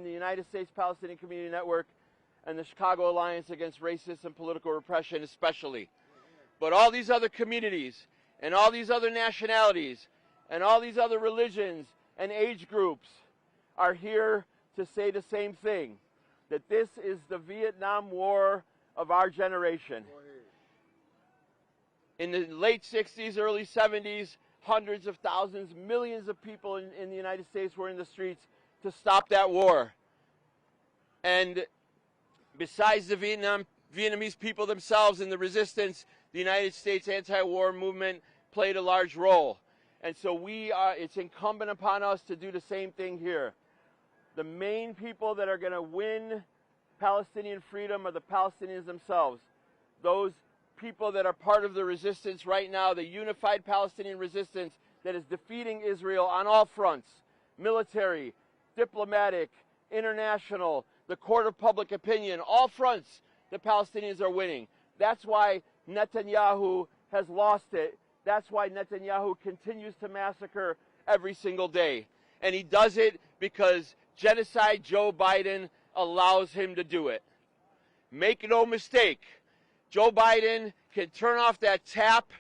The United States Palestinian Community Network and the Chicago Alliance Against Racist and Political Repression especially. But all these other communities and all these other nationalities and all these other religions and age groups are here to say the same thing, that this is the Vietnam War of our generation. In the late 60s, early 70s, hundreds of thousands, millions of people in the United States were in the streets to stop that war. And besides the Vietnamese people themselves and the resistance, the United States anti-war movement played a large role. And so it's incumbent upon us to do the same thing here. The main people that are going to win Palestinian freedom are the Palestinians themselves. Those people that are part of the resistance right now, the unified Palestinian resistance that is defeating Israel on all fronts, military, diplomatic, international, the court of public opinion, all fronts the Palestinians are winning. That's why Netanyahu has lost it. That's why Netanyahu continues to massacre every single day. And he does it because genocide Joe Biden allows him to do it. Make no mistake, Joe Biden can turn off that tap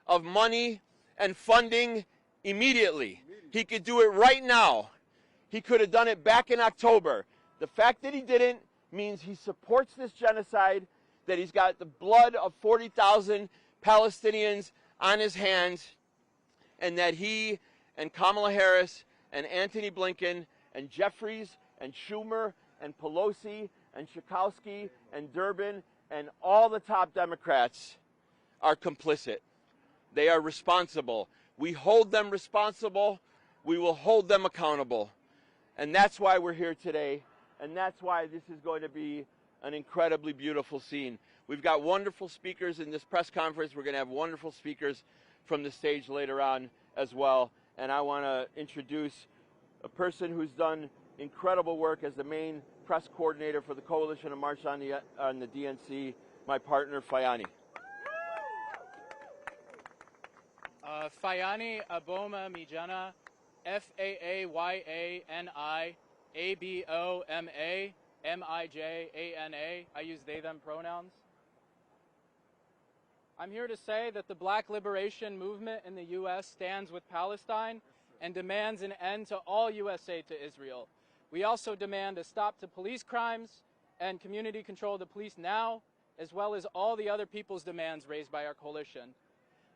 of money and funding immediately. He could do it right now. He could have done it back in October. The fact that he didn't means he supports this genocide, that he's got the blood of 40,000 Palestinians on his hands, and that he and Kamala Harris and Antony Blinken and Jeffries and Schumer and Pelosi and Schakowsky and Durbin and all the top Democrats are complicit. They are responsible. We hold them responsible. We will hold them accountable. And that's why we're here today. And that's why this is going to be an incredibly beautiful scene. We've got wonderful speakers in this press conference. We're going to have wonderful speakers from the stage later on as well. And I want to introduce a person who's done incredible work as the main press coordinator for the Coalition of March on the DNC, my partner, Fayani. Fayani Aboma Mijana, Faayani Aboma Mijana. I use they, them pronouns. I'm here to say that the Black Liberation Movement in the U.S. stands with Palestine and demands an end to all U.S. aid to Israel. We also demand a stop to police crimes and community control of the police now, as well as all the other people's demands raised by our coalition.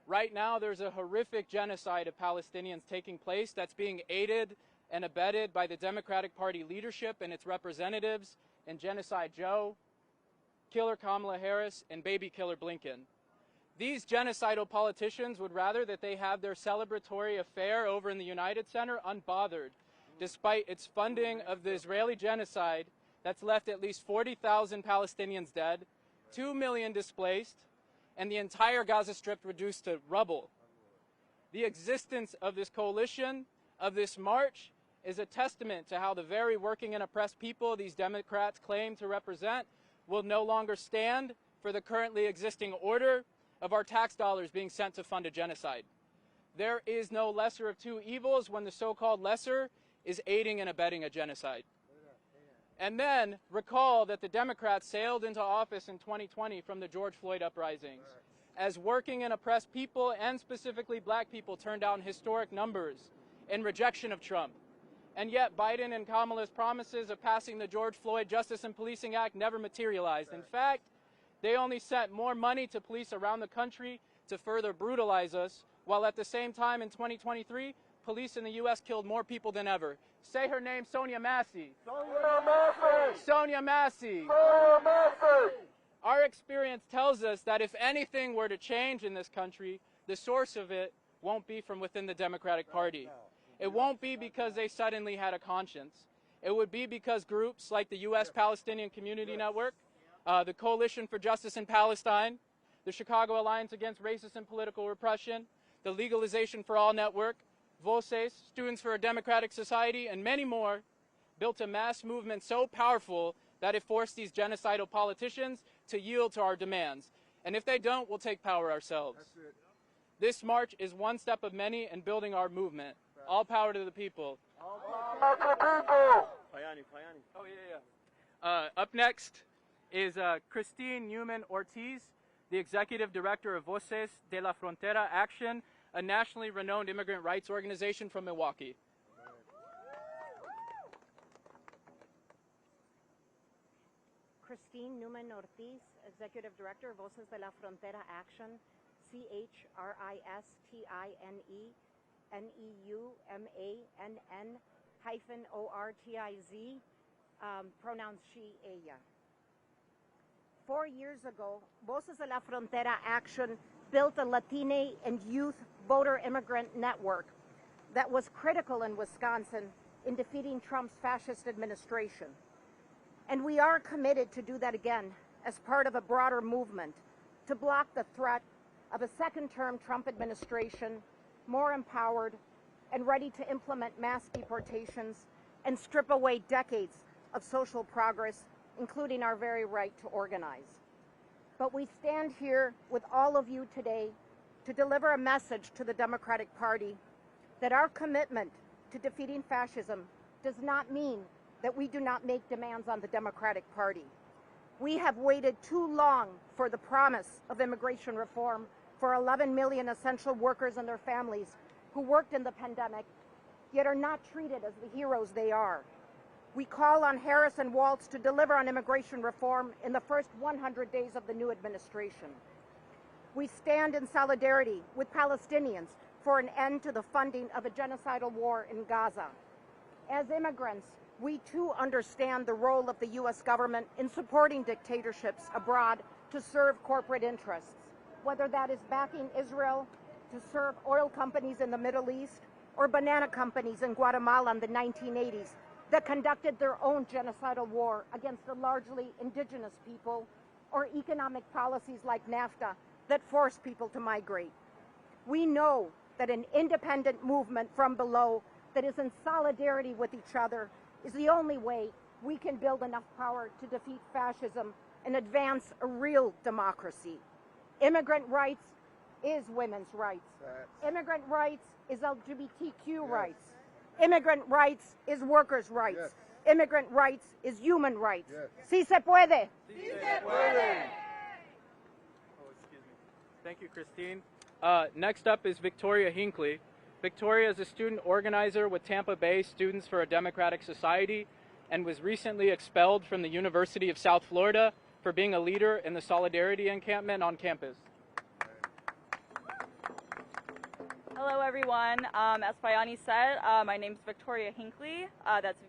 Right now, there's a horrific genocide of Palestinians taking place that's being aided and abetted by the Democratic Party leadership and its representatives in Genocide Joe, Killer Kamala Harris, and Baby Killer Blinken. These genocidal politicians would rather that they have their celebratory affair over in the United Center unbothered, despite its funding of the Israeli genocide that's left at least 40,000 Palestinians dead, 2 million displaced, and the entire Gaza Strip reduced to rubble. The existence of this coalition, of this march, is a testament to how the very working and oppressed people these Democrats claim to represent will no longer stand for the currently existing order of our tax dollars being sent to fund a genocide. There is no lesser of two evils when the so-called lesser is aiding and abetting a genocide. And then recall that the Democrats sailed into office in 2020 from the George Floyd uprisings, as working and oppressed people, and specifically black people, turned down historic numbers in rejection of Trump. And yet Biden and Kamala's promises of passing the George Floyd Justice and Policing Act never materialized. In fact, they only sent more money to police around the country to further brutalize us, while at the same time in 2023, police in the U.S. killed more people than ever. Say her name, Sonia Massey. Sonia Massey! Sonia Massey! Sonia Massey! Our experience tells us that if anything were to change in this country, the source of it won't be from within the Democratic Party. It won't be because they suddenly had a conscience. It would be because groups like the U.S. Palestinian Community Network, the Coalition for Justice in Palestine, the Chicago Alliance Against Racist and Political Repression, the Legalization for All Network, Voces, Students for a Democratic Society, and many more built a mass movement so powerful that it forced these genocidal politicians to yield to our demands. And if they don't, we'll take power ourselves. This march is one step of many in building our movement. All power to the people. All power to the people! Oh, yeah. Up next is Christine Newman-Ortiz, the Executive Director of Voces de la Frontera Action, a nationally renowned immigrant rights organization from Milwaukee. Christine Newman-Ortiz, Executive Director, Voces de la Frontera Action, CHRISTINENEUMANN-ORTIZ, pronouns she, ella. 4 years ago, Voces de la Frontera Action built a Latina and youth voter immigrant network that was critical in Wisconsin in defeating Trump's fascist administration. And we are committed to do that again as part of a broader movement to block the threat of a second-term Trump administration, more empowered and ready to implement mass deportations and strip away decades of social progress, including our very right to organize. But we stand here with all of you today to deliver a message to the Democratic Party that our commitment to defeating fascism does not mean that we do not make demands on the Democratic Party. We have waited too long for the promise of immigration reform for 11 million essential workers and their families who worked in the pandemic, yet are not treated as the heroes they are. We call on Harris and Walz to deliver on immigration reform in the first 100 days of the new administration. We stand in solidarity with Palestinians for an end to the funding of a genocidal war in Gaza. As immigrants, we too understand the role of the U.S. government in supporting dictatorships abroad to serve corporate interests, whether that is backing Israel to serve oil companies in the Middle East or banana companies in Guatemala in the 1980s that conducted their own genocidal war against the largely indigenous people, or economic policies like NAFTA that force people to migrate. We know that an independent movement from below that is in solidarity with each other is the only way we can build enough power to defeat fascism and advance a real democracy. Immigrant rights is women's rights. Immigrant rights is LGBTQ rights. Immigrant rights is workers' rights. Yes. Immigrant rights is human rights. Yes. Si se puede. Si se puede. Oh, excuse me. Thank you, Christine. Next up is Victoria Hinckley. Victoria is a student organizer with Tampa Bay Students for a Democratic Society and was recently expelled from the University of South Florida for being a leader in the Solidarity encampment on campus. Hello, everyone. As Fayani said, my name is Victoria Hinckley. That's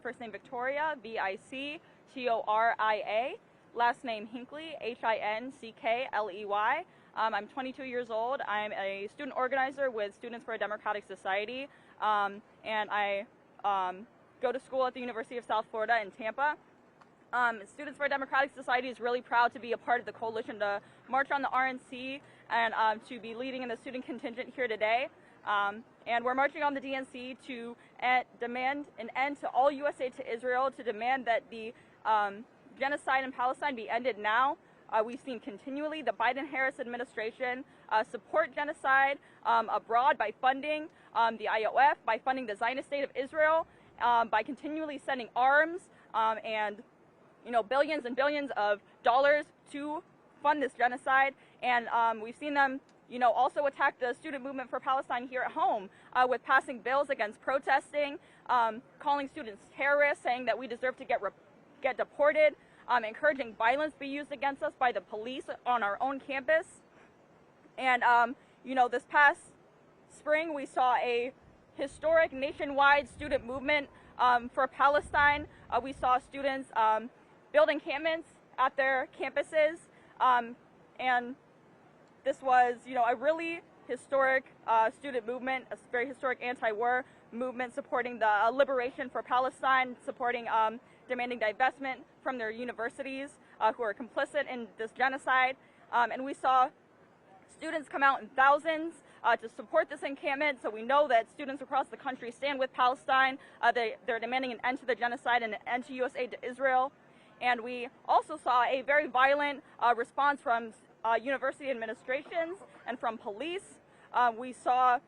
first name Victoria, V-I-C-T-O-R-I-A. Last name Hinckley, H-I-N-C-K-L-E-Y. I'm 22 years old. I'm a student organizer with Students for a Democratic Society, and I go to school at the University of South Florida in Tampa. Students for a Democratic Society is really proud to be a part of the coalition to march on the RNC and to be leading in the student contingent here today. And we're marching on the DNC to demand an end to all U.S. aid to Israel, to demand that the genocide in Palestine be ended now. We've seen continually the Biden-Harris administration support genocide abroad by funding the IOF, by funding the Zionist State of Israel, by continually sending arms and billions and billions of dollars to fund this genocide. And we've seen them also attack the student movement for Palestine here at home with passing bills against protesting, calling students terrorists, saying that we deserve to get deported, encouraging violence be used against us by the police on our own campus. And, this past spring we saw a historic nationwide student movement for Palestine. We saw students build encampments at their campuses, and this was, a really historic student movement, a very historic anti-war movement supporting the liberation for Palestine, supporting demanding divestment from their universities who are complicit in this genocide. And we saw students come out in thousands to support this encampment, so we know that students across the country stand with Palestine. They're demanding an end to the genocide and an end to U.S. aid to Israel. And we also saw a very violent response from university administrations and from police. We saw,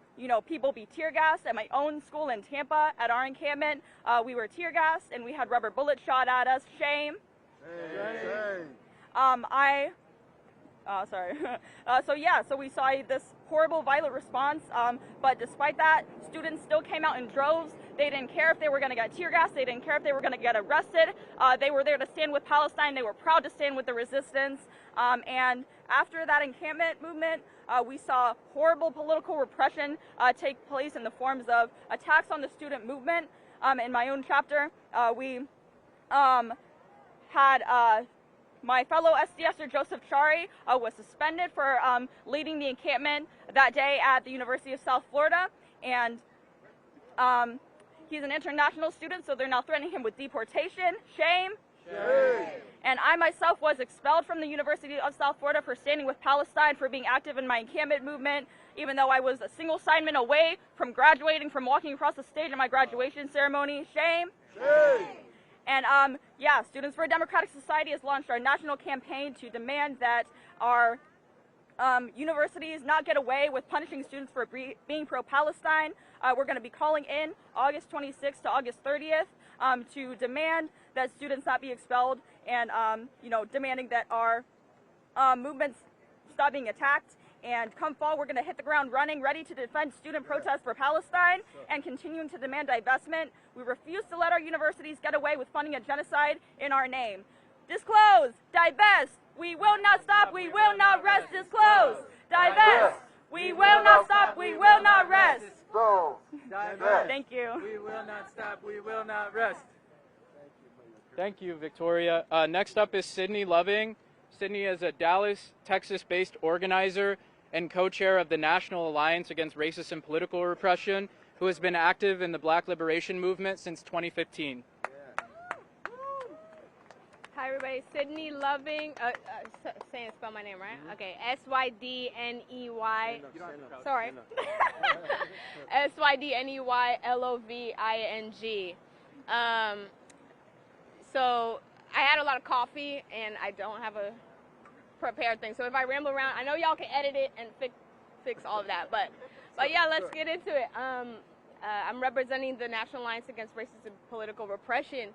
people be tear gassed. At my own school in Tampa, at our encampment, we were tear gassed and we had rubber bullets shot at us. Shame. So we saw this horrible violent response, but despite that, students still came out in droves. They didn't care if they were going to get tear gas. They didn't care if they were going to get arrested. They were there to stand with Palestine. They were proud to stand with the resistance. And after that encampment movement, we saw horrible political repression take place in the forms of attacks on the student movement. In my own chapter, we had my fellow SDSer Joseph Chari was suspended for leading the encampment that day at the University of South Florida, and he's an international student, so they're now threatening him with deportation. Shame. Shame. And I myself was expelled from the University of South Florida for standing with Palestine, for being active in my encampment movement, even though I was a single assignment away from graduating, from walking across the stage at my graduation ceremony. Shame. Shame. And Students for a Democratic Society has launched our national campaign to demand that our universities not get away with punishing students for being pro-Palestine. We're going to be calling in August 26th to August 30th to demand that students not be expelled, and demanding that our movements stop being attacked. And come fall, we're going to hit the ground running, ready to defend student protests for Palestine and continuing to demand divestment. We refuse to let our universities get away with funding a genocide in our name. Disclose, divest, we will not stop, we will not rest. Disclose, divest, we will not stop, we will not rest. Thank you. We will not stop, we will not rest. Thank you, Victoria. Next up is Sydney Loving. Sydney is a Dallas, Texas-based organizer and co-chair of the National Alliance Against Racist and Political Repression, who has been active in the Black Liberation Movement since 2015. Hi, everybody. Sydney Loving. Say and spell my name, right? Okay. S-Y-D-N-E-Y. Sorry. S-Y-D-N-E-Y-L-O-V-I-N-G. So I had a lot of coffee, and I don't have a prepared thing. So if I ramble around, I know y'all can edit it and fix all of that. But yeah, let's get into it. I'm representing the National Alliance Against Racist and Political Repression.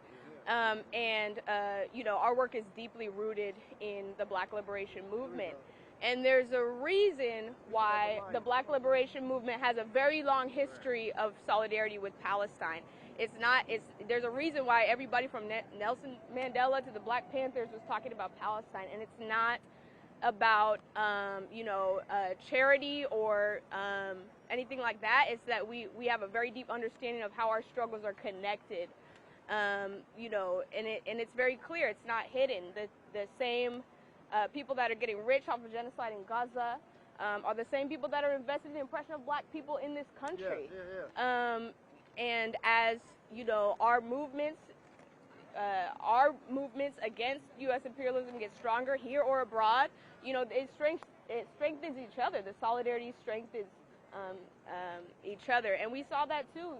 Our work is deeply rooted in the Black Liberation Movement. And there's a reason why the Black Liberation Movement has a very long history of solidarity with Palestine. There's a reason why everybody from Nelson Mandela to the Black Panthers was talking about Palestine, and it's not about charity or anything like that. It's that we have a very deep understanding of how our struggles are connected, and it's very clear. It's not hidden. The same people that are getting rich off of genocide in Gaza are the same people that are invested in the oppression of Black people in this country. And as our movements against U.S. imperialism get stronger here or abroad, it strengthens each other. The solidarity strengthens each other, and we saw that too.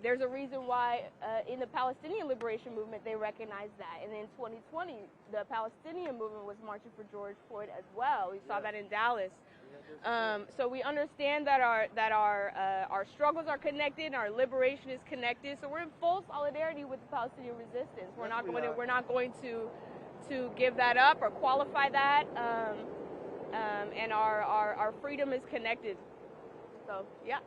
There's a reason why in the Palestinian liberation movement they recognized that, and in 2020 the Palestinian movement was marching for George Floyd as well. We saw that in Dallas. So we understand that our struggles are connected, and our liberation is connected. So we're in full solidarity with the Palestinian resistance. We're not going to give that up or qualify that. And our freedom is connected. So yeah.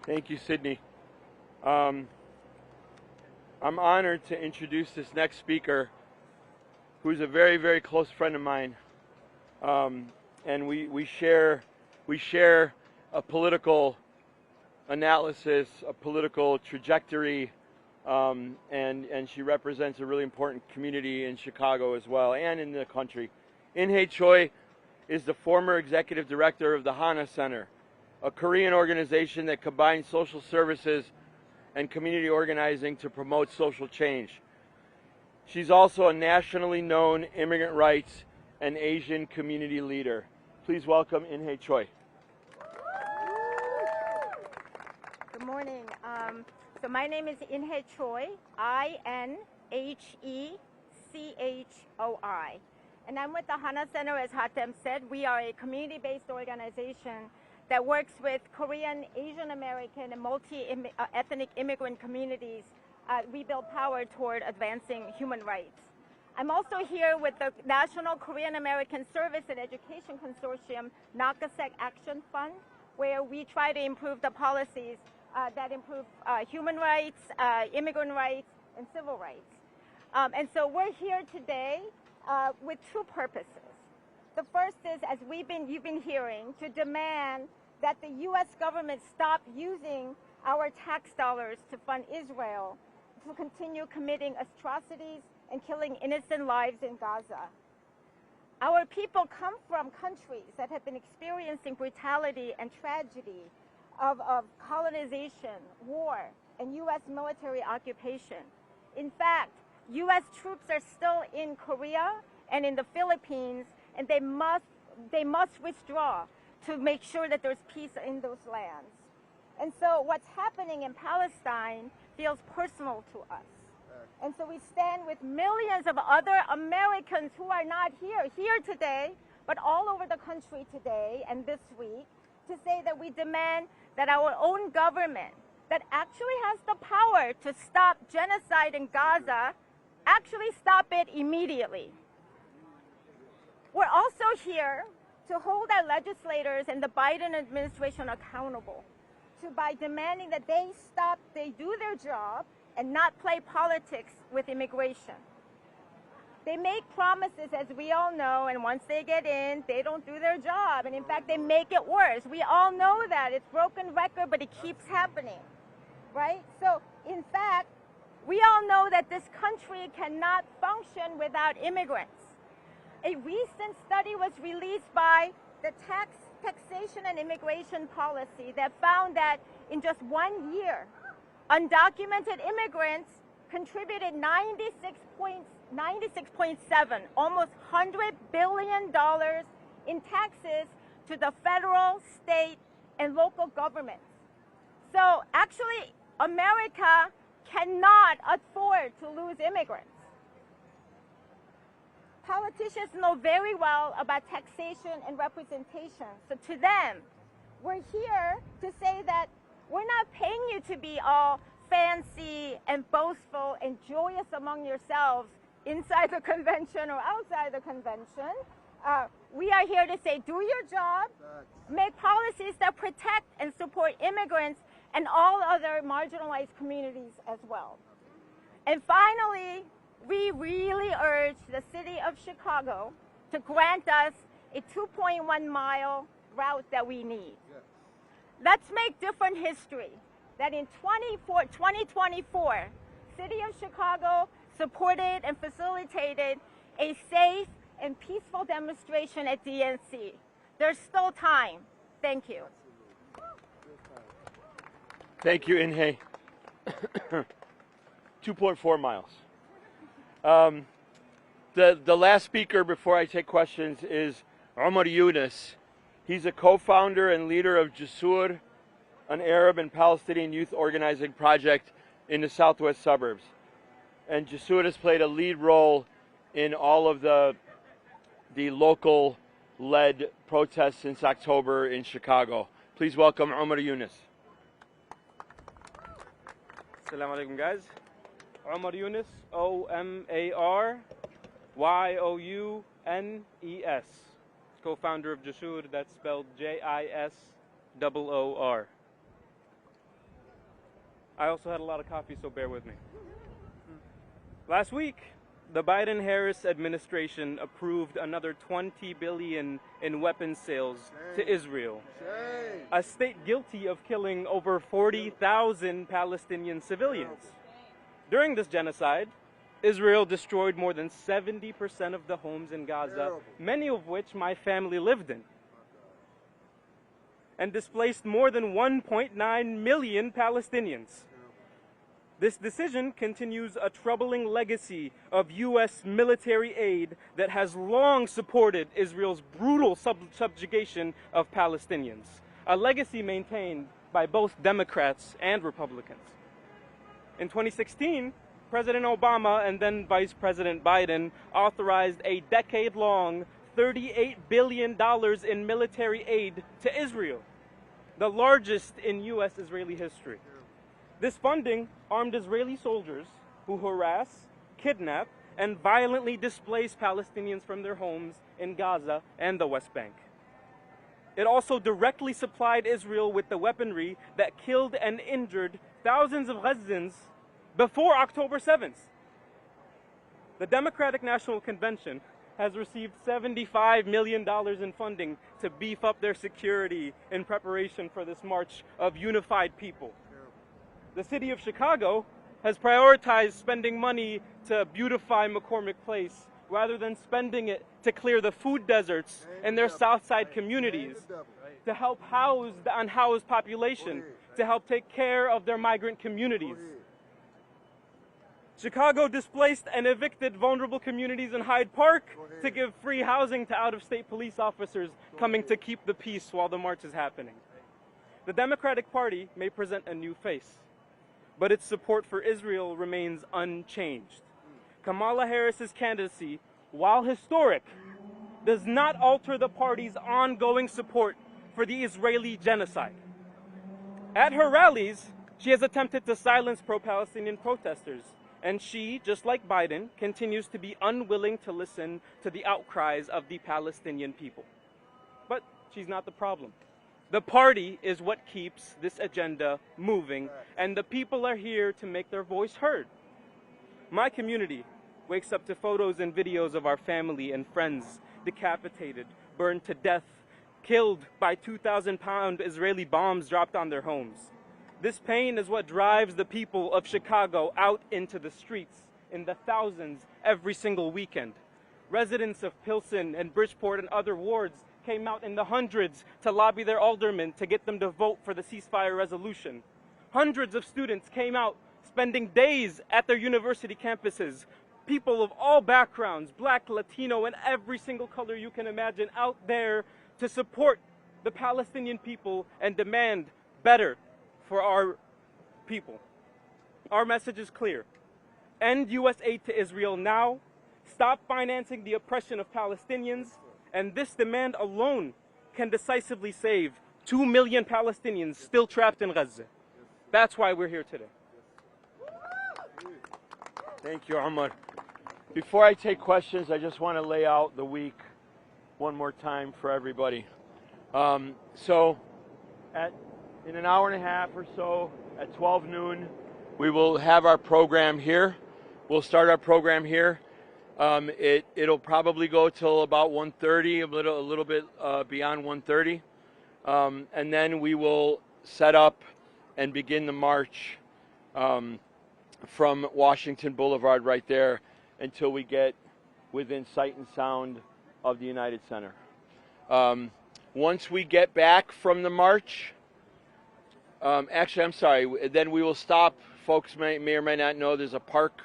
Thank you, Sydney. I'm honored to introduce this next speaker, who's a very, very close friend of mine, and we share a political analysis, a political trajectory, and she represents a really important community in Chicago as well, and in the country. In-hae Choi is the former executive director of the Hana Center, a Korean organization that combines social services and community organizing to promote social change. She's also a nationally known immigrant rights and Asian community leader. Please welcome In-hae Choi. Good morning. So my name is In-hae Choi, I-N-H-E-C-H-O-I. and I'm with the Hana Center, as Hatem said. We are a community-based organization that works with Korean, Asian American, and multi-ethnic immigrant communities. We build power toward advancing human rights. I'm also here with the National Korean American Service and Education Consortium, NAKASEC Action Fund, where we try to improve the policies that improve human rights, immigrant rights, and civil rights. And so we're here today with two purposes. The first is, as you've been hearing, to demand that the U.S. government stop using our tax dollars to fund Israel to continue committing atrocities and killing innocent lives in Gaza. Our people come from countries that have been experiencing brutality and tragedy of colonization, war, and U.S. military occupation. In fact, U.S. troops are still in Korea and in the Philippines, and they must withdraw to make sure that there's peace in those lands. And so what's happening in Palestine feels personal to us. And so we stand with millions of other Americans who are not here today, but all over the country today and this week, to say that we demand that our own government, that actually has the power to stop genocide in Gaza, actually stop it immediately. We're also here to hold our legislators and the Biden administration accountable by demanding that they do their job and not play politics with immigration. They make promises, as we all know, and once they get in, they don't do their job. And in fact, they make it worse. We all know that. It's broken record, but it keeps happening, right? So, in fact, we all know that this country cannot function without immigrants. A recent study was released by the Taxation and Immigration Policy that found that in just 1 year, undocumented immigrants contributed 96.7, almost $100 billion in taxes to the federal, state, and local governments. So actually, America cannot afford to lose immigrants. Politicians know very well about taxation and representation. So to them, we're here to say that we're not paying you to be all fancy and boastful and joyous among yourselves inside the convention or outside the convention. We are here to say, do your job, make policies that protect and support immigrants and all other marginalized communities as well. And finally, we really urge the city of Chicago to grant us a 2.1-mile route that we need. Let's make different history. That in 2024, City of Chicago supported and facilitated a safe and peaceful demonstration at DNC. There's still time. Thank you. Thank you, Inhe. 2.4 miles. The last speaker before I take questions is Omar Yunus. He's a co-founder and leader of Jasur, an Arab and Palestinian youth organizing project in the southwest suburbs. And Jasur has played a lead role in all of the local-led protests since October in Chicago. Please welcome Omar Yunus. Assalamu alaikum, guys. Omar Yunus, O-M-A-R-Y-O-U-N-E-S. Co-founder of Jasur, that's spelled J-I-S-O-O-R. I also had a lot of coffee, so bear with me. Last week, the Biden-Harris administration approved another $20 billion in weapons sales to Israel, a state guilty of killing over 40,000 Palestinian civilians. During this genocide, Israel destroyed more than 70% of the homes in Gaza, many of which my family lived in, and displaced more than 1.9 million Palestinians. This decision continues a troubling legacy of U.S. military aid that has long supported Israel's brutal subjugation of Palestinians, a legacy maintained by both Democrats and Republicans. In 2016, President Obama and then Vice President Biden authorized a decade-long $38 billion in military aid to Israel, the largest in U.S. Israeli history. This funding armed Israeli soldiers who harass, kidnap, and violently displace Palestinians from their homes in Gaza and the West Bank. It also directly supplied Israel with the weaponry that killed and injured thousands of Gazans before October 7th. The Democratic National Convention has received $75 million in funding to beef up their security in preparation for this march of unified people. The city of Chicago has prioritized spending money to beautify McCormick Place rather than spending it to clear the food deserts in their South Side communities, to help house the unhoused population, to help take care of their migrant communities. Chicago displaced and evicted vulnerable communities in Hyde Park to give free housing to out-of-state police officers coming to keep the peace while the march is happening. The Democratic Party may present a new face, but its support for Israel remains unchanged. Kamala Harris's candidacy, while historic, does not alter the party's ongoing support for the Israeli genocide. At her rallies, she has attempted to silence pro-Palestinian protesters, and she, just like Biden, continues to be unwilling to listen to the outcries of the Palestinian people. But she's not the problem. The party is what keeps this agenda moving, and the people are here to make their voice heard. My community wakes up to photos and videos of our family and friends decapitated, burned to death, killed by 2,000-pound Israeli bombs dropped on their homes. This pain is what drives the people of Chicago out into the streets in the thousands every single weekend. Residents of Pilsen and Bridgeport and other wards came out in the hundreds to lobby their aldermen to get them to vote for the ceasefire resolution. Hundreds of students came out, spending days at their university campuses. People of all backgrounds, Black, Latino, and every single color you can imagine, out there to support the Palestinian people and demand better for our people. Our message is clear. End U.S. aid to Israel now. Stop financing the oppression of Palestinians. And this demand alone can decisively save 2 million Palestinians still trapped in Gaza. That's why we're here today. Thank you, Omar. Before I take questions, I just want to lay out the week one more time for everybody. In an hour and a half or so, at 12 noon, we will have our program here. We'll start our program here. It'll probably go till about 1:30, a little bit beyond 1:30, and then we will set up and begin the march from Washington Boulevard right there until we get within sight and sound of the United Center. Once we get back from the march, actually, I'm sorry, then we will stop. Folks may or may not know there's a park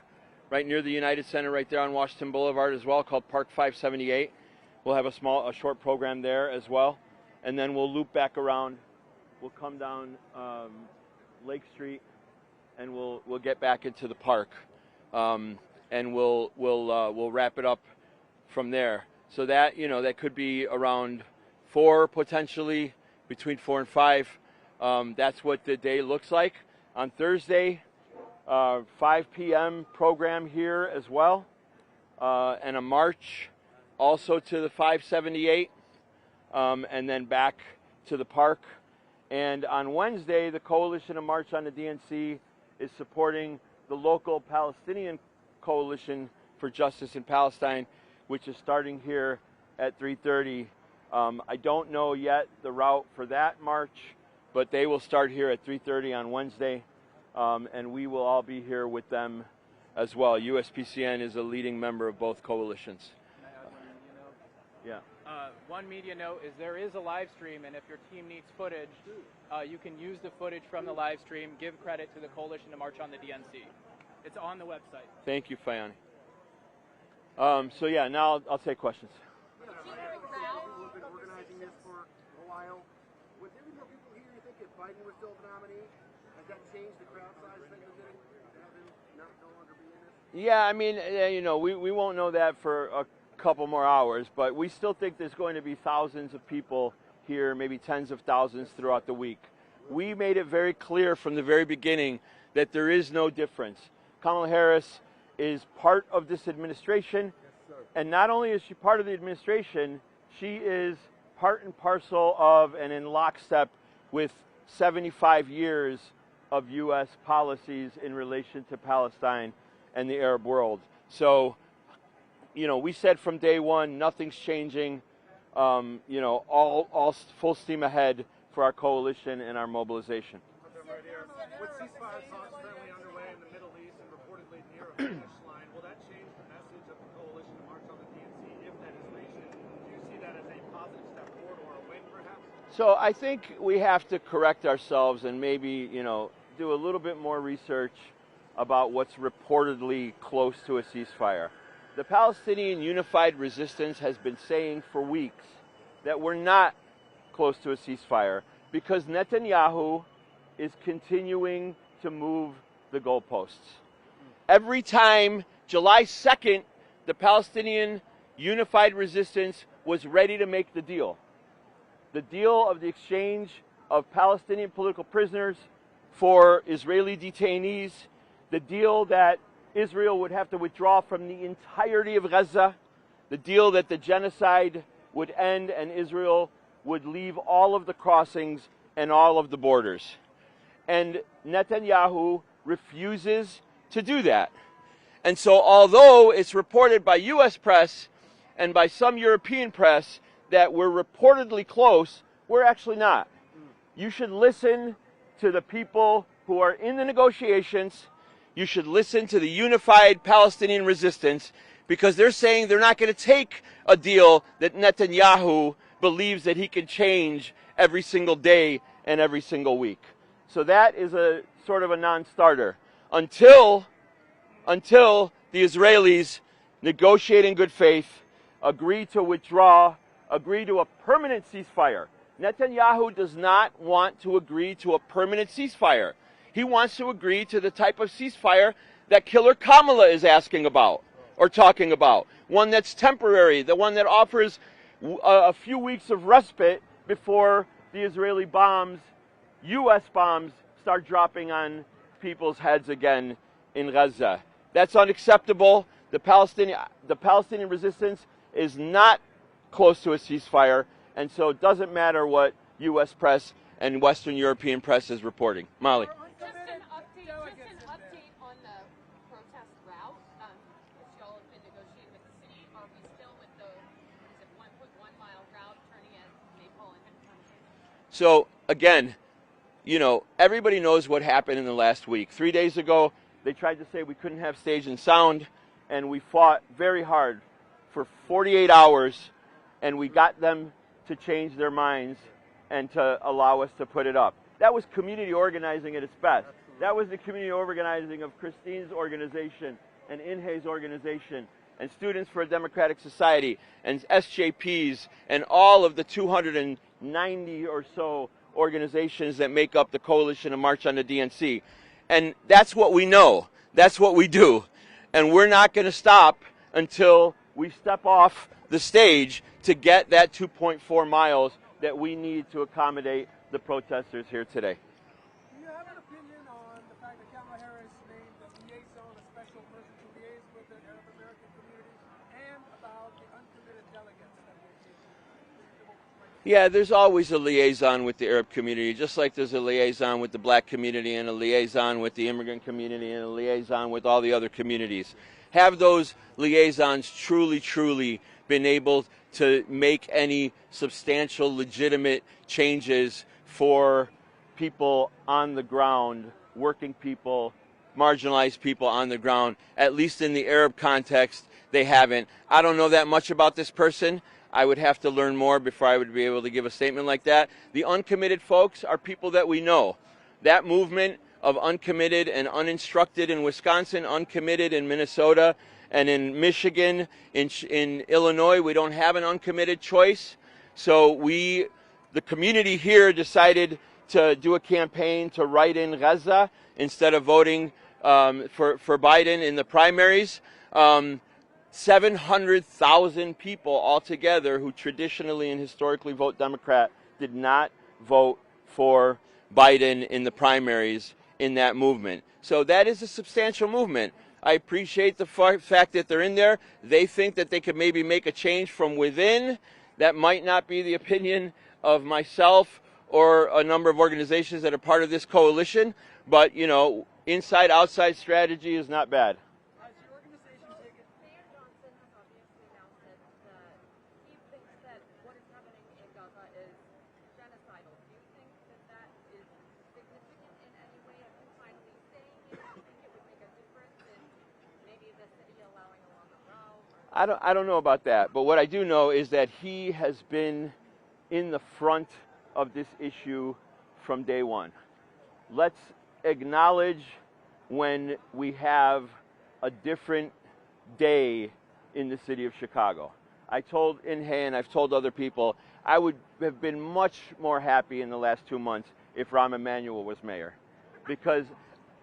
right near the United Center right there on Washington Boulevard as well called Park 578. We'll have a short program there as well. And then we'll loop back around. We'll come down Lake Street and we'll get back into the park. And we'll wrap it up from there. So that, that could be around 4, potentially between 4 and 5. That's what the day looks like. On Thursday, 5 p.m. program here as well, and a march also to the 578, and then back to the park. And on Wednesday, the Coalition of March on the DNC is supporting the local Palestinian Coalition for Justice in Palestine, which is starting here at 3:30. I don't know yet the route for that march, but they will start here at 3:30 on Wednesday. And we will all be here with them as well. USPCN is a leading member of both coalitions. Can I add one media note? Yeah. One media note is there is a live stream, and if your team needs footage, you can use the footage from the live stream. Give credit to the Coalition to March on the DNC. It's on the website. Thank you, Fayani. So yeah, now I'll take questions. We've been organizing this for a while. With every more people here, you think if Biden was still the nominee, has that changed the crowd size thing? Have him no longer be in? Yeah, I mean, you know, we won't know that for a couple more hours, but we still think there's going to be thousands of people here, maybe tens of thousands throughout the week. We made it very clear from the very beginning that there is no difference. Kamala Harris is part of this administration, and not only is she part of the administration, she is part and parcel of and in lockstep with 75 years of U.S. policies in relation to Palestine and the Arab world. So, you know, we said from day one, nothing's changing. You know, all full steam ahead for our coalition and our mobilization. With ceasefire talks currently underway in the Middle East and reportedly near a finish line, will that change the message of the coalition to march on the DNC if that is reached? Do you see that as a positive step forward or a win, perhaps? So I think we have to correct ourselves and maybe, you know, do a little bit more research about what's reportedly close to a ceasefire. The Palestinian Unified Resistance has been saying for weeks that we're not close to a ceasefire because Netanyahu is continuing to move the goalposts. Every time July 2nd, the Palestinian Unified Resistance was ready to make the deal of the exchange of Palestinian political prisoners for Israeli detainees, the deal that Israel would have to withdraw from the entirety of Gaza, the deal that the genocide would end and Israel would leave all of the crossings and all of the borders. And Netanyahu refuses to do that. And so although it's reported by U.S. press and by some European press that we're reportedly close, we're actually not. You should listen to the people who are in the negotiations. You should listen to the Unified Palestinian Resistance because they're saying they're not going to take a deal that Netanyahu believes that he can change every single day and every single week. So that is a sort of a non-starter until the Israelis negotiate in good faith, agree to withdraw, agree to a permanent ceasefire. Netanyahu does not want to agree to a permanent ceasefire. He wants to agree to the type of ceasefire that Killer Kamala is asking about or talking about. One that's temporary, the one that offers a few weeks of respite before the Israeli bombs, U.S. bombs, start dropping on people's heads again in Gaza. That's unacceptable. The Palestinian resistance is not close to a ceasefire, and so it doesn't matter what U.S. press and Western European press is reporting. Molly. Just an update on the protest route. Because y'all have been negotiating with the city. Are we still with the 1.1 mile route turning at Maypole and Henderson? So again, you know, everybody knows what happened in the last week. 3 days ago, they tried to say we couldn't have stage and sound, and we fought very hard for 48 hours, and we got them to change their minds and to allow us to put it up. That was community organizing at its best. That was the community organizing of Christine's organization and Inhe's organization and Students for a Democratic Society and SJPs and all of the 290 or so organizations that make up the coalition and March on the DNC. And that's what we know. That's what we do. And we're not going to stop until we step off the stage to get that 2.4 miles that we need to accommodate the protesters here today. Do you have an opinion on the fact that Kamala Harris named the liaison, a special person to liaise with the Arab American communities, and about the uncommitted delegates that will be? Yeah, there's always a liaison with the Arab community, just like there's a liaison with the black community and a liaison with the immigrant community and a liaison with all the other communities. Have those liaisons truly been able to make any substantial, legitimate changes for people on the ground, working people, marginalized people on the ground? At least in the Arab context, they haven't. I don't know that much about this person. I would have to learn more before I would be able to give a statement like that. The uncommitted folks are people that we know. That movement of uncommitted and uninstructed in Wisconsin, uncommitted in Minnesota, and in Michigan, in Illinois, we don't have an uncommitted choice. So the community here decided to do a campaign to write in Gaza instead of voting for Biden in the primaries. 700,000 people altogether who traditionally and historically vote Democrat did not vote for Biden in the primaries in that movement. So that is a substantial movement. I appreciate the fact that they're in there. They think that they could maybe make a change from within. That might not be the opinion of myself or a number of organizations that are part of this coalition, but, you know, inside-outside strategy is not bad. I don't know about that, but what I do know is that he has been in the front of this issue from day one. Let's acknowledge when we have a different day in the city of Chicago. I told Inhe and I've told other people, I would have been much more happy in the last 2 months if Rahm Emanuel was mayor, because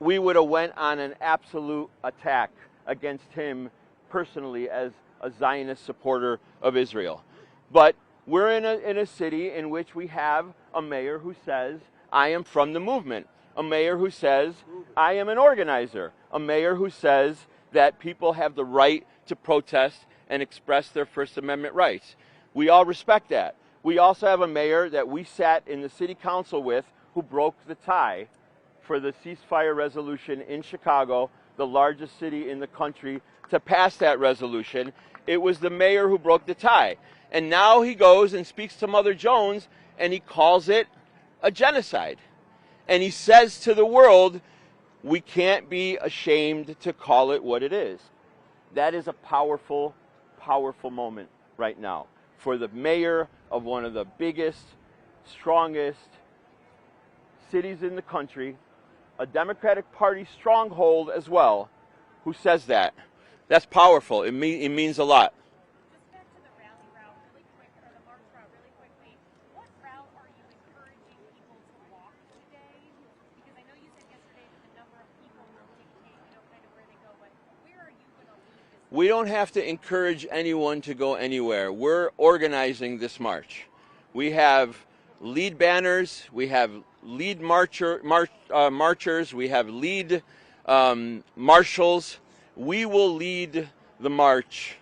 we would have went on an absolute attack against him personally as a Zionist supporter of Israel. But we're in a city in which we have a mayor who says, I am from the movement. A mayor who says, I am an organizer. A mayor who says that people have the right to protest and express their First Amendment rights. We all respect that. We also have a mayor that we sat in the city council with who broke the tie for the ceasefire resolution in Chicago, the largest city in the country, to pass that resolution. It was the mayor who broke the tie. And now he goes and speaks to Mother Jones and he calls it a genocide. And he says to the world, we can't be ashamed to call it what it is. That is a powerful, powerful moment right now for the mayor of one of the biggest, strongest cities in the country, a Democratic Party stronghold as well, who says that. That's powerful. It means a lot. Just back to the rally route really quick, or the march route really quickly. What route are you encouraging people to walk today? Because I know you said yesterday that the number of people will dictate, you know, kind of where they go, but where are you going to lead this? We don't have to encourage anyone to go anywhere. We're organizing this march. We have lead banners, we have lead marchers, we have lead marshals. We will lead the march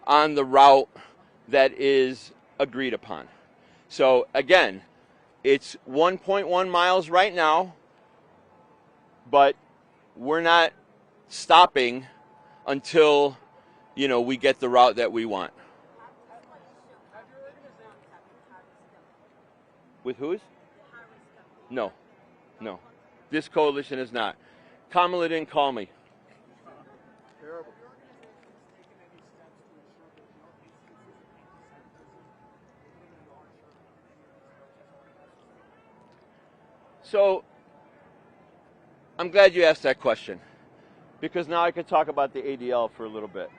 on the route that is agreed upon. So again, it's 1.1 miles right now, but we're not stopping until, you know, we get the route that we want. With whose? No, no. This coalition is not. Kamala didn't call me. So, I'm glad you asked that question, because now I can talk about the ADL for a little bit.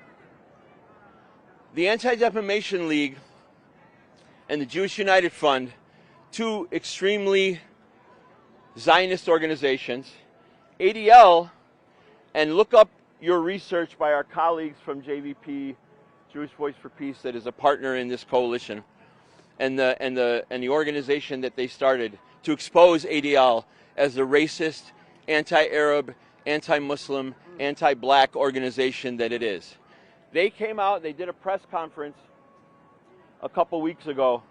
The Anti-Defamation League and the Jewish United Fund, two extremely Zionist organizations, ADL, and look up your research by our colleagues from JVP, Jewish Voice for Peace, that is a partner in this coalition, and the organization that they started to expose ADL as a racist, anti-Arab, anti-Muslim, anti-black organization that it is. They came out, they did a press conference a couple weeks ago,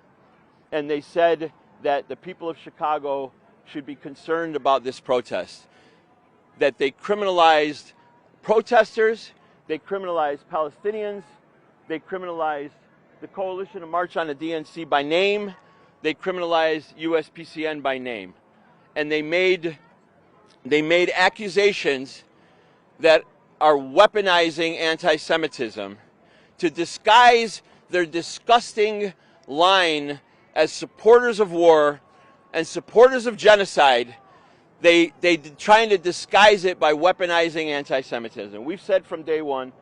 and they said that the people of Chicago should be concerned about this protest, that they criminalized protesters, they criminalized Palestinians, they criminalized the Coalition to March on the DNC by name, they criminalized USPCN by name, and they made accusations that are weaponizing anti-Semitism to disguise their disgusting line as supporters of war and supporters of genocide. They trying to disguise it by weaponizing anti-Semitism. We've said from day one,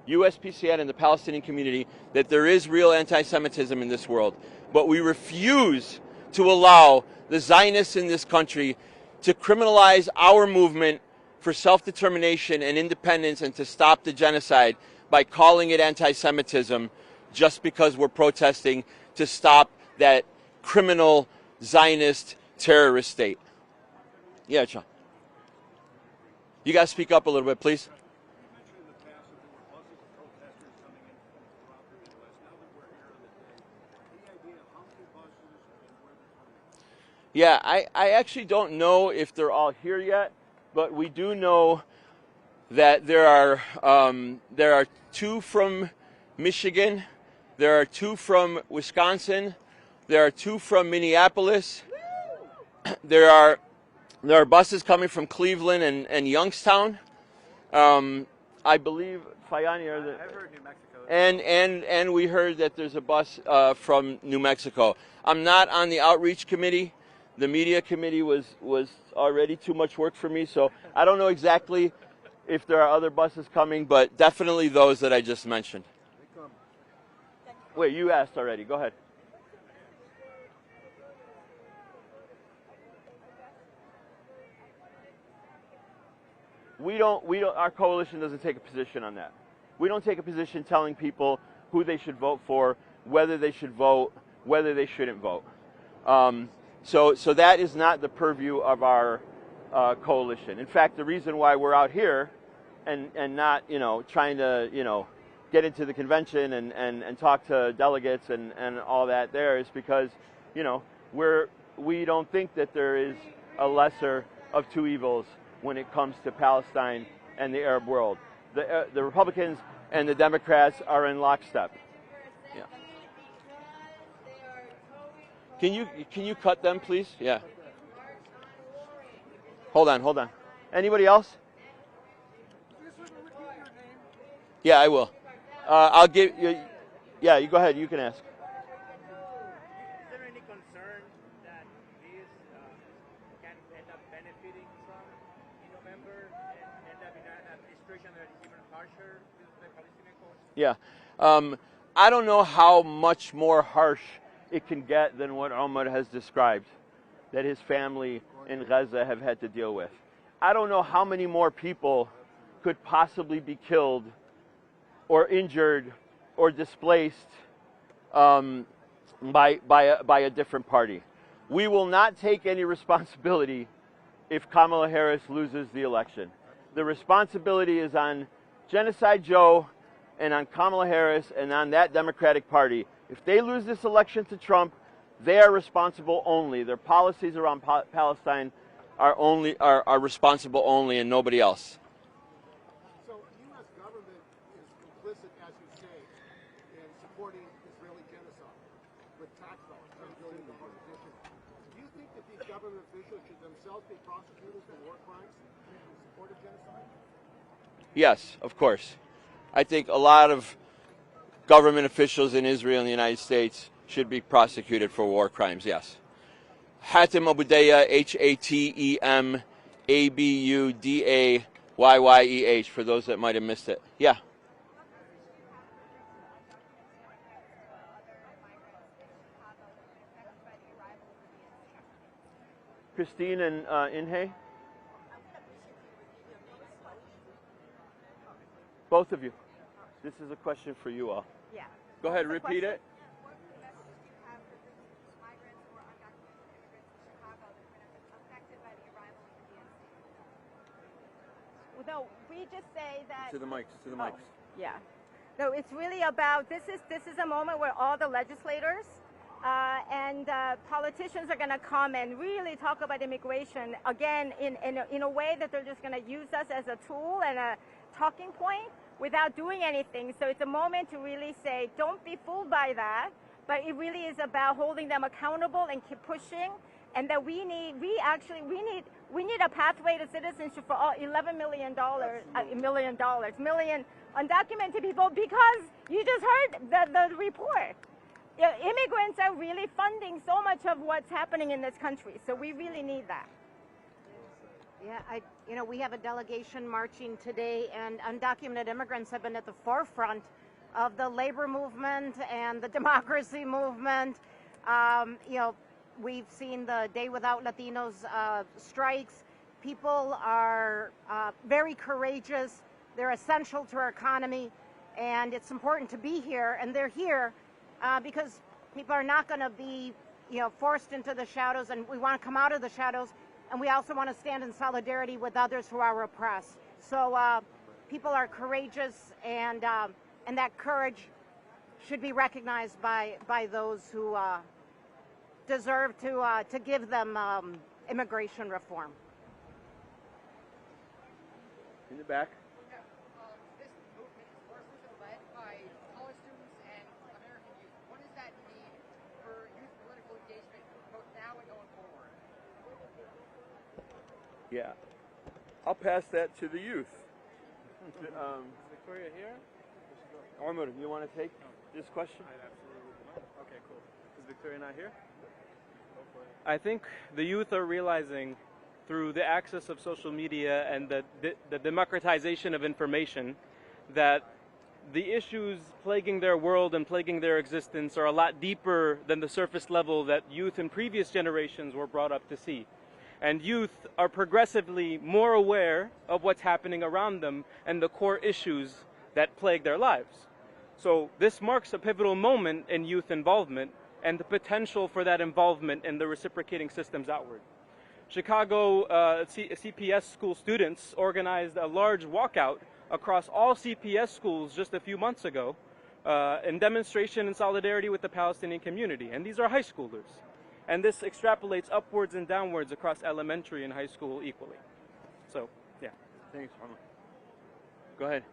USPCN and the Palestinian community, that there is real anti-Semitism in this world. But we refuse to allow the Zionists in this country to criminalize our movement for self-determination and independence and to stop the genocide by calling it anti-Semitism just because we're protesting to stop that criminal Zionist terrorist state. Yeah, John. You guys speak up a little bit, please. Yeah, I actually don't know if they're all here yet, but we do know that there are 2 from Michigan, there are 2 from Wisconsin, there are 2 from Minneapolis, there are buses coming from Cleveland and Youngstown. I believe Fayani are the. I've heard New Mexico. And we heard that there's a bus from New Mexico. I'm not on the outreach committee. The media committee was already too much work for me, so I don't know exactly if there are other buses coming, but definitely those that I just mentioned. Wait, you asked already. Go ahead. We don't, our coalition doesn't take a position on that. We don't take a position telling people who they should vote for, whether they should vote, whether they shouldn't vote. So that is not the purview of our coalition. In fact, the reason why we're out here and not, trying to, get into the convention and talk to delegates and all that there is because, we don't think that there is a lesser of 2 evils when it comes to Palestine and the Arab world. The Republicans and the Democrats are in lockstep. Yeah. Can you cut them, please? Yeah. Hold on. Anybody else? Yeah, I will. I'll give you. Yeah, you go ahead. You can ask. Is there any concern that this can end up benefiting from in November and end up in an administration that is even harsher with the Palestinian cause? Yeah. I don't know how much more harsh it can get than what Omar has described, that his family in Gaza have had to deal with. I don't know how many more people could possibly be killed or injured or displaced by a different party. We will not take any responsibility if Kamala Harris loses the election. The responsibility is on Genocide Joe and on Kamala Harris and on that Democratic Party. If they lose this election to Trump, they are responsible only. Their policies around Palestine are responsible only and nobody else. So U.S. government is complicit, as you say, in supporting Israeli genocide with tax dollars, $10 billion additional. Do you think that these government officials should themselves be prosecuted for war crimes in support of genocide? Yes, of course. I think a lot of government officials in Israel and the United States should be prosecuted for war crimes, yes. Hatem Abudayeh, Hatemabudayeh, for those that might have missed it. Yeah. Christine and Inhe? Both of you. This is a question for you all. Yeah. Go ahead, repeat it. No, we just say that. To the mics, to the mics. Yeah. No, it's really about, this is a moment where all the legislators and politicians are going to come and really talk about immigration, again, in a way that they're just going to use us as a tool and a talking point without doing anything. So it's a moment to really say, don't be fooled by that, but it really is about holding them accountable and keep pushing, and that we need a pathway to citizenship for all $11 million undocumented people, because you just heard the report. Immigrants are really funding so much of what's happening in this country, so we really need that. Yeah, we have a delegation marching today, and undocumented immigrants have been at the forefront of the labor movement and the democracy movement. We've seen the Day Without Latinos strikes. people are very courageous. They're essential to our economy, and it's important to be here. And they're here because people are not going to be, forced into the shadows, and we want to come out of the shadows, and we also want to stand in solidarity with others who are oppressed. So people are courageous, and that courage should be recognized by those who deserve to give them immigration reform. In the back. This movement is forcefully led by college students and American youth. What does that mean for youth political engagement both now and going forward? Yeah. I'll pass that to the youth. Victoria here? Armor, you want to take this question? I absolutely do. Okay, cool. Is Victoria not here? I think the youth are realizing through the access of social media and the democratization of information that the issues plaguing their world and plaguing their existence are a lot deeper than the surface level that youth in previous generations were brought up to see. And youth are progressively more aware of what's happening around them and the core issues that plague their lives. So this marks a pivotal moment in youth involvement and the potential for that involvement in the reciprocating systems outward. Chicago CPS school students organized a large walkout across all CPS schools just a few months ago in demonstration and solidarity with the Palestinian community. And these are high schoolers. And this extrapolates upwards and downwards across elementary and high school equally. So, yeah. Thanks, Armor. Go ahead.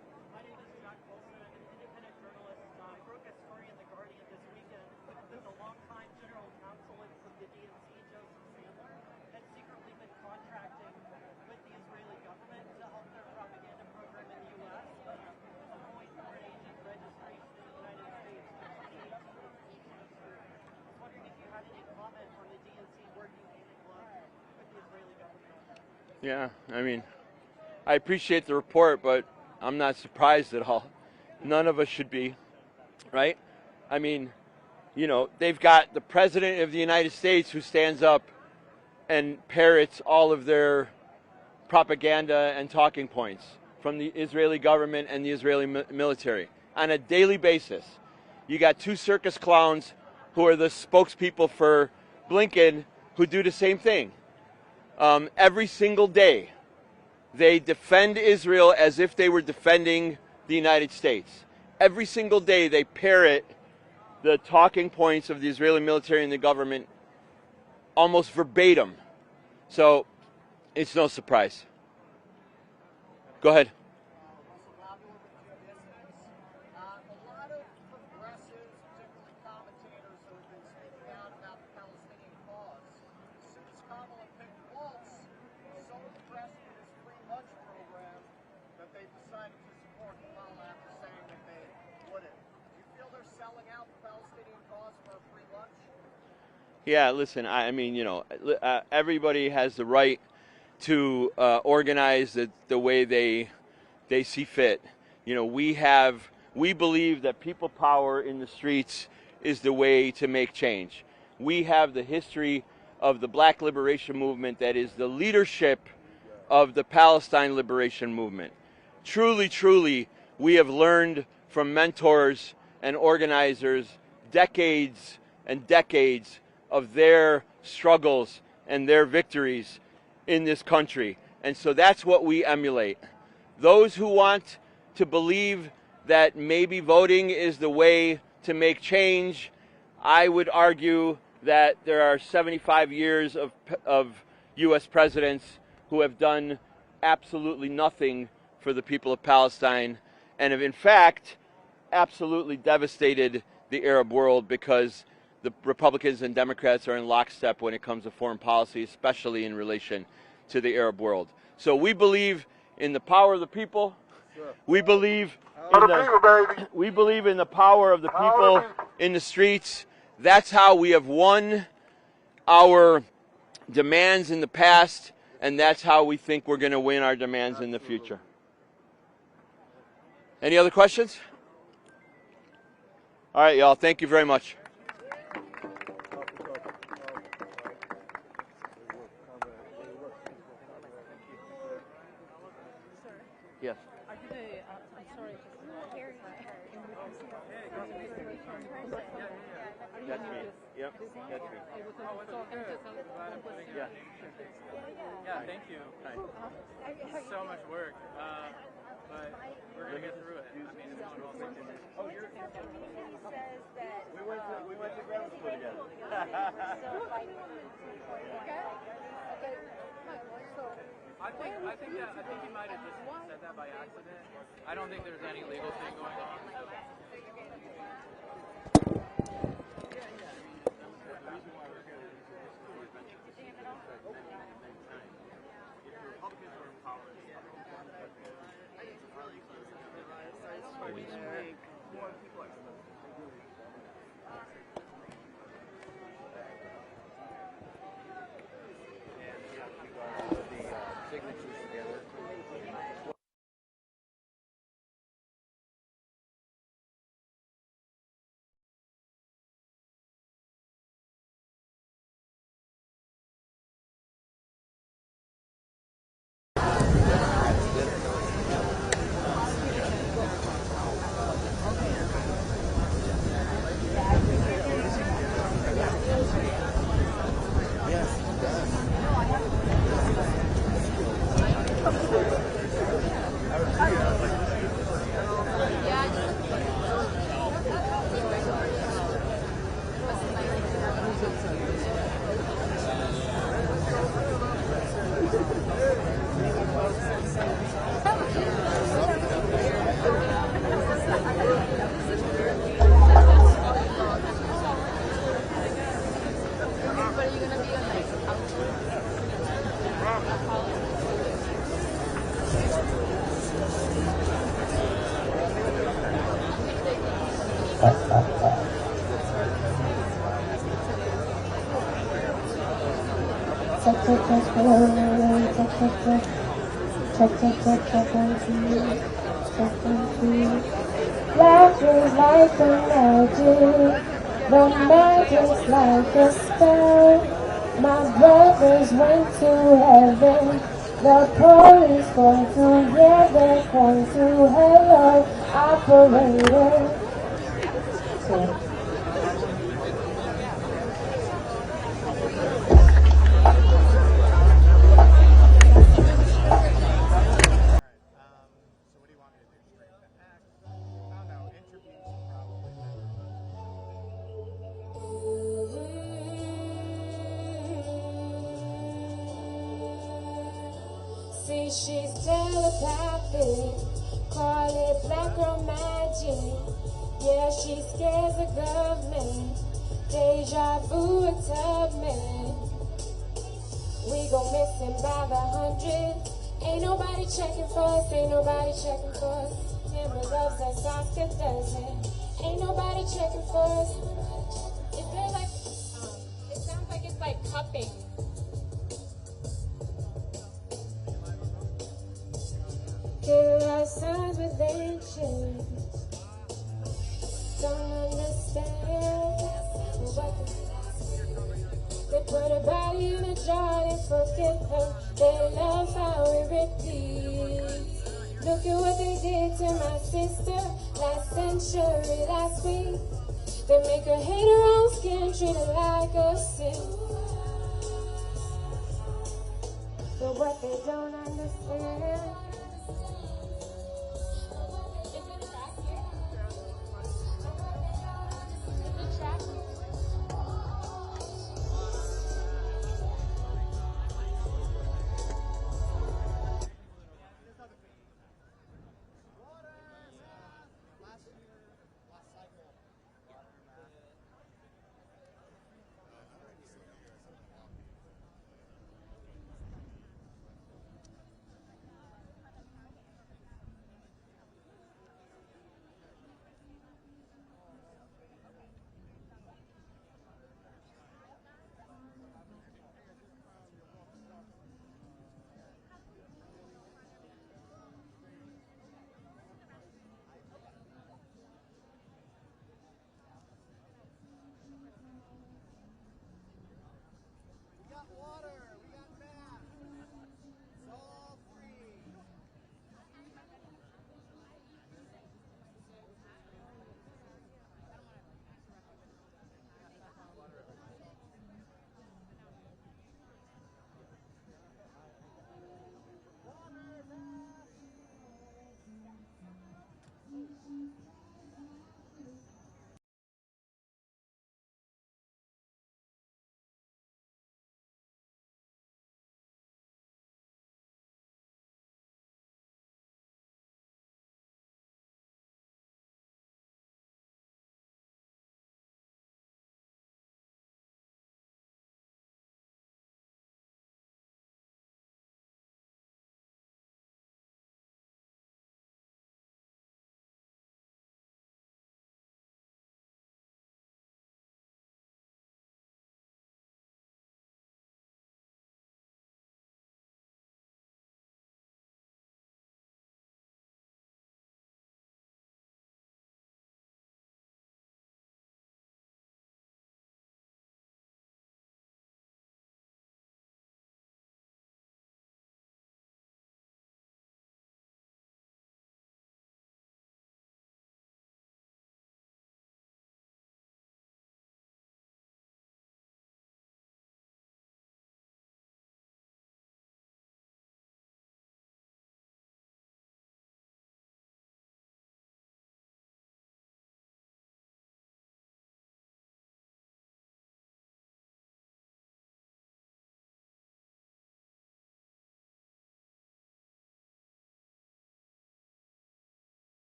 Yeah, I mean, I appreciate the report, but I'm not surprised at all. None of us should be, right? I mean, they've got the President of the United States who stands up and parrots all of their propaganda and talking points from the Israeli government and the Israeli military on a daily basis. You got two circus clowns who are the spokespeople for Blinken who do the same thing. Every single day, they defend Israel as if they were defending the United States. Every single day, they parrot the talking points of the Israeli military and the government almost verbatim. So, it's no surprise. Go ahead. Yeah, listen, I mean, everybody has the right to organize the way they see fit. We believe that people power in the streets is the way to make change. We have the history of the Black Liberation Movement that is the leadership of the Palestine Liberation Movement. Truly, truly, we have learned from mentors and organizers decades and decades of their struggles and their victories in this country. And so that's what we emulate. Those who want to believe that maybe voting is the way to make change, I would argue that there are 75 years of U.S. presidents who have done absolutely nothing for the people of Palestine and have in fact absolutely devastated the Arab world because the Republicans and Democrats are in lockstep when it comes to foreign policy, especially in relation to the Arab world. So we believe in the power of the people. Sure. We believe in the power of the people in the streets. That's how we have won our demands in the past, and that's how we think we're going to win our demands in the future. Any other questions? All right, y'all. Thank you very much. Yes. Are you the, I'm sorry, That's me. Yep, that's me. Yeah. Yeah, thank you. So much work, but we're gonna get through it. I mean, it's going well. Oh, you're. We went to grammar school together. I think he might have just said that by accident. I don't think there's any legal thing going on. Life is like a magic, the magic's like a spell. My brothers went to heaven, the police come together, come to hello, operator. See, she's telepathic, call it black girl magic. Yeah, she scares the government, deja vu a Tubman. We go missing by the hundreds, ain't nobody checking for us, ain't nobody checking for us. Timber loves us, Oscar doesn't, ain't nobody checking for us. Is there like, it sounds like it's like cupping. Kill our sons with ancient. Don't understand what they put a body in a jar and forget her. They love how it repeats. Look at what they did to my sister last century, last week. They make her hate her own skin, treat her like a sin. But what they don't understand.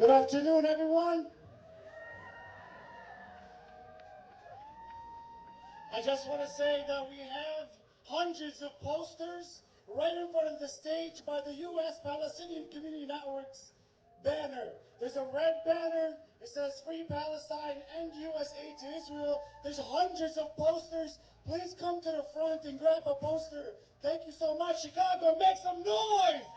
Good afternoon, everyone. I just want to say that we have hundreds of posters right in front of the stage by the U.S. Palestinian Community Network's banner. There's a red banner. It says Free Palestine and U.S. aid to Israel. There's hundreds of posters. Please come to the front and grab a poster. Thank you so much. Chicago, make some noise!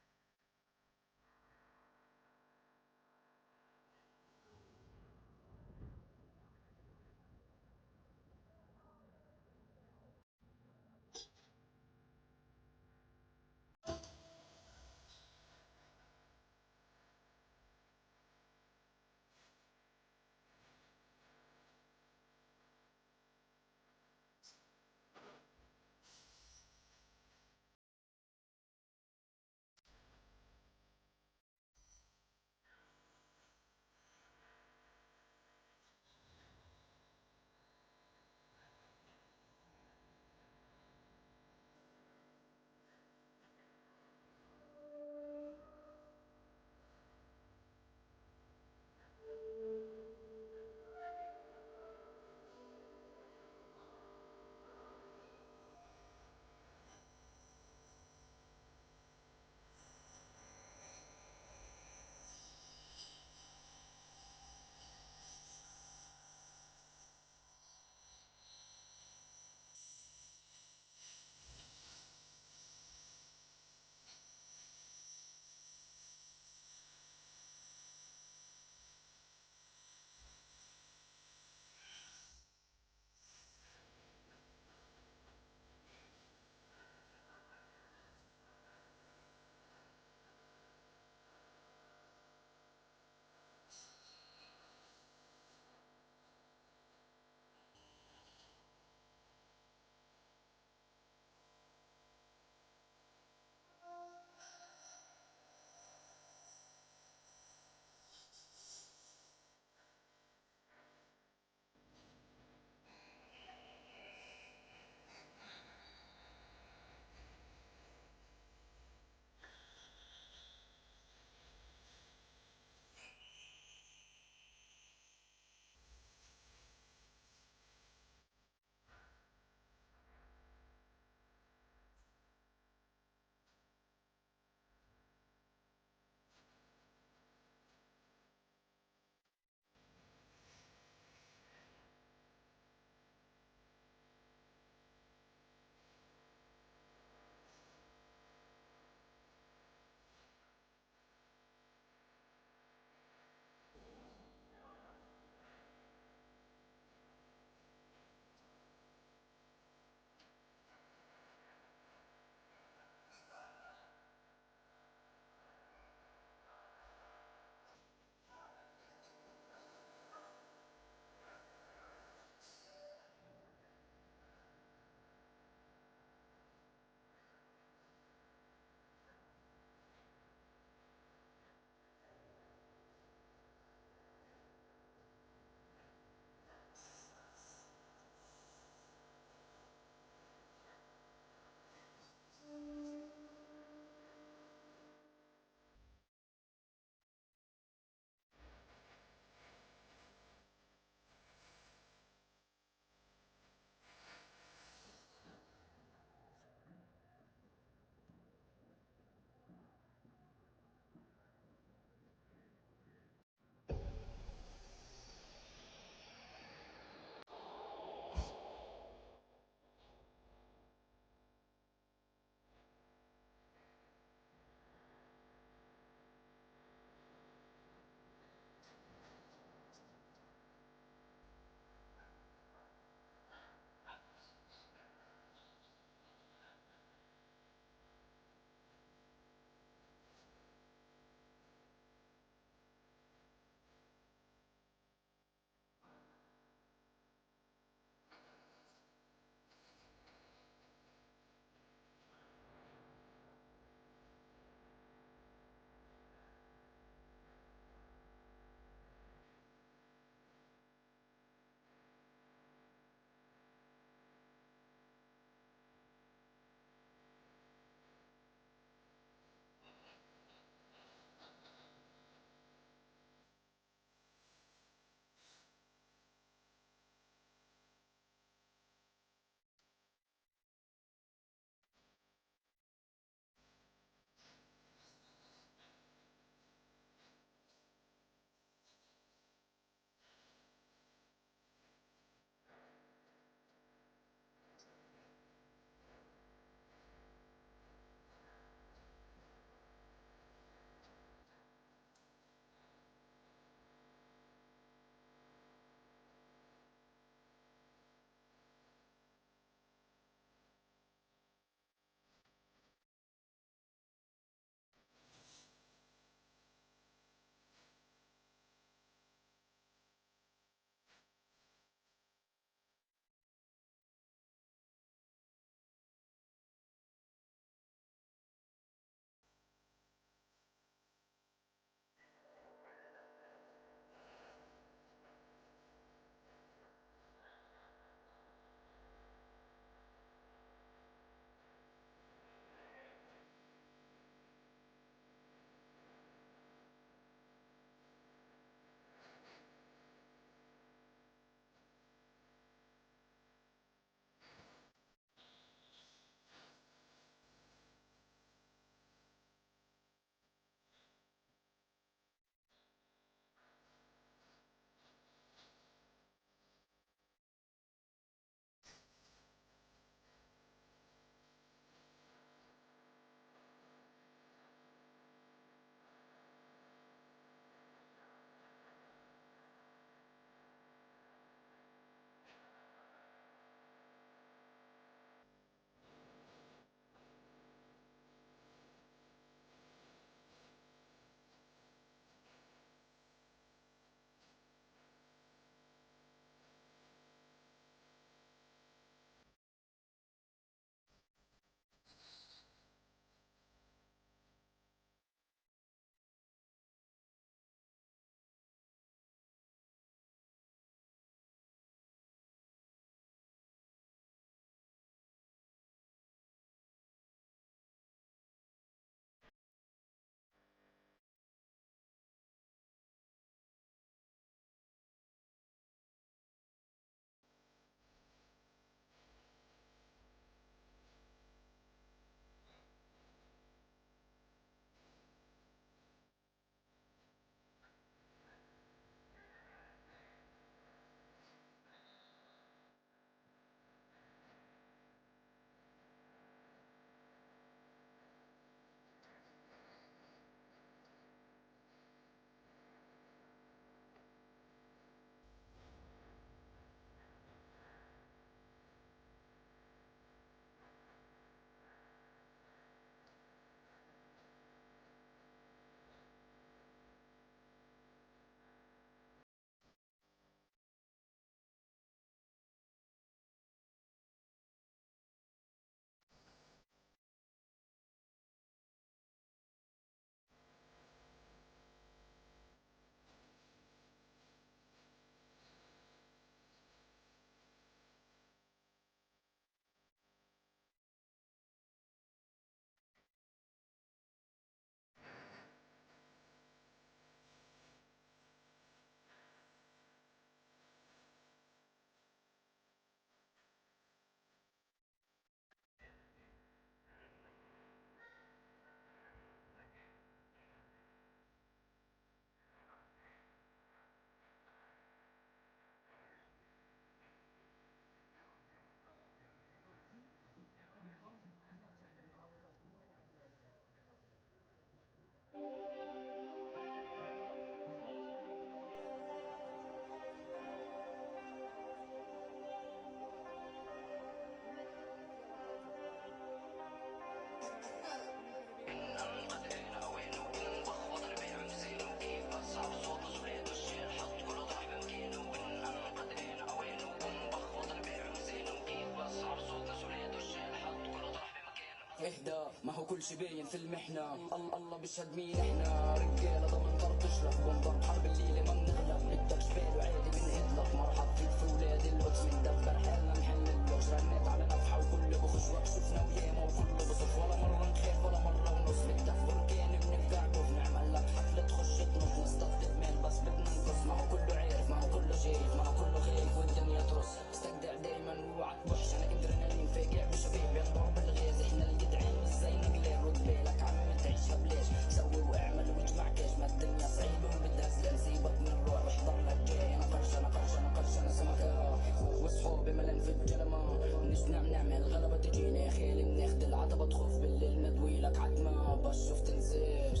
هو كل شي باين في المحنة. الله بيشهد مين احنا، رجالة ضمن ضرب تشرب بنضرب حرب الليلة ما بنغلب. بدك جبال وعادي بنهدلك، مرحب فيك في ولاد القدس مندبر حالنا نحل اللغز. رنيت على نفحة وكله بخش وقت شفنا وياما وكله بصف، ولا مرة نخاف ولا مرة ونص. بدك بركان بنفقع بنعمل لك حفلة تخش تنط نستقطب مال بس بدنا نقص. ما هو كله عارف ما هو كله شايف ما هو كله خايف والدنيا ترص. استجدع دايما واوعى تبحش، انا قدرنا ننفجع بشباب ينضرب الغاز. احنا الجدعان مش زي نقلال، رد بالك عم تعيشها بلاش. سوي واعمل واجمع كاش، ما الدنيا صعيبة وبدها زلال. سيبك من الروح واحضر لك جاي. انا قرش انا قرش انا قرش انا سمكة وصحابي ملان في الجلمة. مش نعمل غلبة تجينا خالي بناخد العتبة تخف بالليل ندوي لك عتمة بشوف تنساش.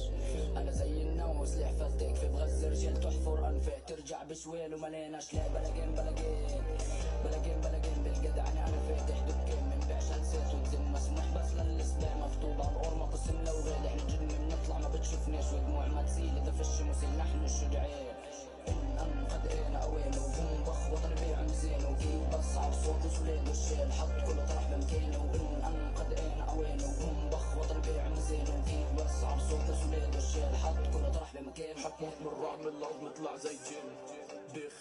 انا زي النوم سلاح فلتك في بغز رجال تحفر انفاق ترجع بشوال ومليناش. لا بلاقين بالجدعنة انا فاتح دكان من بيع جلسات وتزن مسموح بس للسباع مفتوض على القرمة قسم لو غالي. احنا جن بنطلع ما بتشوفناش ودموع ما تسيل اذا فش مسيل نحن الشجعان. ان قد انا اوانه وهم بخ وطن بيع مزانه وكيف بصعب صوت وسولاد والشال حط كل طرح بمكانه. ان قد انا اوانه وهم بخ وطن بيع مزانه وكيف بصعب صوت وسولاد والشال حط كل طرح بمكانه. حكمت من الرعب من الارض نطلع زي جن دخ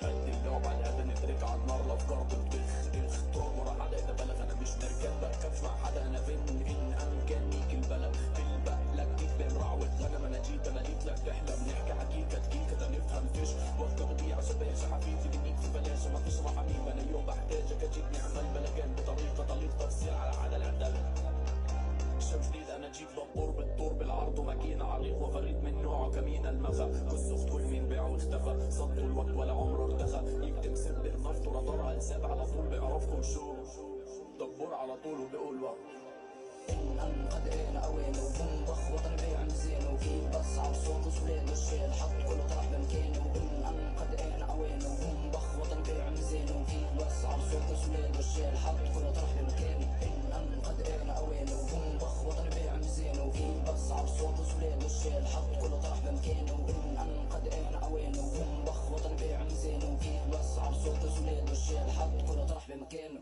قد اللعب على الابن ندرك على النار الافكار بتبخ تراب ورا حدا اذا بلغ انا مش مركب بركبش مع حدا انا فين ان امكانيك البلد بالبقلك كيف بين رعوة غنم انا جيت مليت لك تحلم نحكي حقيقة دقيقة نفهم فيش وقت بضيع شباشة حبيبي بنيك في بلاش ما فيش رحميم انا يوم بحتاجك اجيبني اعمل بلغان بطريقة تفصيل على عدل عدل شمس جديد انا جيب دبور بالطور بالعرض وماكينة عريق وفريد من نوعه كمين المخا كالسخت والمين باع واختفى صدوا الوقت ولا عمره ارتخى يكتم سر النفط ورطرها لساب على طول بيعرفكم شو دبور على طول وبيقول وقت. ان قد انا اوانه وهم بخ وطن بيع مزانه وكيف بصعب صوت وسولاد والشال حط كل طرح بمكانه. ان قد انا اوانه وهم بخ وطن بيع مزانه وكيف بصعب صوت وسولاد والشال حط كل طرح بمكانه. ان قد انا اوانه وهم بخ وطن بيع مزانه وكيف بصعب صوت وسولاد والشال حط كل طرح بمكانه. ان قد انا اوانه وهم بخ وطن بيع مزانه وكيف بصعب صوت وسولاد والشال حط كل طرح بمكانه.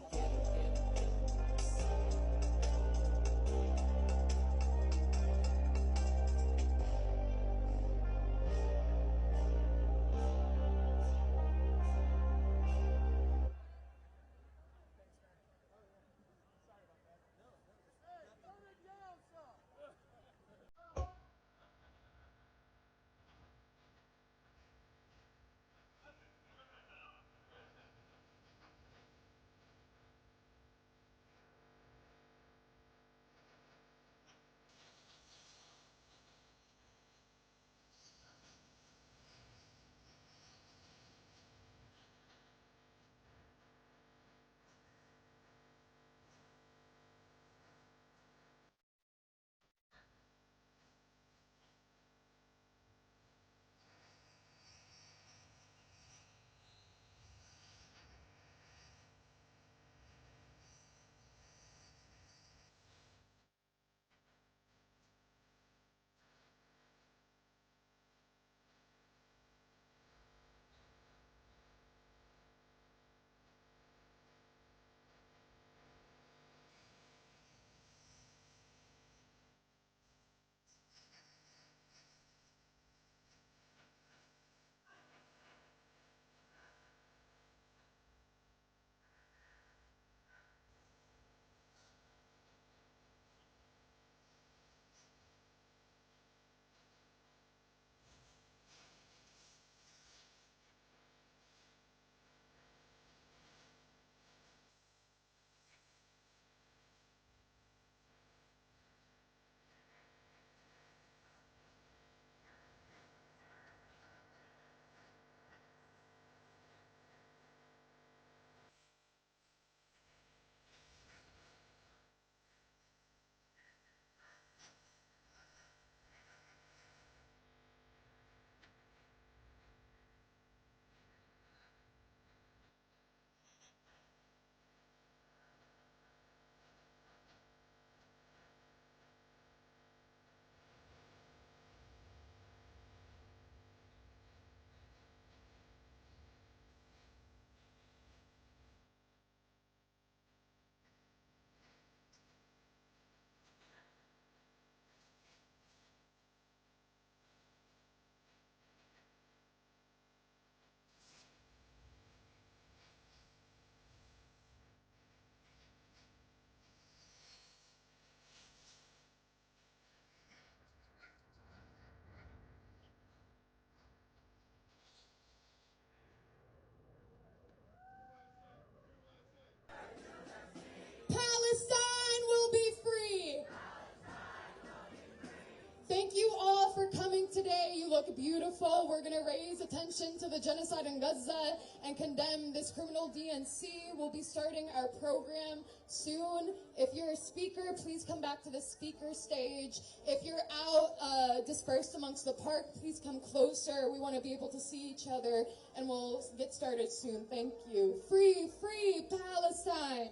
all for coming today. You look beautiful. We're going to raise attention to the genocide in Gaza and condemn this criminal DNC. We'll be starting our program soon. If you're a speaker, please come back to the speaker stage. If you're out dispersed amongst the park, please come closer. We want to be able to see each other, and we'll get started soon. Thank you. Free, free Palestine!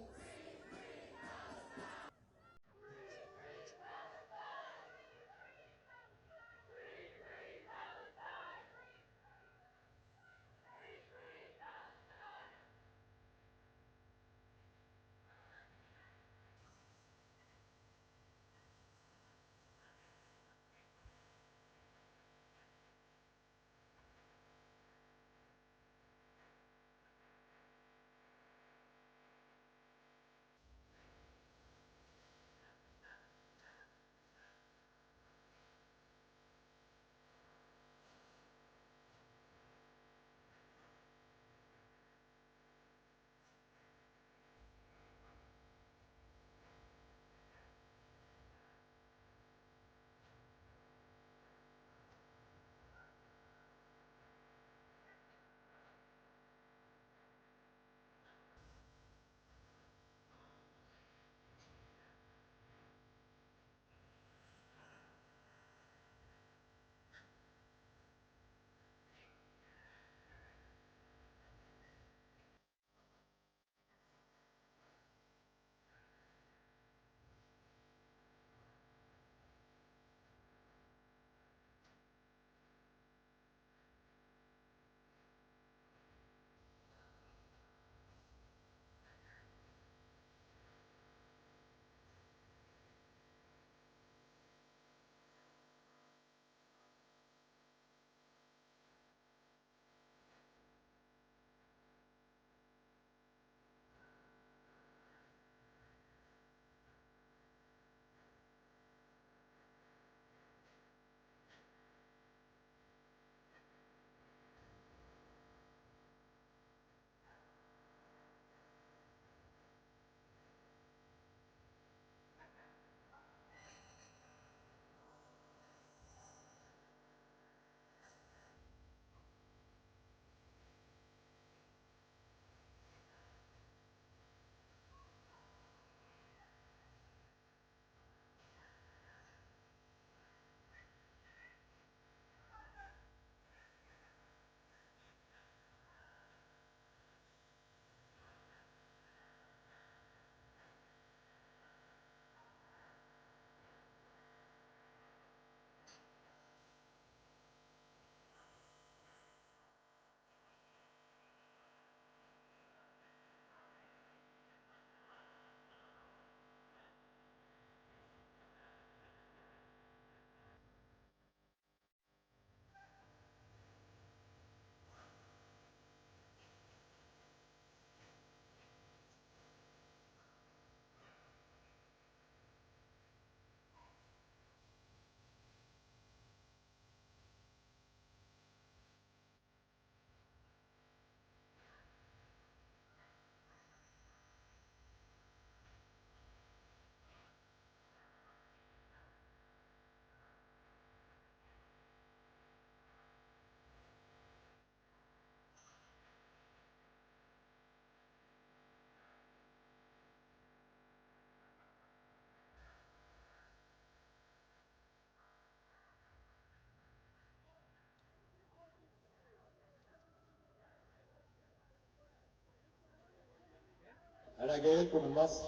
أنا جاي لكم من مصر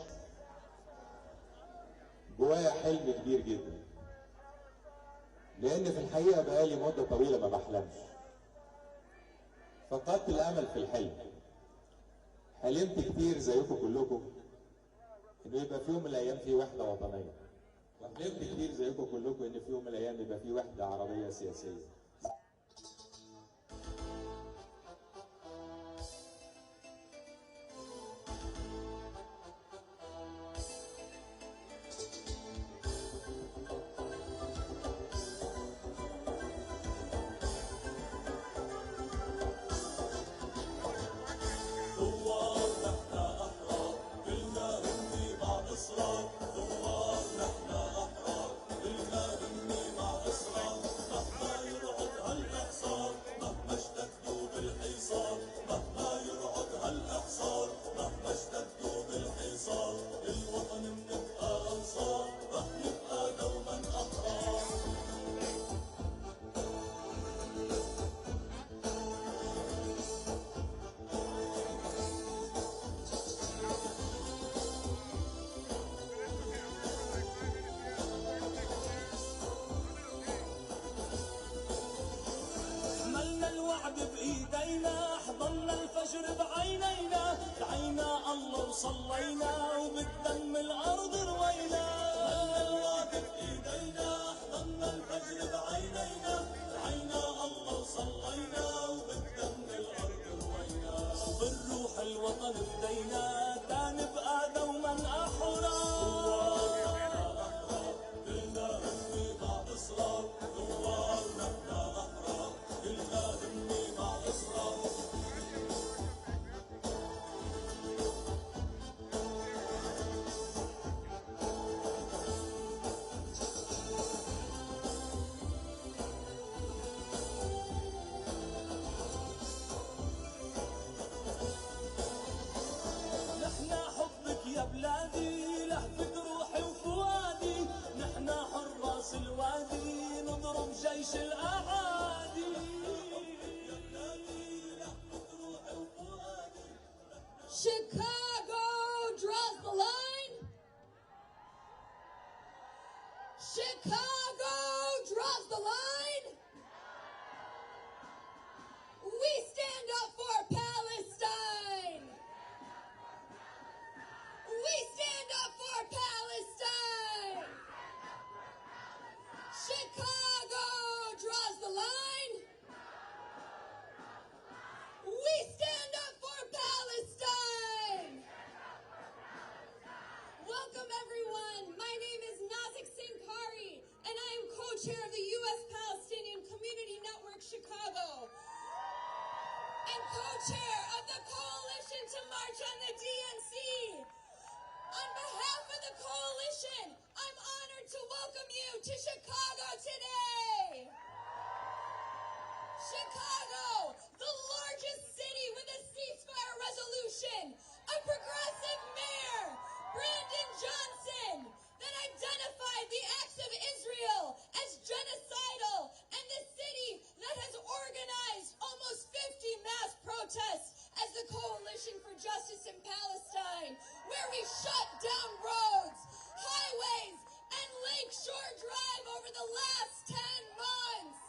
جوايا حلم كبير جدا، لأن في الحقيقة بقالي مدة طويلة ما بحلمش. فقدت الأمل في الحلم. حلمت كتير زيكم كلكم إنه يبقى في يوم من الأيام في وحدة وطنية. وحلمت كتير زيكم كلكم إن في يوم من الأيام يبقى في وحدة عربية سياسية. Chicago draws the line. Chicago draws the line. We stand up for Palestine. We stand up for Palestine. Chicago draws the line. We stand up for Palestine. Welcome, everyone. My name is Nazik Sinkari, and I am co-chair of the U.S. Palestinian Community Network Chicago and co-chair of the Coalition to March on the DNC. On behalf of the coalition, I'm honored to welcome you to Chicago today. Chicago, the largest city with a ceasefire resolution, a progressive mayor, Brandon Johnson, that identified the acts of Israel as genocidal, and the city that has organized almost 50 mass protests as the Coalition for Justice in Palestine, where we shut down roads, highways, and Lakeshore Drive over the last 10 months.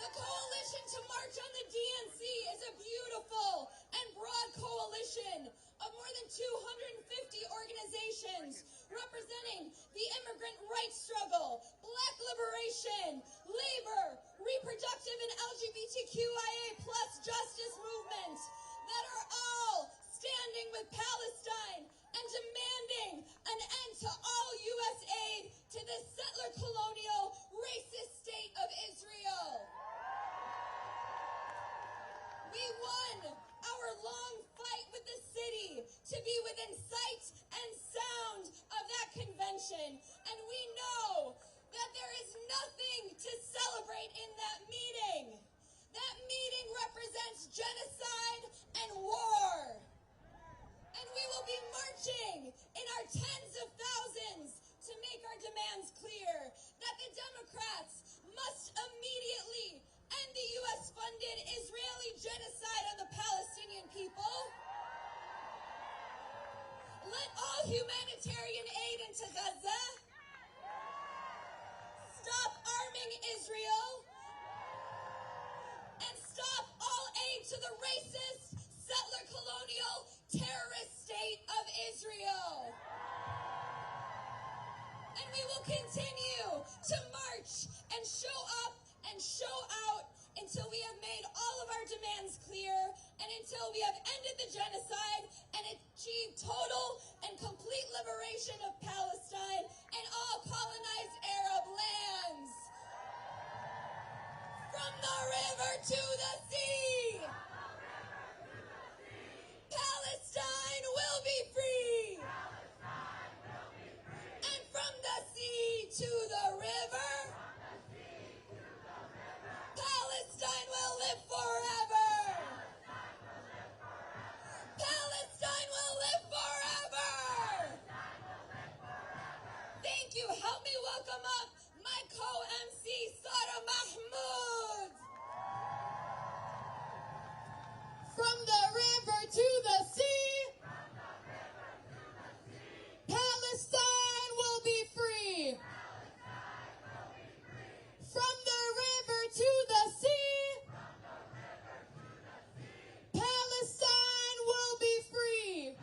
The Coalition to March on the DNC is a beautiful and broad coalition of more than 250 organizations representing the immigrant rights struggle, black liberation, labor, reproductive and LGBTQIA+ justice movement that are all standing with Palestine and demanding an end to all U.S. aid to the settler colonial racist state of Israel. We won our long fight with the city to be within sight and sound of that convention, and we know that there is nothing to celebrate in that meeting. That meeting represents genocide and war. And we will be marching in our tens of thousands to make our demands clear that the Democrats must immediately end the U.S.-funded Israeli genocide on the Palestinian people. Let all humanitarian aid into Gaza. Stop arming Israel. And stop all aid to the racist, settler colonial, terrorist state of Israel. And we will continue to march and show up and show out until we have made all of our demands clear and until we have ended the genocide and achieved total and complete liberation of Palestine and all colonized Arab lands. From the river to the sea, Palestine will be free. And from the sea to the river, Palestine will live forever. Palestine will live forever. Thank you. Help me welcome up my co-MC, Sara Mahmoud. From the river to the sea, Palestine will be free. From the river to the sea, Palestine will be free.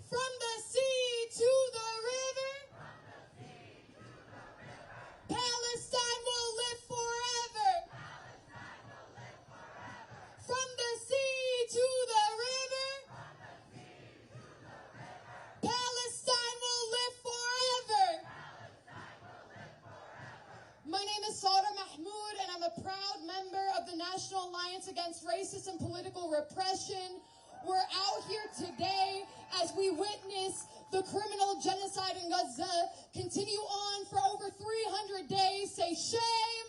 From the sea to the river, Palestine will live forever. From the sea to the river, Palestine will live forever. My name is Sara Mahmoud, and I'm a proud member of the National Alliance Against Racist and Political Repression. We're out here today as we witness the criminal genocide in Gaza continue on for over 300 days. Say shame,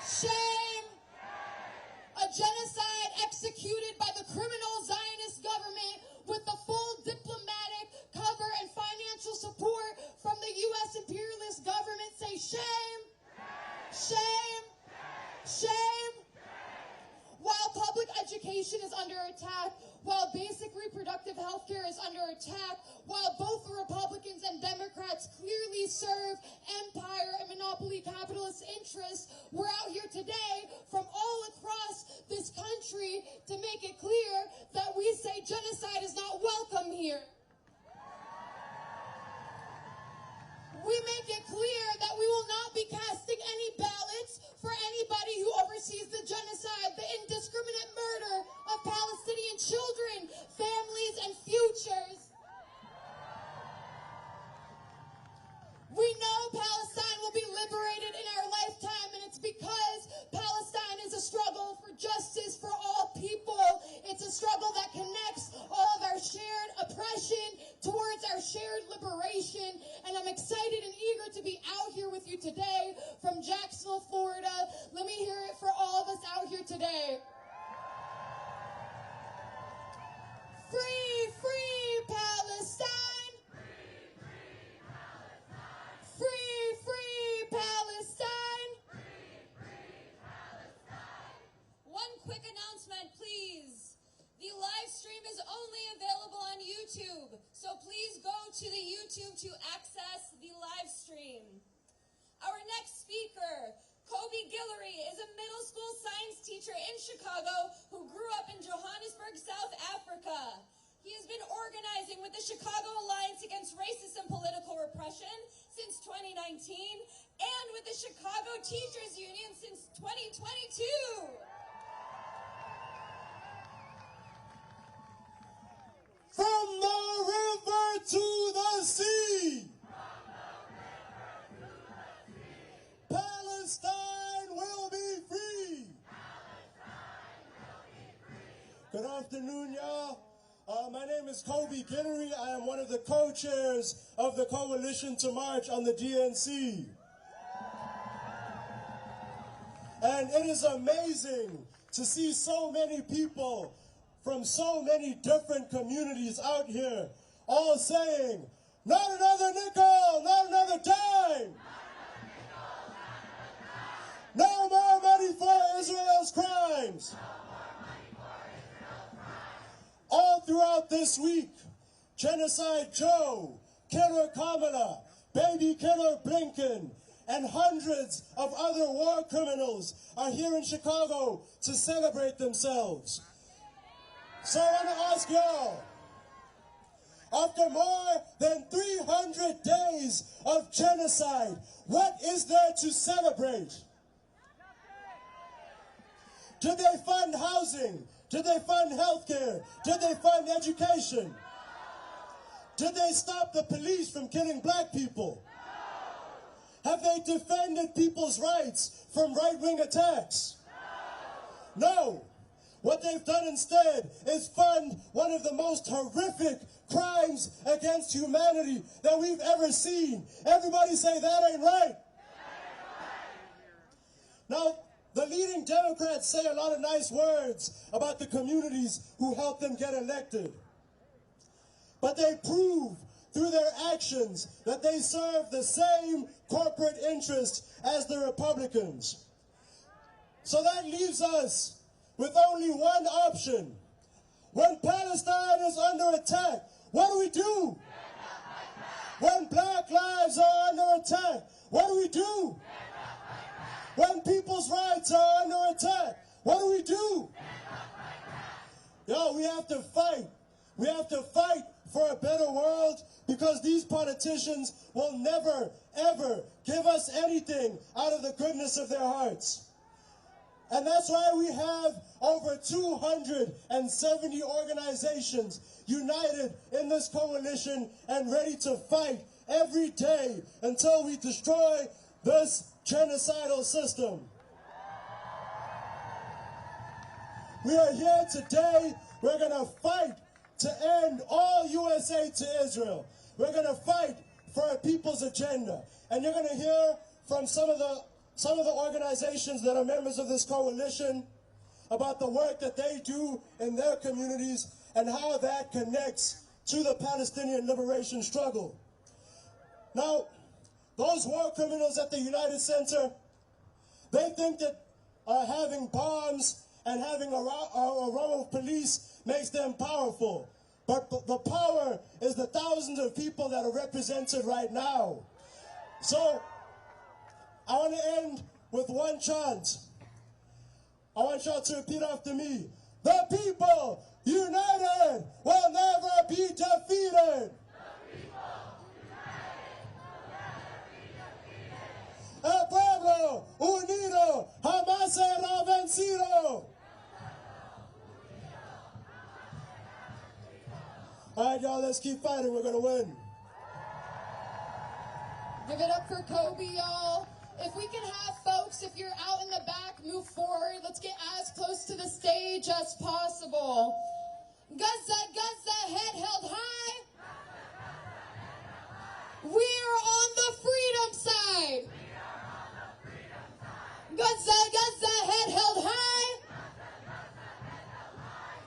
shame. A genocide executed by the criminal Zionist government with the full diplomatic cover and financial support from the U.S. and we serve empire and monopoly capitalist interests. We're out here today from all across this country to make it clear that we say genocide is not welcome here. We make it clear that we will not be casting any ballots for anybody who oversees the genocide, the indiscriminate murder of Palestinian children, families, and futures. We know Palestine will be liberated in our lifetime, and it's because Palestine is a struggle for justice for all people. It's a struggle that connects all of our shared oppression towards our shared liberation. And I'm excited and eager to be out here with you today from Jacksonville, Florida. Let me hear it for all of us out here today. Free, free Palestine! Free, free Palestine! One quick announcement, please. The live stream is only available on YouTube, so please go to the YouTube to access the live stream. Our next speaker, Kobe Guillory, is a middle school science teacher in Chicago who grew up in Johannesburg, South Africa. He has been organizing with the Chicago Alliance Against Racist and Political Repression since 2019 and with the Chicago Teachers Union since 2022. From the river to the sea. Palestine will be free. Good afternoon, y'all. My name is Kobe Guillory. I am one of the co-chairs of the Coalition to March on the DNC. And it is amazing to see so many people from so many different communities out here all saying, not another nickel, not another dime. No more money for Israel's crimes. All throughout this week, Genocide Joe, Killer Kamala, Baby Killer Blinken, and hundreds of other war criminals are here in Chicago to celebrate themselves. So I want to ask y'all, after more than 300 days of genocide, what is there to celebrate? Did they fund housing? Did they fund healthcare? Did they fund education? Did they stop the police from killing black people? Have they defended people's rights from right-wing attacks? No. What they've done instead is fund one of the most horrific crimes against humanity that we've ever seen. Everybody say that ain't right. Now, the leading Democrats say a lot of nice words about the communities who helped them get elected. But they prove through their actions that they serve the same corporate interests as the Republicans. So that leaves us with only one option. When Palestine is under attack, what do we do? When black lives are under attack, what do we do? When people's rights are under attack, what do we do? Yo, we have to fight. We have to fight for a better world because these politicians will never, ever give us anything out of the goodness of their hearts. And that's why we have over 270 organizations united in this coalition and ready to fight every day until we destroy this genocidal system. We are here today. We're going to fight to end all USA to Israel. We're going to fight for a people's agenda. And you're going to hear from some of the organizations that are members of this coalition about the work that they do in their communities and how that connects to the Palestinian liberation struggle. Now, those war criminals at the United Center, they think that having bombs and having a row of police makes them powerful. But the power is the thousands of people that are represented right now. So, I want to end with one chant. I want y'all to repeat after me. The people united will never be defeated. El pueblo unido jamás será vencido. All right, y'all, let's keep fighting. We're going to win. Give it up for Kobe, y'all. If we can have folks, if you're out in the back, move forward. Let's get as close to the stage as possible. Gaza, Gaza, head held high. We're on the freedom side. Gaza, Gaza, head held high.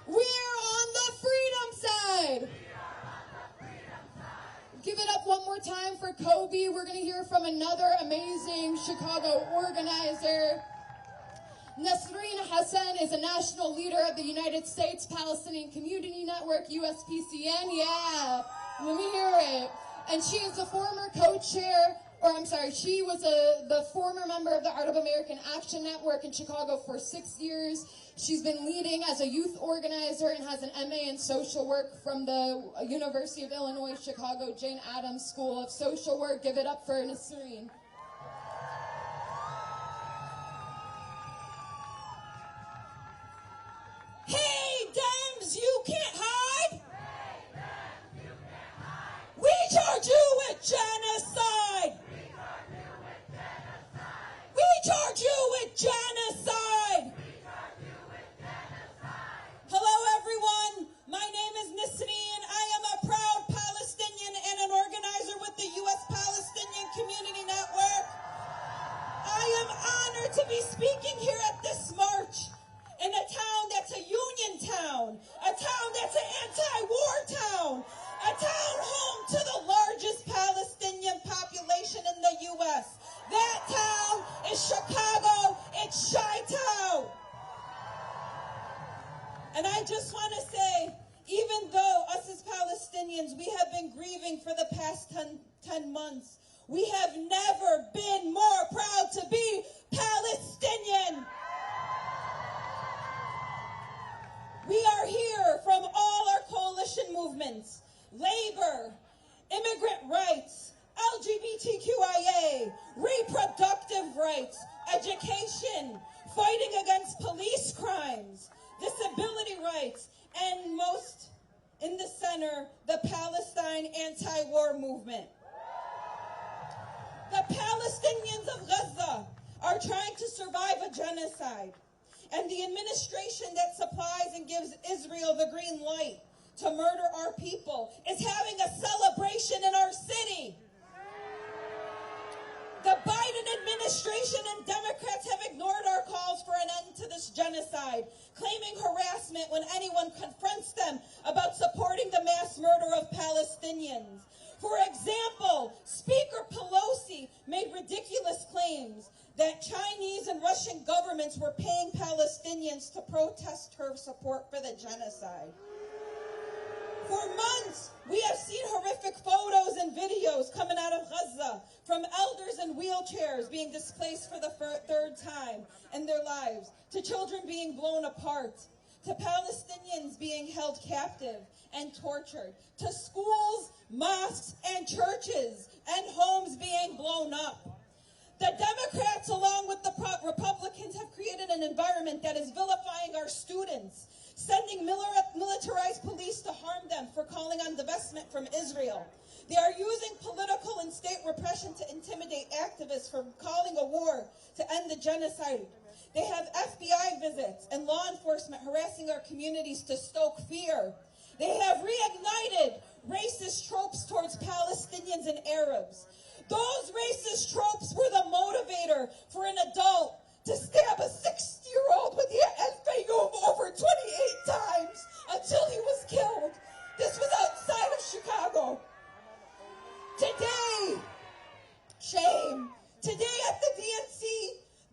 We're on the freedom side. Give it up one more time for Kobe. We're going to hear from another amazing Chicago organizer. Nasreen Hassan is a national leader of the United States Palestinian Community Network, USPCN. Yeah, let me hear it. And she is the former co-chair, she was the former member of the Art of American Action Network in Chicago for 6 years. She's been leading as a youth organizer and has an MA in social work from the University of Illinois, Chicago, Jane Addams School of Social Work. Give it up for Nasreen. Hey, Dems, you can't hide. We charge you with genocide. We charge you with genocide. Hello, everyone. My name is Nasreen. I am a proud Palestinian and an organizer with the U.S. Palestinian Community Network. I am honored to be speaking here at this march in a town that's a union town, a town that's an anti-war town, a town home to the largest Palestinian population in the U.S. That town is Chicago. It's Chi-Town. And I just want to say, even though us as Palestinians, we have been grieving for the past 10 months, we have never been more proud to be Palestinian. We are here from all our coalition movements: labor, immigrant rights, LGBTQIA, reproductive rights, education, fighting against police crimes, disability rights, and most in the center, the Palestine anti-war movement. The Palestinians of Gaza are trying to survive a genocide, and the administration that supplies and gives Israel the green light to murder our people is having a celebration in our city. The Biden administration and Democrats have ignored our calls for an end to this genocide, claiming harassment when anyone confronts them about supporting the mass murder of Palestinians. For example, Speaker Pelosi made ridiculous claims that Chinese and Russian governments were paying Palestinians to protest her support for the genocide. For months, we have seen horrific photos and videos coming out of Gaza from elders in wheelchairs being displaced for the third time in their lives, to children being blown apart, to Palestinians being held captive and tortured, to schools, mosques, and churches and homes being blown up. The Democrats, along with the Republicans, have created an environment that is vilifying our students, sending militarized police to harm them for calling on divestment from Israel. They are using political and state repression to intimidate activists from calling a war to end the genocide. They have FBI visits and law enforcement harassing our communities to stoke fear. They have reignited racist tropes towards Palestinians and Arabs. Those racist tropes were the motivator for an adult to stab a 60-year-old with the FPV over 28 times until he was killed. This was outside of Chicago. Today, shame. Today at the DNC,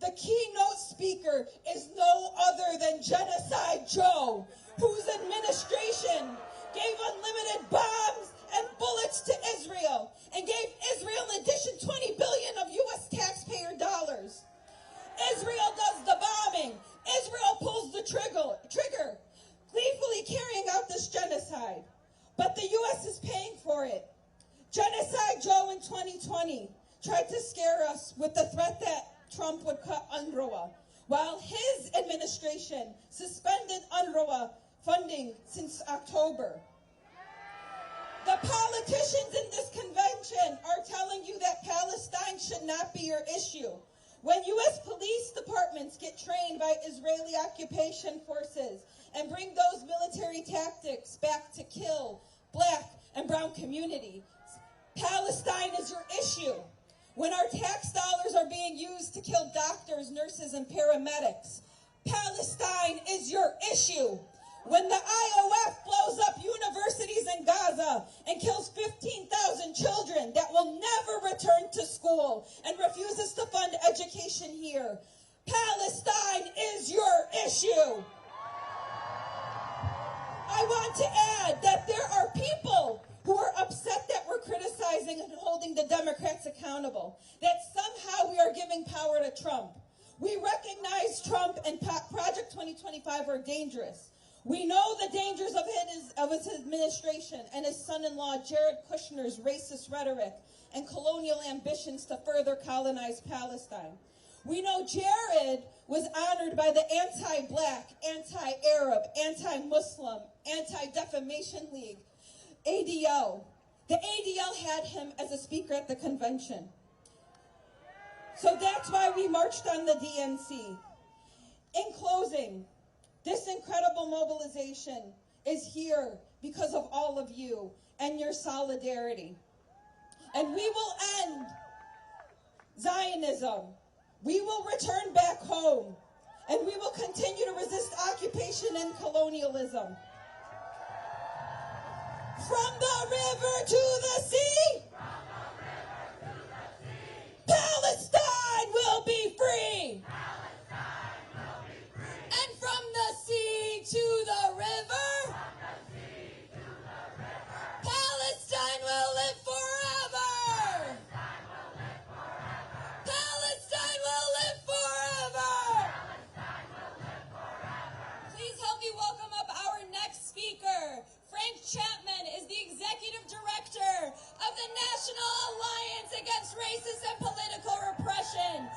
the keynote speaker is no other than Genocide Joe, whose administration gave unlimited bombs and bullets to Israel and gave Israel an addition $20 billion 2020 tried to scare us with the threat that Trump would cut UNRWA, while his administration suspended UNRWA funding since October. The politicians in this convention are telling you that Palestine should not be your issue. When U.S. police departments get trained by Israeli occupation forces and bring those military tactics back to kill black and brown communities, Palestine is your issue. When our tax dollars are being used to kill doctors, nurses, and paramedics, Palestine is your issue. When the IOF blows up universities in Gaza and kills 15,000 children that will never return to school and refuses to fund education here, Palestine is your issue. I want to add that there are people who are upset that we're criticizing and holding the Democrats accountable, that somehow we are giving power to Trump. We recognize Trump and Project 2025 are dangerous. We know the dangers of his administration and his son-in-law Jared Kushner's racist rhetoric and colonial ambitions to further colonize Palestine. We know Jared was honored by the anti-black, anti-Arab, anti-Muslim, Anti-Defamation League, ADL. The ADL had him as a speaker at the convention. So that's why we marched on the DNC. In closing, this incredible mobilization is here because of all of you and your solidarity. And we will end Zionism. We will return back home. And we will continue to resist occupation and colonialism. From the river to the sea, Palestine will be free. And from the sea to the river, Palestine will live forever. Palestine will live forever. Please help me welcome up our next speaker. Frank Chapman is the Executive Director of the National Alliance Against Racist and Political Repression.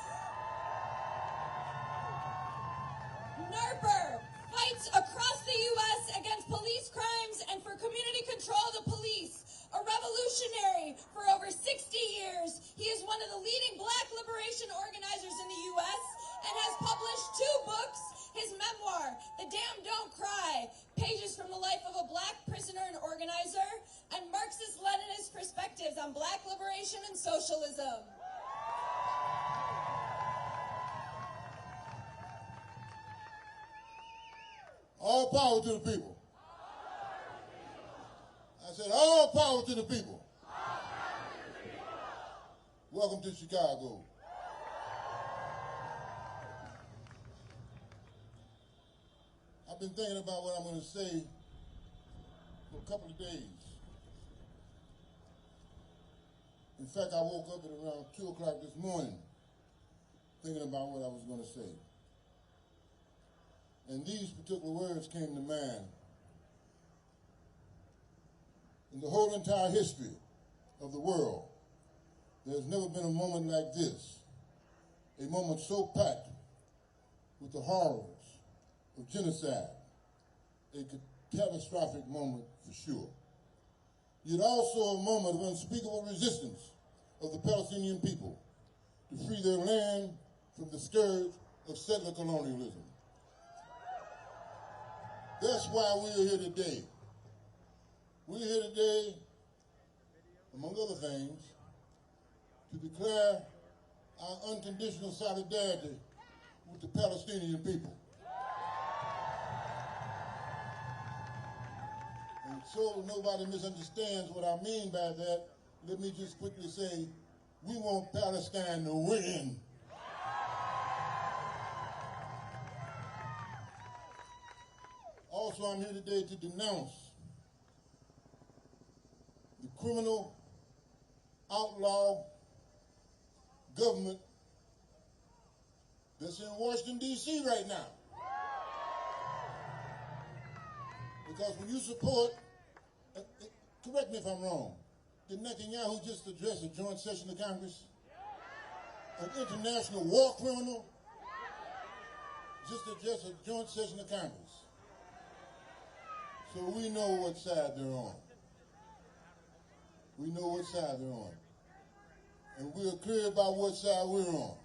NARPR fights across the U.S. against police crimes and for community control of the police. A revolutionary for over 60 years, he is one of the leading black liberation organizers in the U.S. and has published 2 books. His memoir, The Damn Don't Cry, pages from the life of a black prisoner and organizer, and Marxist-Leninist perspectives on black liberation and socialism. All power to the people. I said all power to the people. Welcome to Chicago. I've been thinking about what I'm going to say for a couple of days. In fact, I woke up at around 2 o'clock this morning thinking about what I was going to say. And these particular words came to mind. In the whole entire history of the world, there's never been a moment like this, a moment so packed with the horrors of genocide, a catastrophic moment for sure. Yet also a moment of unspeakable resistance of the Palestinian people to free their land from the scourge of settler colonialism. That's why we're here today. We're here today, among other things, to declare our unconditional solidarity with the Palestinian people. And so nobody misunderstands what I mean by that, let me just quickly say, we want Palestine to win. Also, I'm here today to denounce the criminal, outlaw government that's in Washington, D.C. right now. Because when you support, correct me if I'm wrong, Did Netanyahu just address a joint session of Congress? An international war criminal just addressed a joint session of Congress. So we know what side they're on. We know what side they're on. And we're clear about what side we're on.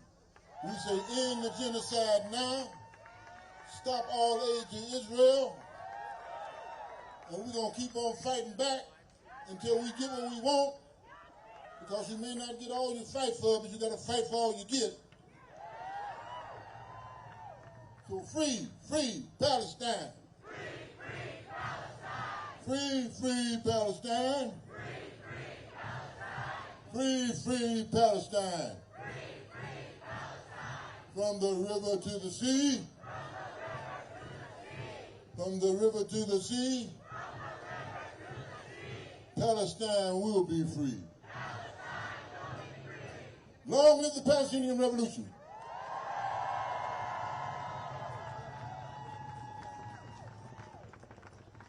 We say end the genocide now, stop all aid to Israel, and we're going to keep on fighting back until we get what we want, because you may not get all you fight for, but you got to fight for all you get. So free Palestine. Free Palestine. Free Palestine. From the river to the sea. From the river to the sea. Palestine will be free. Long live the Palestinian Revolution.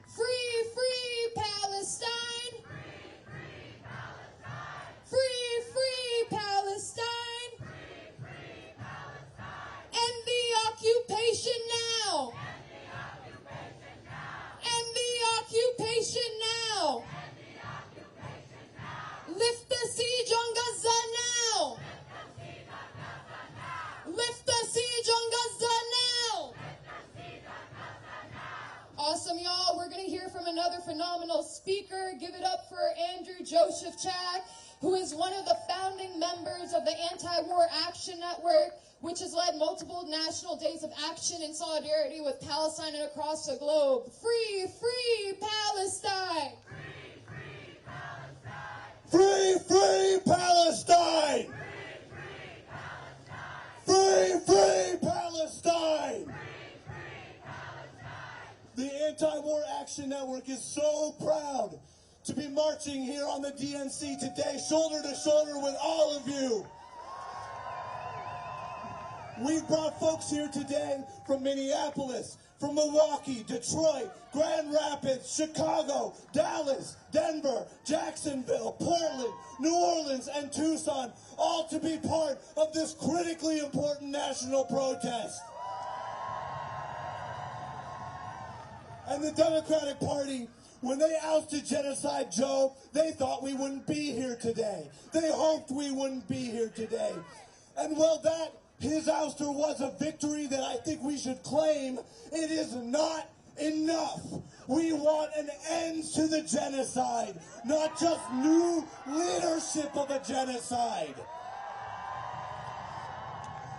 Free Palestine. Free Palestine. End the occupation now. End the occupation now. Lift the siege on Gaza now. Lift the siege on Gaza now. Awesome, y'all. We're going to hear from another phenomenal speaker. Give it up for Andrew Joshevchak, who is one of the founding members of the Anti-War Action Network, which has led multiple national days of action in solidarity with Palestine and across the globe. Free Palestine! Free Palestine! Free Palestine! The Anti-War Action Network is so proud to be marching here on the DNC today, shoulder to shoulder with all of you. We've brought folks here today from Minneapolis, from Milwaukee, Detroit, Grand Rapids, Chicago, Dallas, Denver, Jacksonville, Portland, New Orleans, and Tucson, all to be part of this critically important national protest. And the Democratic Party, when they ousted Genocide Joe, they thought we wouldn't be here today. They hoped we wouldn't be here today. And well, his ouster was a victory that I think we should claim. It is not enough. We want an end to the genocide, not just new leadership of a genocide.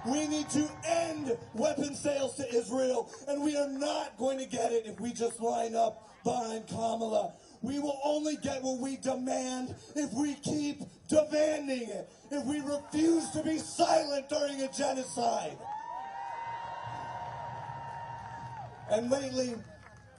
We need to end weapon sales to Israel, and we are not going to get it if we just line up behind Kamala. We will only get what we demand if we keep demanding it, if we refuse to be silent during a genocide. And lately,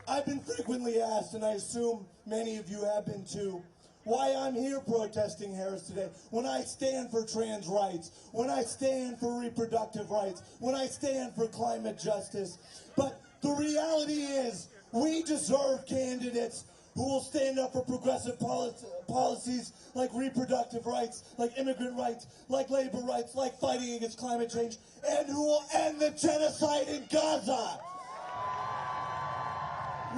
I've been frequently asked, and I assume many of you have been too, why I'm here protesting Harris today, when I stand for trans rights, when I stand for reproductive rights, when I stand for climate justice. But the reality is, we deserve candidates who will stand up for progressive policies like reproductive rights, like immigrant rights, like labor rights, like fighting against climate change, and who will end the genocide in Gaza.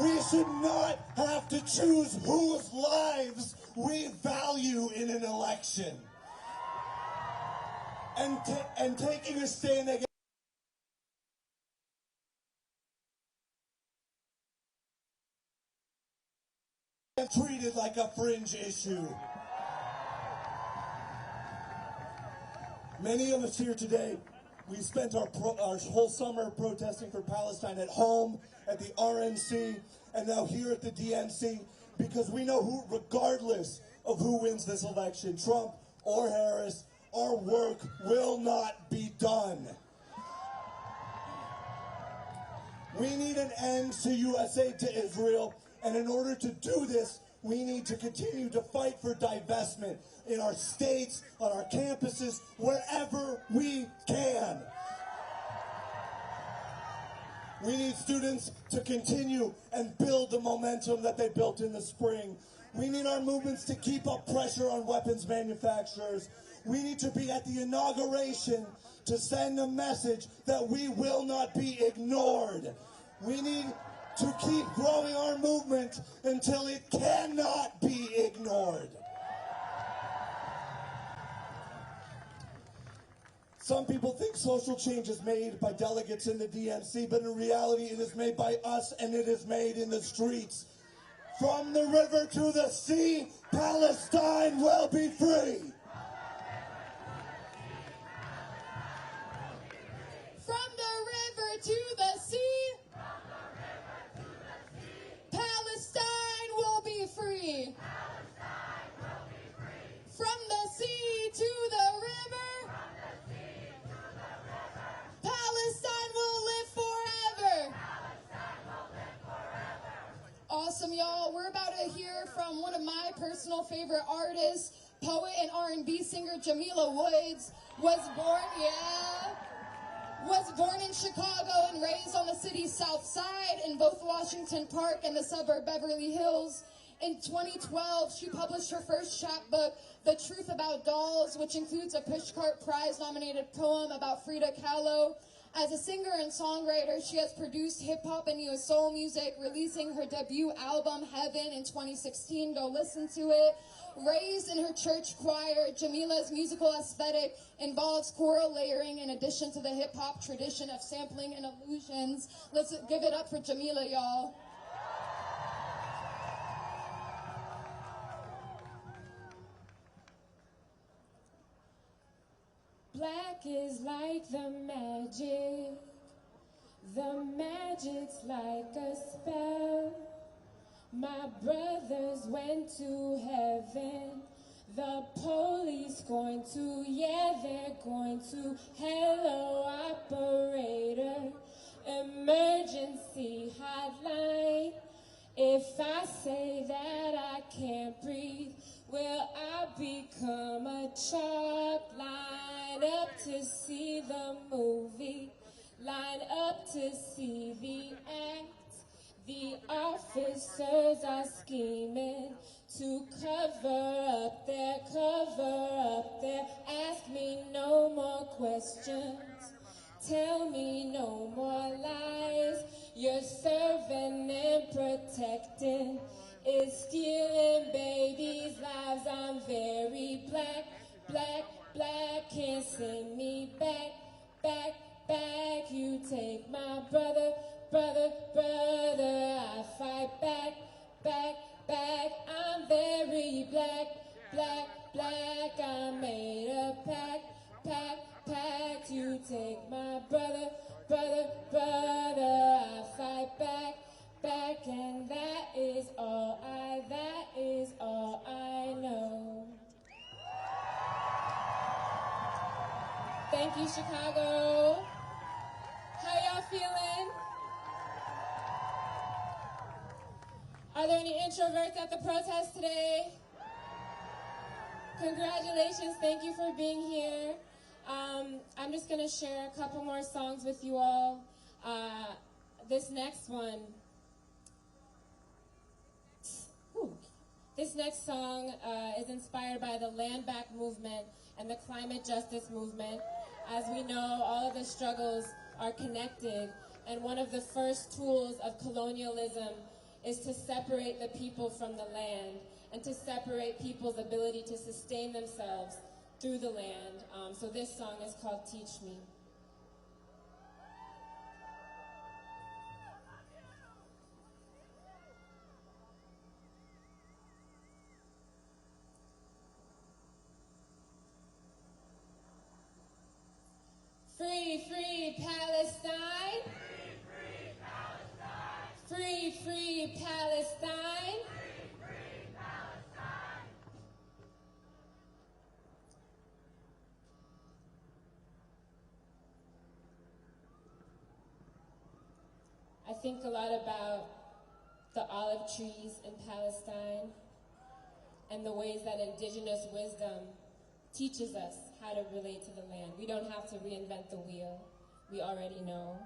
We should not have to choose whose lives we value in an election. And taking a stand against treated like a fringe issue. Many of us here today, we spent our whole summer protesting for Palestine at home, at the RNC, and now here at the DNC, because we know who, regardless of who wins this election, Trump or Harris, our work will not be done. We need an end to U.S. aid to Israel, and in order to do this, we need to continue to fight for divestment in our states, on our campuses, wherever we can. We need students to continue and build the momentum that they built in the spring. We need our movements to keep up pressure on weapons manufacturers. We need to be at the inauguration to send a message that we will not be ignored. We need to keep growing our movement until it cannot be ignored. Some people think social change is made by delegates in the DNC, but in reality it is made by us, and it is made in the streets. From the river to the sea, Palestine will be free. From the river to the sea, Palestine will be free. From the sea to the river, Palestine will live forever. Awesome, y'all. We're about to hear from one of my personal favorite artists, poet and R&B singer Jamila Woods. Was born in Chicago and raised on the city's south side in both Washington Park and the suburb Beverly Hills. In 2012, she published her first chapbook, The Truth About Dolls, which includes a Pushcart Prize-nominated poem about Frida Kahlo. As a singer and songwriter, she has produced hip-hop and neo soul music, releasing her debut album, Heaven, in 2016. Go listen to it. Raised in her church choir, Jamila's musical aesthetic involves choral layering in addition to the hip-hop tradition of sampling and illusions. Let's give it up for Jamila, y'all. Black is like the magic's like a spell. My brothers went to heaven, the police going to, yeah, they're going to. Hello, operator, emergency hotline. If I say that I can't breathe, will I become a chalk? Line up to see the movie, line up to see the act. The officers are scheming to cover up their. Ask me no more questions, tell me no more lies. You're serving and protecting is stealing babies' lives. I'm very black, can't send me back. You take my brother, I fight back. I'm very black, I made a pact. You take my brother, I fight back. And that is all I know. Thank you, Chicago. How y'all feeling? Are there any introverts at the protest today? Congratulations, thank you for being here. I'm just gonna share a couple more songs with you all. This next song is inspired by the Land Back movement and the climate justice movement. As we know, all of the struggles are connected, and one of the first tools of colonialism is to separate the people from the land and to separate people's ability to sustain themselves through the land. So this song is called Teach Me. Free, free Palestine. Free, free Palestine. Free, free Palestine. Free, free Palestine. I think a lot about the olive trees in Palestine and the ways that indigenous wisdom teaches us how to relate to the land. We don't have to reinvent the wheel. We already know.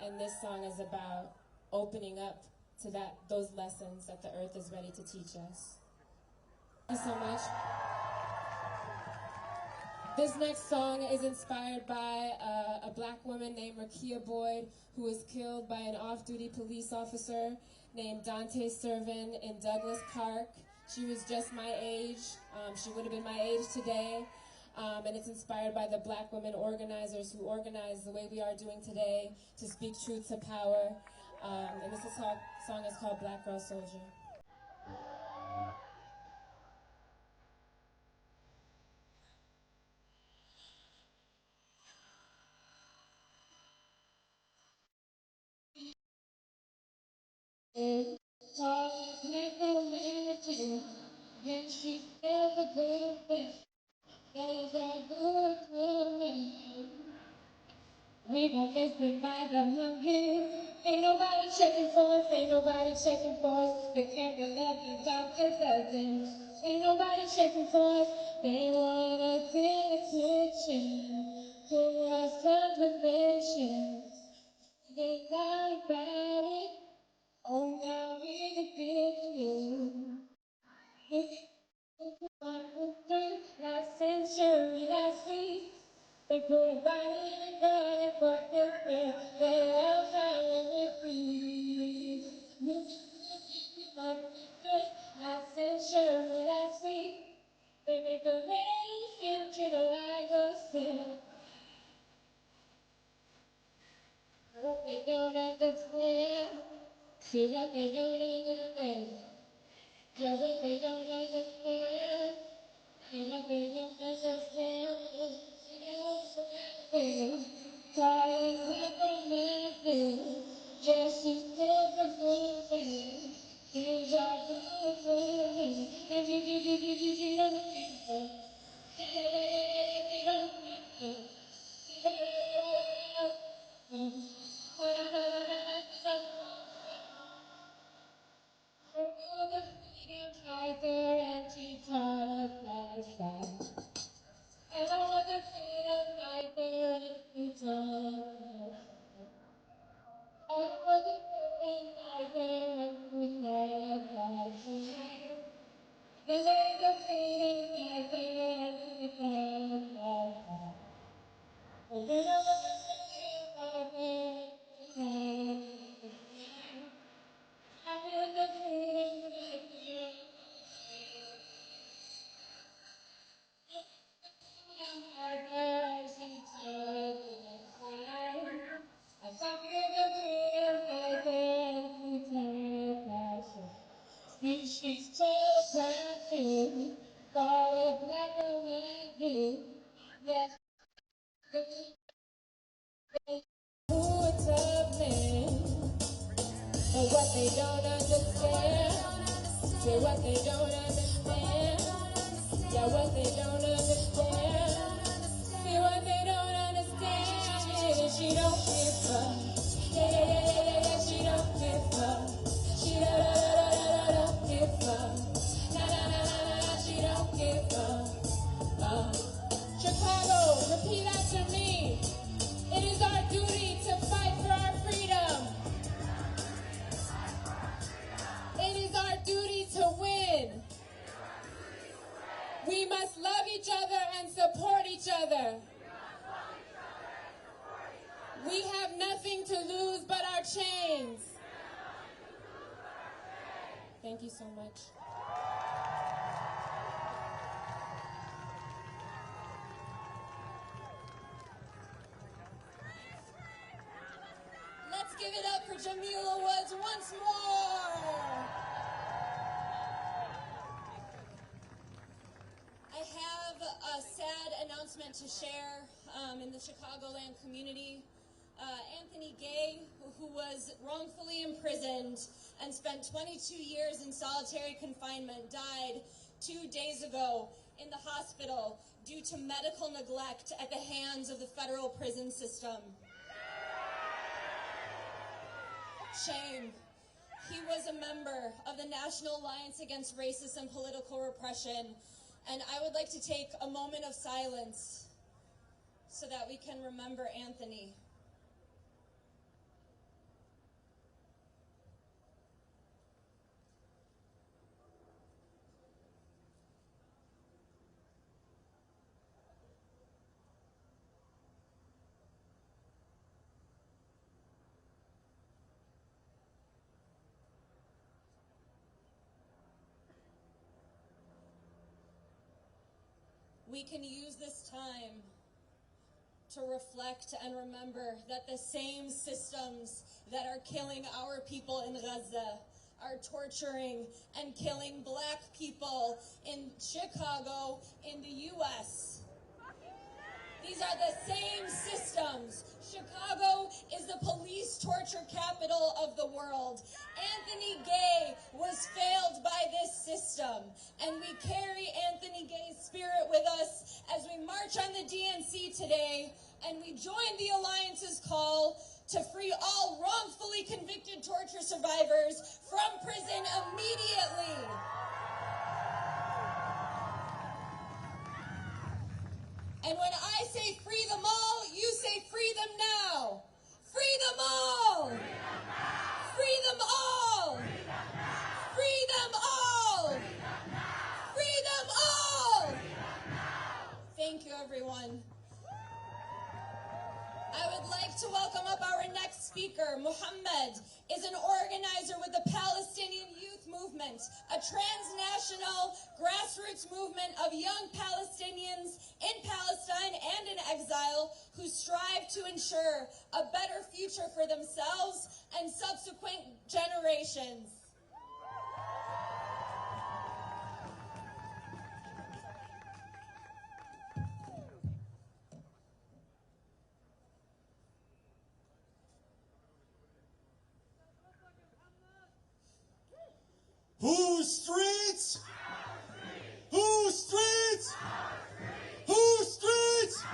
And this song is about opening up to those lessons that the earth is ready to teach us. Thank you so much. This next song is inspired by a black woman named Rakia Boyd, who was killed by an off-duty police officer named Dante Servin in Douglas Park. She was just my age. She would have been my age today. And it's inspired by the black women organizers who organized the way we are doing today to speak truth to power. And this song is called Black Girl Soldier. We gon' miss it by the hungry. Ain't nobody checking for us, ain't nobody checking for us. They can't get left without consulting. Ain't nobody checking for us, they wanna pay attention to our supplications. They got about it, oh now we defeat you. Last century, last week. They put a body in the garden for everything. They all found it free. Last century, last week. They make a lady feel like a sin. They don't understand. See what they don't understand. Just what they don't understand. See what they don't understand. Just you never believe. These are good. If you don't right there and she taught us that. And I want to see them right there and she taught us. I want to see them right there and she taught us. This ain't the feeling right there and she taught us. And then I want to see them right there and she taught us. I want the feeling right there. She's just perfect, call it black and white. Yes, who it's lovely, but what they don't understand, say what they don't understand, yeah, what they don't understand, say what they don't understand, she don't give up, yeah, she don't give up, she don't give up, na, she don't give up. Chicago, repeat after me. It is our duty to fight for our freedom. It is our duty to win. We must love each other and support each other. We have nothing to lose but our chains. Thank you so much. Let's give it up for Jamila Woods once more. I have a sad announcement to share in the Chicagoland community. Anthony Gay, who was wrongfully imprisoned and spent 22 years in solitary confinement, died 2 days ago in the hospital due to medical neglect at the hands of the federal prison system. Shame. He was a member of the National Alliance Against Racist and Political Repression, and I would like to take a moment of silence so that we can remember Anthony. we can use this time to reflect and remember that the same systems that are killing our people in Gaza are torturing and killing black people in Chicago, in the U.S. These are the same systems. Chicago is the police torture capital of the world. Anthony Gay was failed by this system, and we carry Anthony Gay's spirit with us as we march on the DNC today, and we join the Alliance's call to free all wrongfully convicted torture survivors from prison immediately. And when I say free them all, you say free them now. Free them all! Free them all! Free them all! Free them all! Thank you, everyone. I would like to welcome up our next speaker. Muhammad is an organizer with the Palestinian Youth Movement, a transnational grassroots movement of young Palestinians in Palestine and in exile who strive to ensure a better future for themselves and subsequent generations. Whose streets? Whose streets? Whose streets?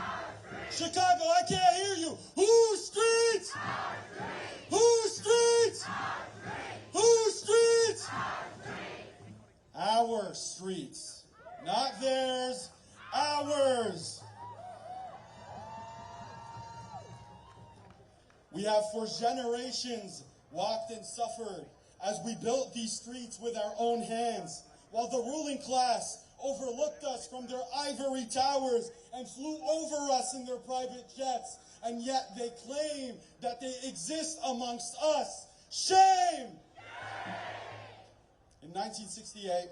Chicago, I can't hear you. Whose streets? Whose streets? Whose streets? Our streets. Not theirs, ours. We have for generations walked and suffered as we built these streets with our own hands, while the ruling class overlooked us from their ivory towers and flew over us in their private jets, and yet they claim that they exist amongst us. Shame! In 1968,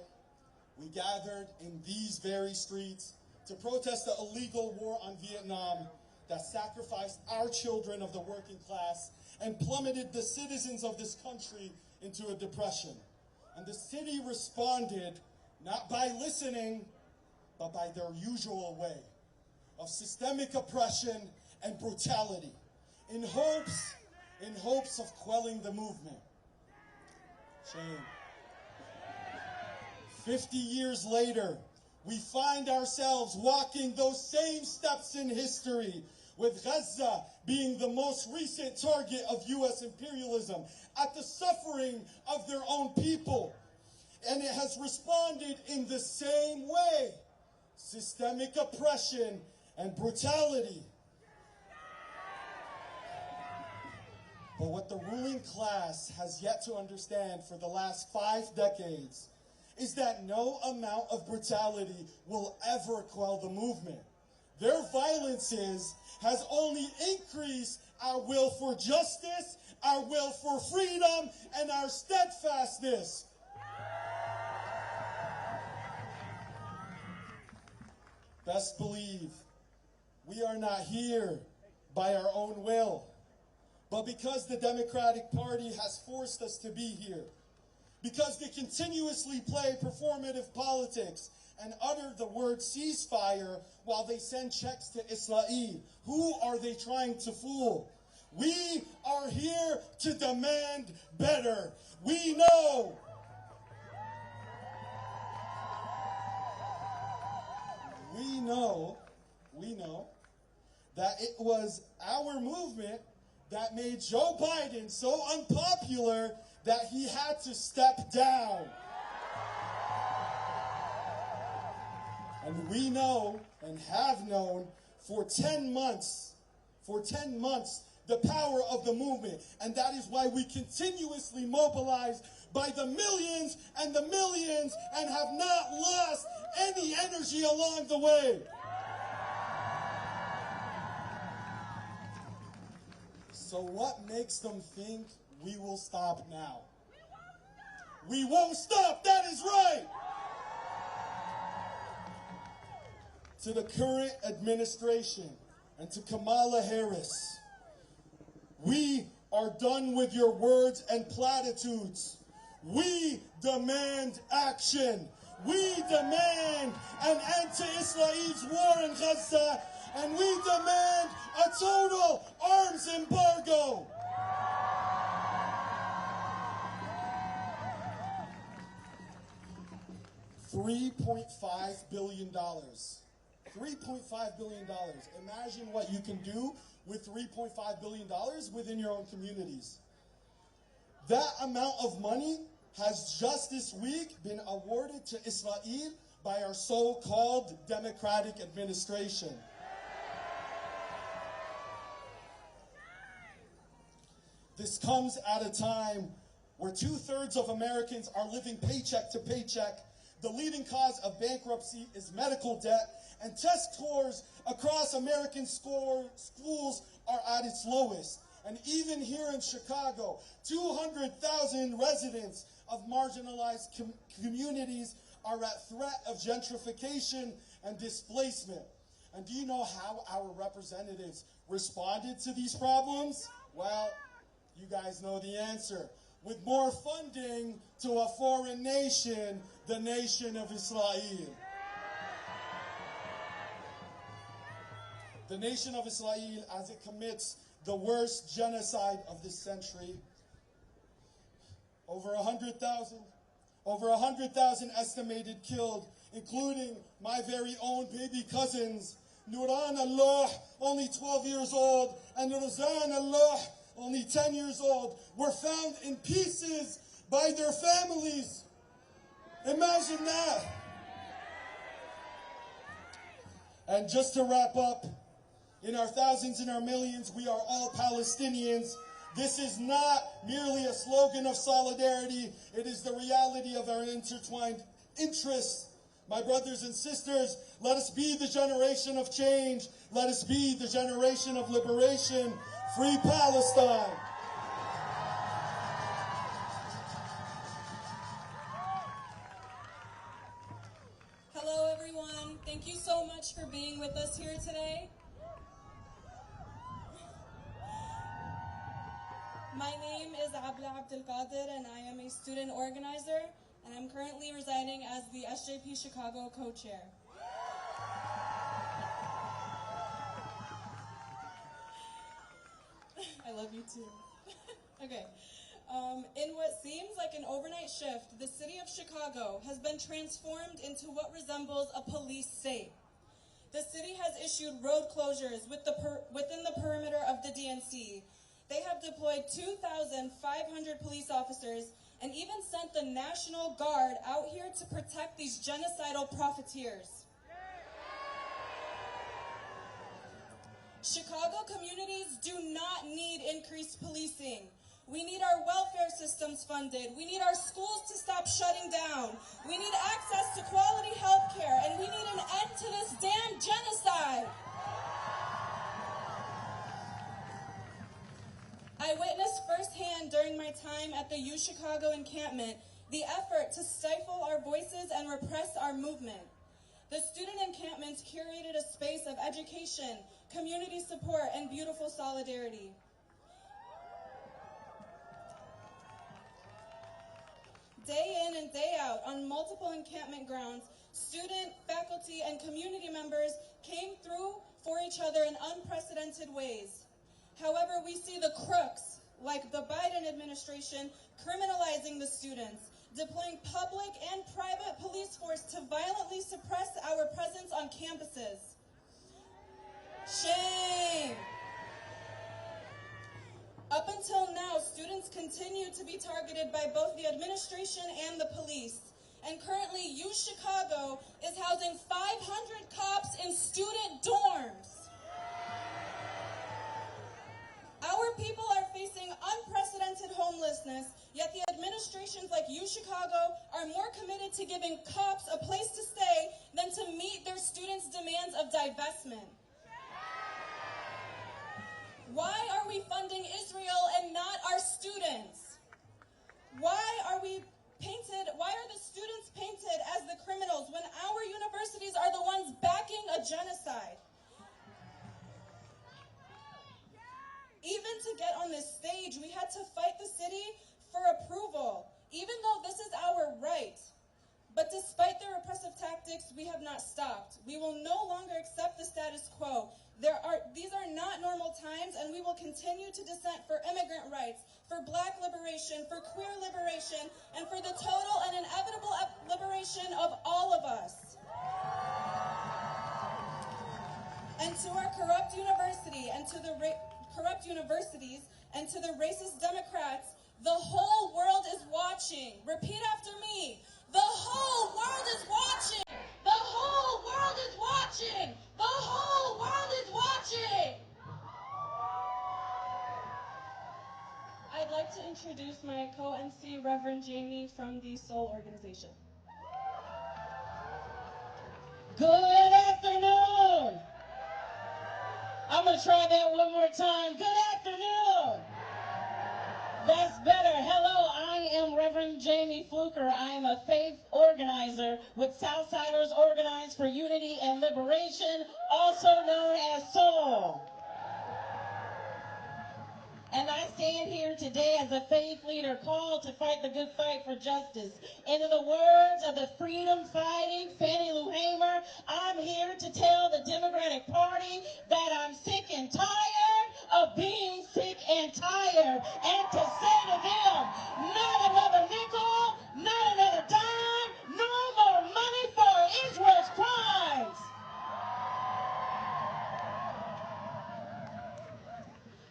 we gathered in these very streets to protest the illegal war on Vietnam that sacrificed our children of the working class and plummeted the citizens of this country into a depression. And the city responded not by listening, but by their usual way of systemic oppression and brutality, in hopes of quelling the movement. Shame. 50 years later, we find ourselves walking those same steps in history, with Gaza being the most recent target of U.S. imperialism at the suffering of their own people. And it has responded in the same way: systemic oppression and brutality. But what the ruling class has yet to understand for the last 5 decades is that no amount of brutality will ever quell the movement. Their violences has only increased our will for justice, our will for freedom, and our steadfastness. Best believe we are not here by our own will, but because the Democratic Party has forced us to be here, because they continuously play performative politics and utter the word ceasefire while they send checks to Israel. Who are they trying to fool? We are here to demand better. We know that it was our movement that made Joe Biden so unpopular that he had to step down. And we know and have known for 10 months, the power of the movement. And that is why we continuously mobilize by the millions and the millions and have not lost any energy along the way. So what makes them think we will stop now? We won't stop, that is right! to the current administration and to Kamala Harris, we are done with your words and platitudes. We demand action. We demand an end to Israel's war in Gaza, and we demand a total arms embargo. $3.5 billion. $3.5 billion. Imagine what you can do with $3.5 billion within your own communities. That amount of money has just this week been awarded to Israel by our so-called democratic administration. This comes at a time where 2/3 of Americans are living paycheck to paycheck. The leading cause of bankruptcy is medical debt, and test scores across American schools are at its lowest. And even here in Chicago, 200,000 residents of marginalized communities are at threat of gentrification and displacement. And do you know how our representatives responded to these problems? Well, you guys know the answer. With more funding to a foreign nation, the nation of Israel. The nation of Israel, as it commits the worst genocide of this century. Over 100,000 estimated killed, including my very own baby cousins, Nuran Allah, only 12 years old, and Rozan Allah, only 10 years old, were found in pieces by their families. Imagine that. And just to wrap up, in our thousands and our millions, we are all Palestinians. This is not merely a slogan of solidarity. It is the reality of our intertwined interests. My brothers and sisters, let us be the generation of change. Let us be the generation of liberation. Free Palestine. Hello, everyone. Thank you so much for being with us here today. My name is Abla Abdelkader, and I am a student organizer, and I'm currently residing as the SJP Chicago co-chair. I love you too. Okay. In what seems like an overnight shift, the city of Chicago has been transformed into what resembles a police state. The city has issued road closures within the perimeter of the DNC. They have deployed 2,500 police officers and even sent the National Guard out here to protect these genocidal profiteers. Chicago communities do not need increased policing. We need our welfare systems funded. We need our schools to stop shutting down. We need access to quality health care, and we need an end to this damn genocide. I witnessed firsthand during my time at the U Chicago encampment the effort to stifle our voices and repress our movement. The student encampments curated a space of education, community support, and beautiful solidarity. Day in and day out, on multiple encampment grounds, student, faculty, and community members came through for each other in unprecedented ways. However, we see the crooks, like the Biden administration, criminalizing the students, deploying public and private police force to violently suppress our presence on campuses. Shame! Up until now, students continue to be targeted by both the administration and the police. And currently, U Chicago is housing 500 cops in student dorms. Our people are facing unprecedented homelessness, yet the administrations like U Chicago are more committed to giving cops a place to stay than to meet their students' demands of divestment. Why are we funding Israel and not our students? Why are we the students painted as the criminals when our universities are the ones backing a genocide? Even to get on this stage, we had to fight the city for approval, even though this is our right. But despite their repressive tactics, we have not stopped. We will no longer accept the status quo. These are not normal times, and we will continue to dissent for immigrant rights, for Black liberation, for queer liberation, and for the total and inevitable liberation of all of us. And to our corrupt university, and to the corrupt universities, and to the racist Democrats, the whole world is watching. Repeat after me. The whole world is watching. The whole world is watching. The whole world is watching. I'd like to introduce my co-MC, Reverend Jamie from the Soul Organization. Good afternoon. I'm going to try that one more time. Good afternoon. That's better. Hello, I am Reverend Jamie Fluker. I am a faith organizer with Southsiders Organized for Unity and Liberation, also known as Soul. And I stand here today as a faith leader called to fight the good fight for justice. And in the words of the freedom-fighting Fannie Lou Hamer, I'm here to tell the Democratic Party that I'm sick and tired of being sick and tired. And to say to them, not another nickel, not another dime, no more money for Israel's crimes.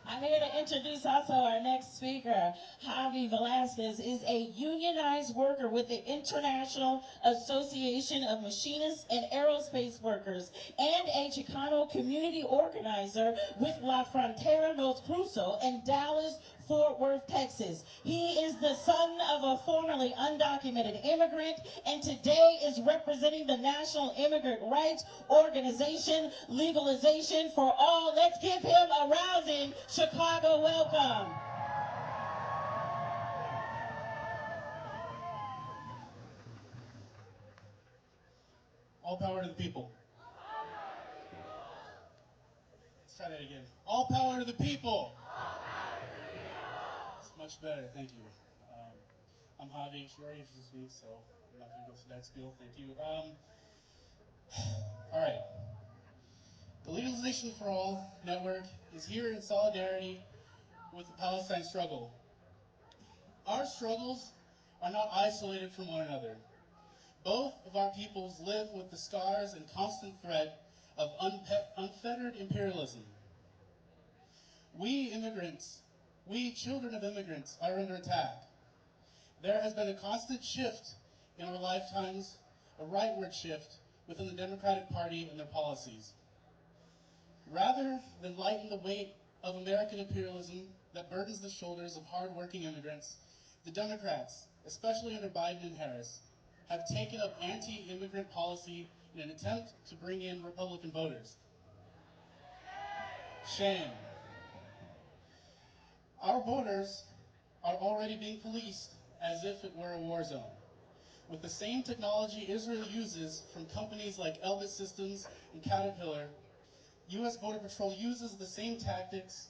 I'm here to introduce also our next speaker. Javi Velasquez is a unionized worker with the International Association of Machinists and Aerospace Workers and a Chicano community organizer with La Frontera Nos Cruzo in Dallas, Fort Worth, Texas. He is the son of a formerly undocumented immigrant and today is representing the National Immigrant Rights Organization, Legalization for All. Let's give him a rousing Chicago welcome. All power to the people. Let's try that again. All power to the people. It's much better, thank you. I'm Javi, she already introduced me, so I'm not going to go through that spiel, thank you. All right. The Legalization for All network is here in solidarity with the Palestine struggle. Our struggles are not isolated from one another. Both of our peoples live with the scars and constant threat of unfettered imperialism. We immigrants, we children of immigrants, are under attack. There has been a constant shift in our lifetimes, a rightward shift within the Democratic Party and their policies. Rather than lighten the weight of American imperialism that burdens the shoulders of hard-working immigrants, the Democrats, especially under Biden and Harris, have taken up anti-immigrant policy in an attempt to bring in Republican voters. Shame. Our borders are already being policed as if it were a war zone. With the same technology Israel uses from companies like Elbit Systems and Caterpillar, U.S. Border Patrol uses the same tactics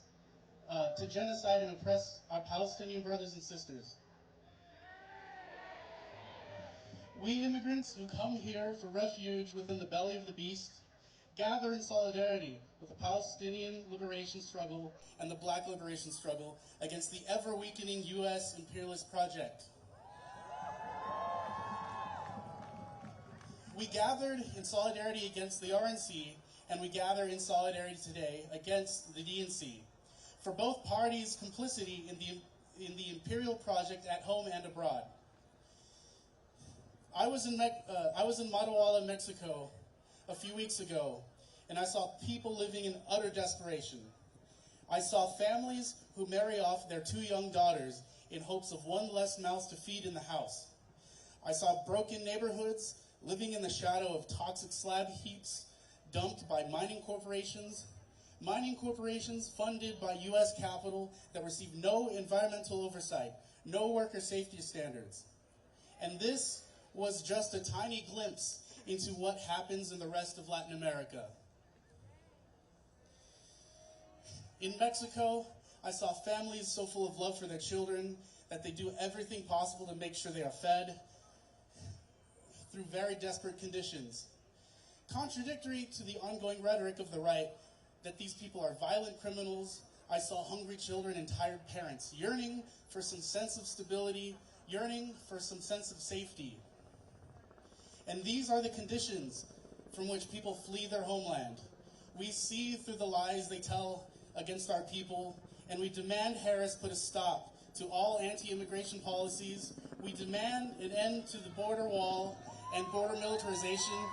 to genocide and oppress our Palestinian brothers and sisters. We immigrants who come here for refuge within the belly of the beast gather in solidarity with the Palestinian liberation struggle and the Black liberation struggle against the ever-weakening U.S. imperialist project. We gathered in solidarity against the RNC, and we gather in solidarity today against the DNC for both parties' complicity in the imperial project at home and abroad. I was in Matahuala, Mexico a few weeks ago, and I saw people living in utter desperation. I saw families who marry off their 2 young daughters in hopes of one less mouth to feed in the house. I saw broken neighborhoods living in the shadow of toxic slab heaps dumped by mining corporations funded by U.S. capital that receive no environmental oversight, no worker safety standards. And this was just a tiny glimpse into what happens in the rest of Latin America. In Mexico, I saw families so full of love for their children that they do everything possible to make sure they are fed through very desperate conditions. Contradictory to the ongoing rhetoric of the right that these people are violent criminals, I saw hungry children and tired parents yearning for some sense of stability, yearning for some sense of safety. And these are the conditions from which people flee their homeland. We see through the lies they tell against our people, and we demand Harris put a stop to all anti-immigration policies. We demand an end to the border wall and border militarization.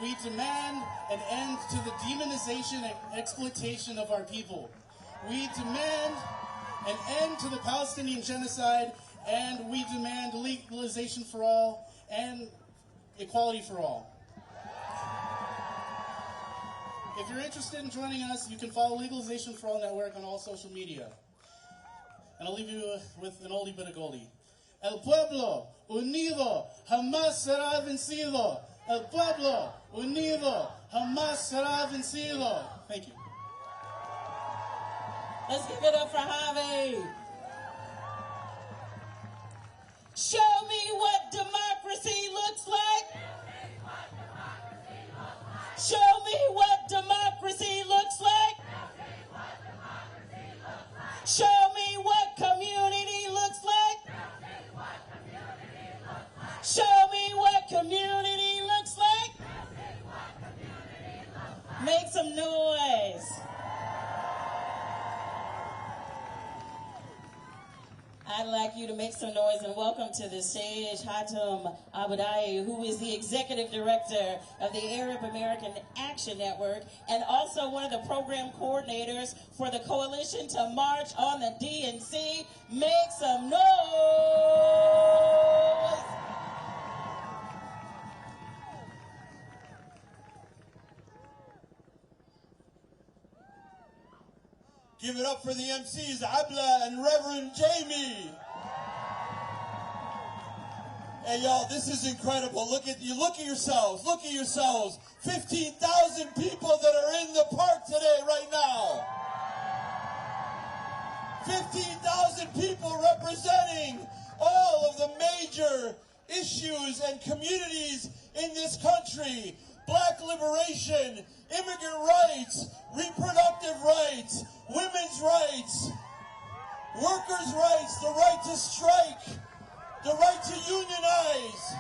We demand an end to the demonization and exploitation of our people. We demand an end to the Palestinian genocide, and we demand legalization for all and equality for all. If you're interested in joining us, you can follow Legalization for All Network on all social media. And I'll leave you with an oldie but a goldie. El pueblo unido jamás será vencido. El pueblo unido jamás será vencido. Thank you. Let's give it up for Javi. Show me what democracy looks like. Show me what democracy looks like. Show me what community looks like. Show me what community looks like. Make some noise. I'd like you to make some noise and welcome to the stage Hatem Abudai, who is the Executive Director of the Arab American Action Network and also one of the program coordinators for the Coalition to March on the DNC. Make some noise! Give it up for the MCs, Abla and Reverend Jamie. Hey y'all, this is incredible. Look at yourselves. Look at yourselves. 15,000 people that are in the park today right now. 15,000 people representing all of the major issues and communities in this country. Black liberation, immigrant rights, reproductive rights, women's rights, workers' rights, the right to strike, the right to unionize.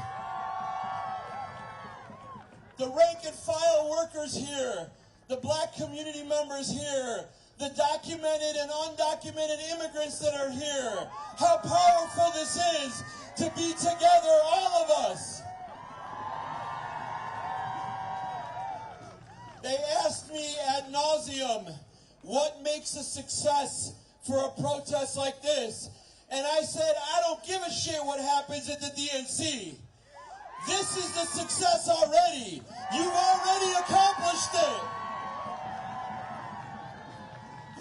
The rank and file workers here, the black community members here, the documented and undocumented immigrants that are here. How powerful this is to be together, all of us. They asked me ad nauseum, what makes a success for a protest like this? And I said, I don't give a shit what happens at the DNC. This is the success already. You've already accomplished it.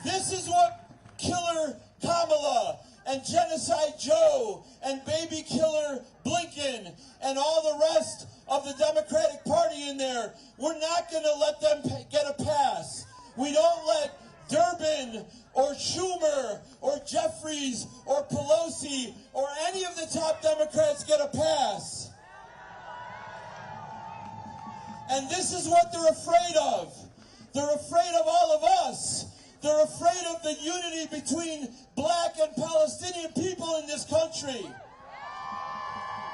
This is what Killer Kamala and Genocide Joe and Baby Killer Blinken and all the rest of the Democratic Party in there, we're not going to let them get a pass. We don't let Durbin or Schumer or Jeffries or Pelosi or any of the top Democrats get a pass. And this is what they're afraid of. They're afraid of all of us. They're afraid of the unity between black and Palestinian people in this country.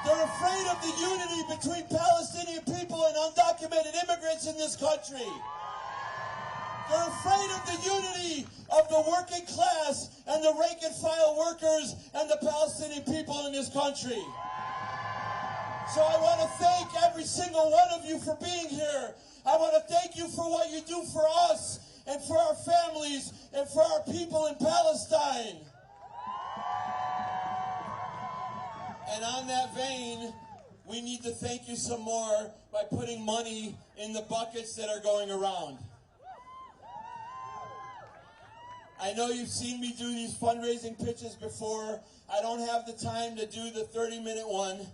They're afraid of the unity between Palestinian people and undocumented immigrants in this country. They're afraid of the unity of the working class and the rank and file workers and the Palestinian people in this country. So I want to thank every single one of you for being here. I want to thank you for what you do for us and for our families and for our people in Palestine. And on that vein, we need to thank you some more by putting money in the buckets that are going around. I know you've seen me do these fundraising pitches before. I don't have the time to do the 30-minute one,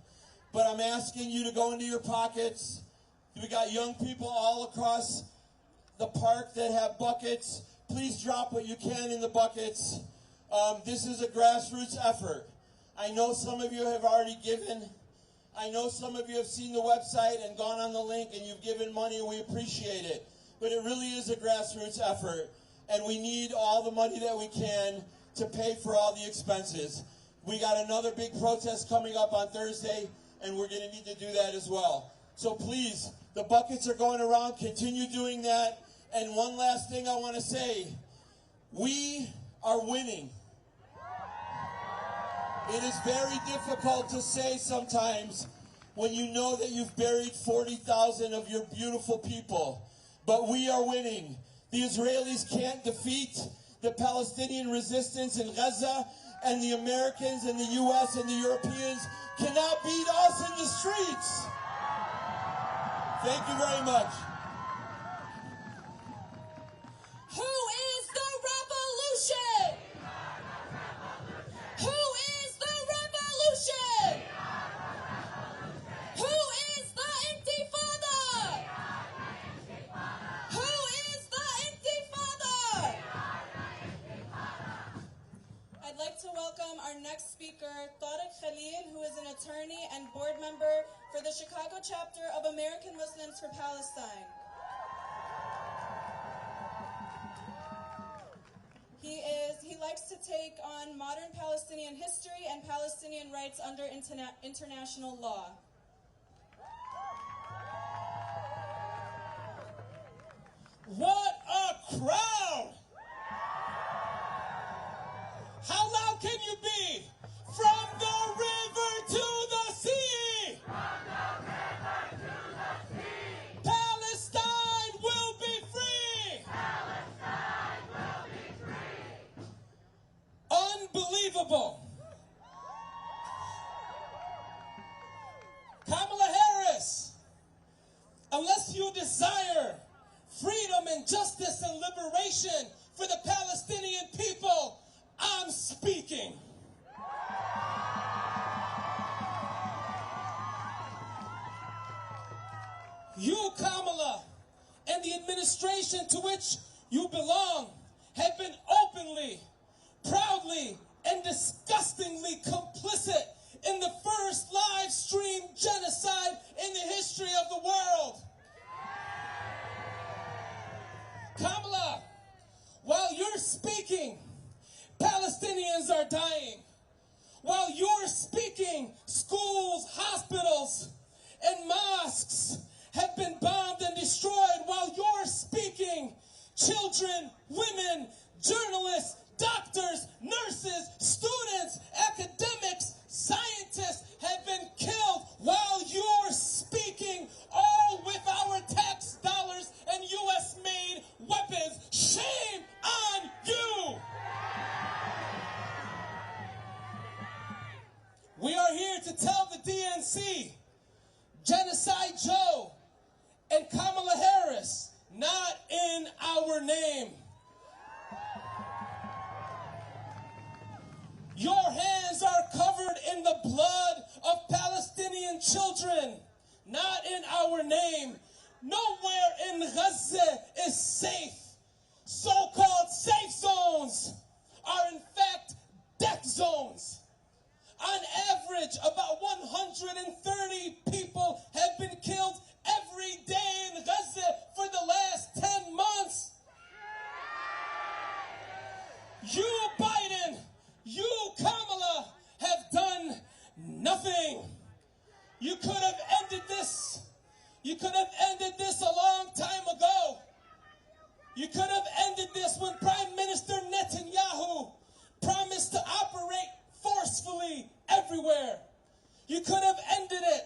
but I'm asking you to go into your pockets. We got young people all across the park that have buckets. Please drop what you can in the buckets. This is a grassroots effort. I know some of you have already given. I know some of you have seen the website and gone on the link and you've given money, and we appreciate it. But it really is a grassroots effort, and we need all the money that we can to pay for all the expenses. We got another big protest coming up on Thursday, and we're going to need to do that as well. So please, the buckets are going around. Continue doing that. And one last thing I want to say. We are winning. It is very difficult to say sometimes when you know that you've buried 40,000 of your beautiful people. But we are winning. The Israelis can't defeat the Palestinian resistance in Gaza, and the Americans and the U.S. and the Europeans cannot beat us in the streets. Thank you very much. Who is the revolution? Who is the revolution? Who is the intifada? Who is the intifada? I'd like to welcome our next speaker, Tariq Khalil, who is an attorney and board member for the Chicago chapter of American Muslims for Palestine. He likes to take on modern Palestinian history and Palestinian rights under international law. What a crowd! How loud can you be? From the river to the sea! From the river to the sea! Palestine will be free! Palestine will be free! Unbelievable! Kamala Harris, unless you desire freedom and justice and liberation for the Palestinian people, I'm speaking. You, Kamala, and the administration to which you belong have been openly, proudly, and disgustingly complicit in the first live stream genocide in the history of the world. Kamala, while you're speaking, Palestinians are dying. While you're speaking, schools, hospitals, and mosques have been bombed and destroyed. While you're speaking, children, women, journalists, doctors, nurses, students, academics, scientists have been killed while you're speaking, all with our tax dollars and U.S.-made weapons. Shame on you! We are here to tell the DNC, Genocide Joe and Kamala Harris, not in our name. Your hands are covered in the blood of Palestinian children, not in our name. Nowhere in Gaza is safe. So-called safe zones are in fact death zones. On average, about 130 people have been killed every day in Gaza for the last 10 months. You, Biden, you, Kamala, have done nothing. You could have ended this. You could have ended this a long time ago. You could have ended this when Prime Minister Netanyahu promised to operate forcefully everywhere. You could have ended it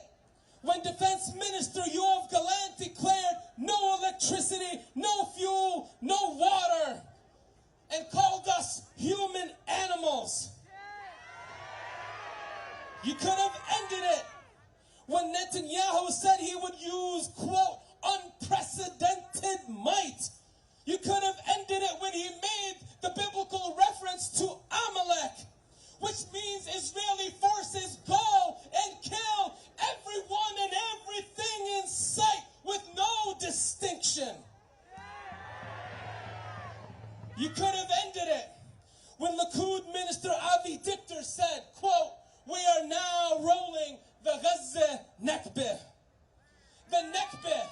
when Defense Minister Yoav Gallant declared no electricity, no fuel, no water, and called us human animals. You could have ended it when Netanyahu said he would use, quote, unprecedented might. You could have ended it when he made the biblical reference to Amalek, which means Israeli forces go and kill every You could have ended it when Likud Minister Avi Dichter said, quote, "We are now rolling the Gaza Nakbeh." The Nakbeh,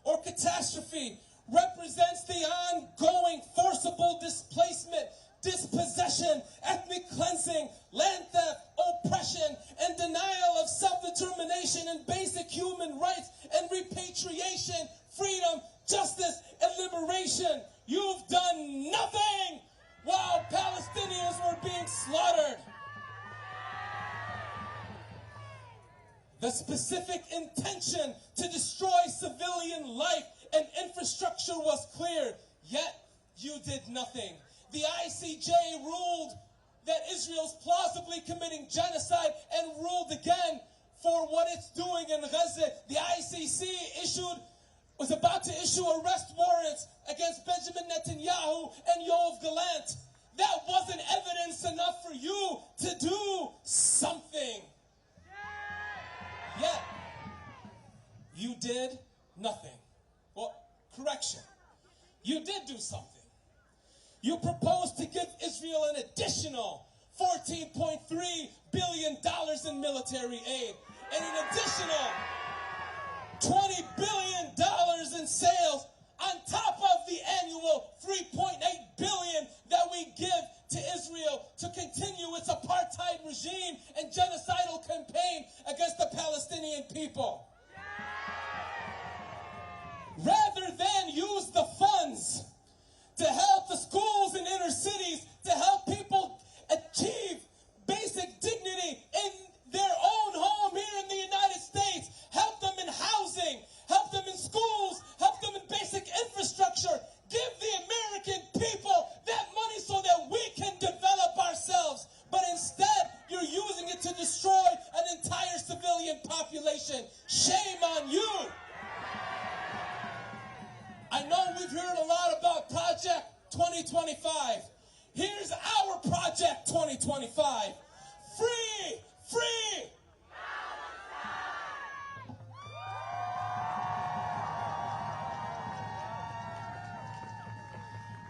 or catastrophe, represents the ongoing forcible displacement, dispossession, ethnic cleansing, land theft, oppression, and denial of self-determination and basic human rights, and repatriation, freedom, justice, and liberation. You've done nothing while Palestinians were being slaughtered. The specific intention to destroy civilian life and infrastructure was clear, yet you did nothing. The ICJ ruled that Israel's plausibly committing genocide and ruled again for what it's doing in Gaza. The ICC was about to issue arrest warrants against Benjamin Netanyahu and Yoav Gallant. That wasn't evidence enough for you to do something. Yet, you did nothing. Well, correction. You did do something. You proposed to give Israel an additional $14.3 billion in military aid and an additional $20 billion in sales on top of the annual $3.8 billion that we give to Israel to continue its apartheid regime and genocidal campaign against the Palestinian people. Rather than use the funds to help the schools in inner cities, to help people achieve basic dignity in their own home here in the United States, help them in housing, help them in schools, help them in basic infrastructure, give the American people that money so that we can develop ourselves. But instead, you're using it to destroy an entire civilian population. Shame on you. I know we've heard a lot about Project 2025. Here's our Project 2025. Free, free.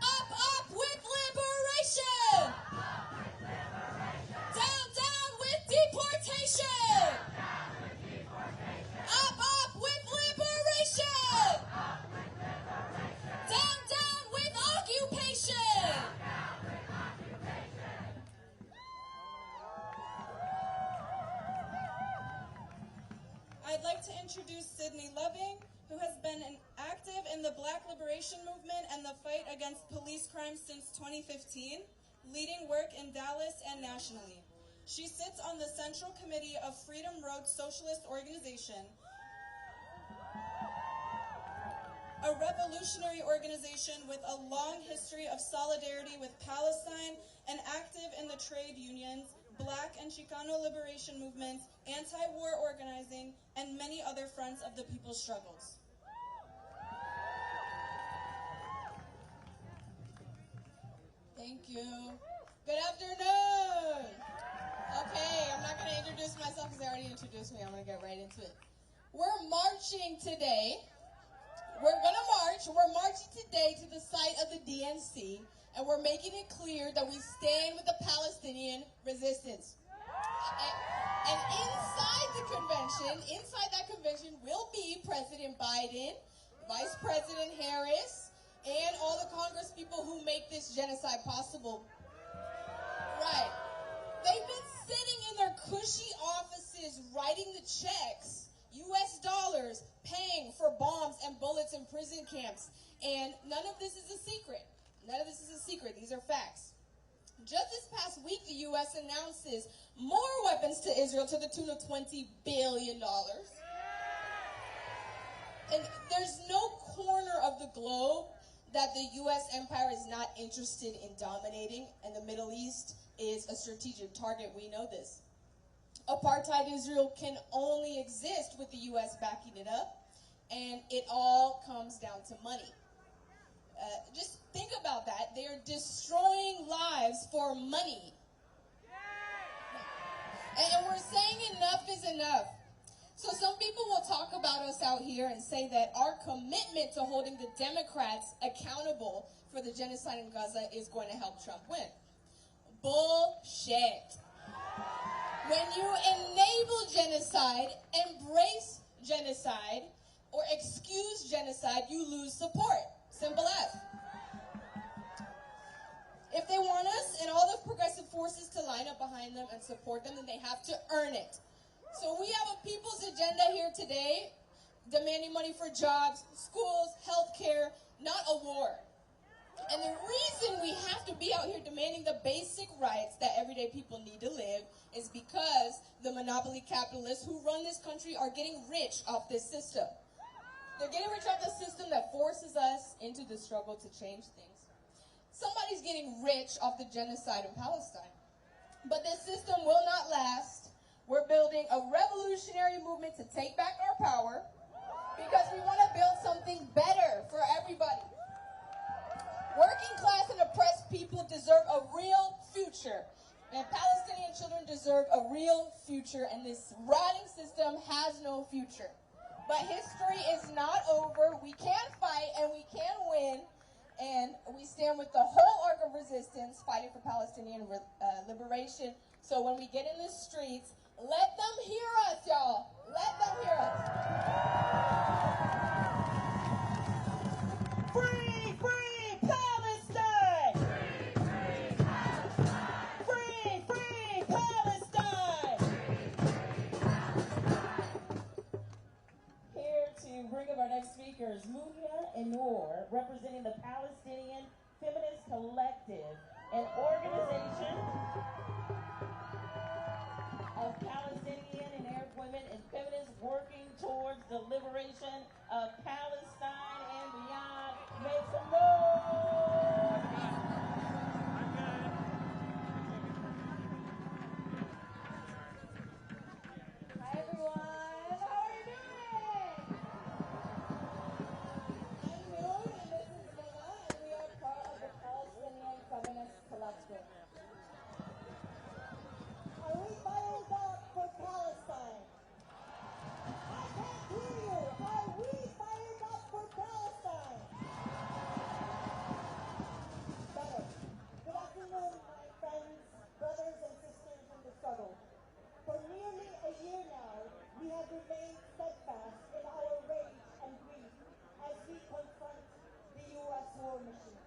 Up with liberation! Down, down with deportation! Up with liberation! Down, down with occupation! I'd like to introduce Sydney Loving, who has been active in the Black liberation movement and the fight against police crime since 2015, leading work in Dallas and nationally. She sits on the Central Committee of Freedom Road Socialist Organization, a revolutionary organization with a long history of solidarity with Palestine and active in the trade unions, Black and Chicano liberation movements, anti-war organizing, and many other fronts of the people's struggles. Thank you. Good afternoon. Okay, I'm not going to introduce myself because they already introduced me. I'm going to get right into it. We're marching today. We're going to march. We're marching today to the site of the DNC, and we're making it clear that we stand with the Palestinian resistance. And inside that convention will be President Biden, Vice President Harris, and all the Congress people who make this genocide possible. Right. They've been sitting in their cushy offices writing the checks, U.S. dollars, paying for bombs and bullets in prison camps. And none of this is a secret. None of this is a secret. These are facts. Just this past week, the U.S. announces more weapons to Israel to the tune of $20 billion. And there's no corner of the globe that the U.S. empire is not interested in dominating, and the Middle East is a strategic target. We know this. Apartheid Israel can only exist with the U.S. backing it up, and it all comes down to money. Just think about that. They are destroying lives for money. And we're saying enough is enough. So some people will talk about us out here and say that our commitment to holding the Democrats accountable for the genocide in Gaza is going to help Trump win. Bullshit. When you enable genocide, embrace genocide, or excuse genocide, you lose support. Simple as. If they want us and all the progressive forces to line up behind them and support them, then they have to earn it. So we have a people's agenda here today, demanding money for jobs, schools, healthcare, not a war. And the reason we have to be out here demanding the basic rights that everyday people need to live is because the monopoly capitalists who run this country are getting rich off this system. They're getting rich off the system that forces us into the struggle to change things. Somebody's getting rich off the genocide in Palestine. But this system will not last. We're building a revolutionary movement to take back our power because we want to build something better for everybody. Working class and oppressed people deserve a real future. And Palestinian children deserve a real future, and this rotting system has no future. But history is not over. We can fight and we can win. And we stand with the whole arc of resistance, fighting for Palestinian liberation. So when we get in the streets, let them hear us, y'all. Let them hear us. Free, free Palestine! Free, free Palestine! Here to bring up our next speakers, Munia and Noor, representing the Palestinian Feminist Collective, an organization of Palestinian and Arab women and feminists working towards the liberation of Palestine and beyond. Make some noise! Hi, everyone. How are you doing? I'm Noor, and this is Mona, and we are part of the Palestinian Feminist Collective. Are we fired up for Palestine? I can't hear you. Are we fired up for Palestine? Better. Good afternoon, my friends, brothers, and sisters in the struggle. For nearly a year now, we have remained steadfast in our rage and grief as we confront the U.S. war machine.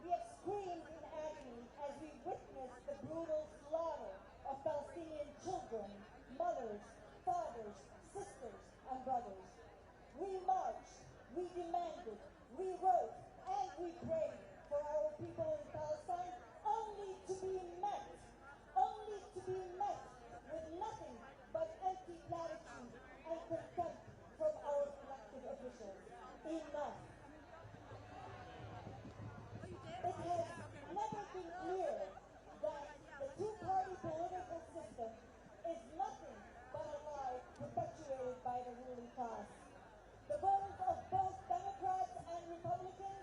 We have screamed in agony as we witnessed the brutal slaughter of Palestinian children, mothers, fathers, sisters, and brothers. We marched, we demanded, we wrote, and we prayed for our people in Palestine only to be met with nothing but empty platitudes and contempt from our elected officials. Enough. It has never been clear that the two-party political system is nothing but a lie perpetuated by the ruling class. The votes of both Democrats and Republicans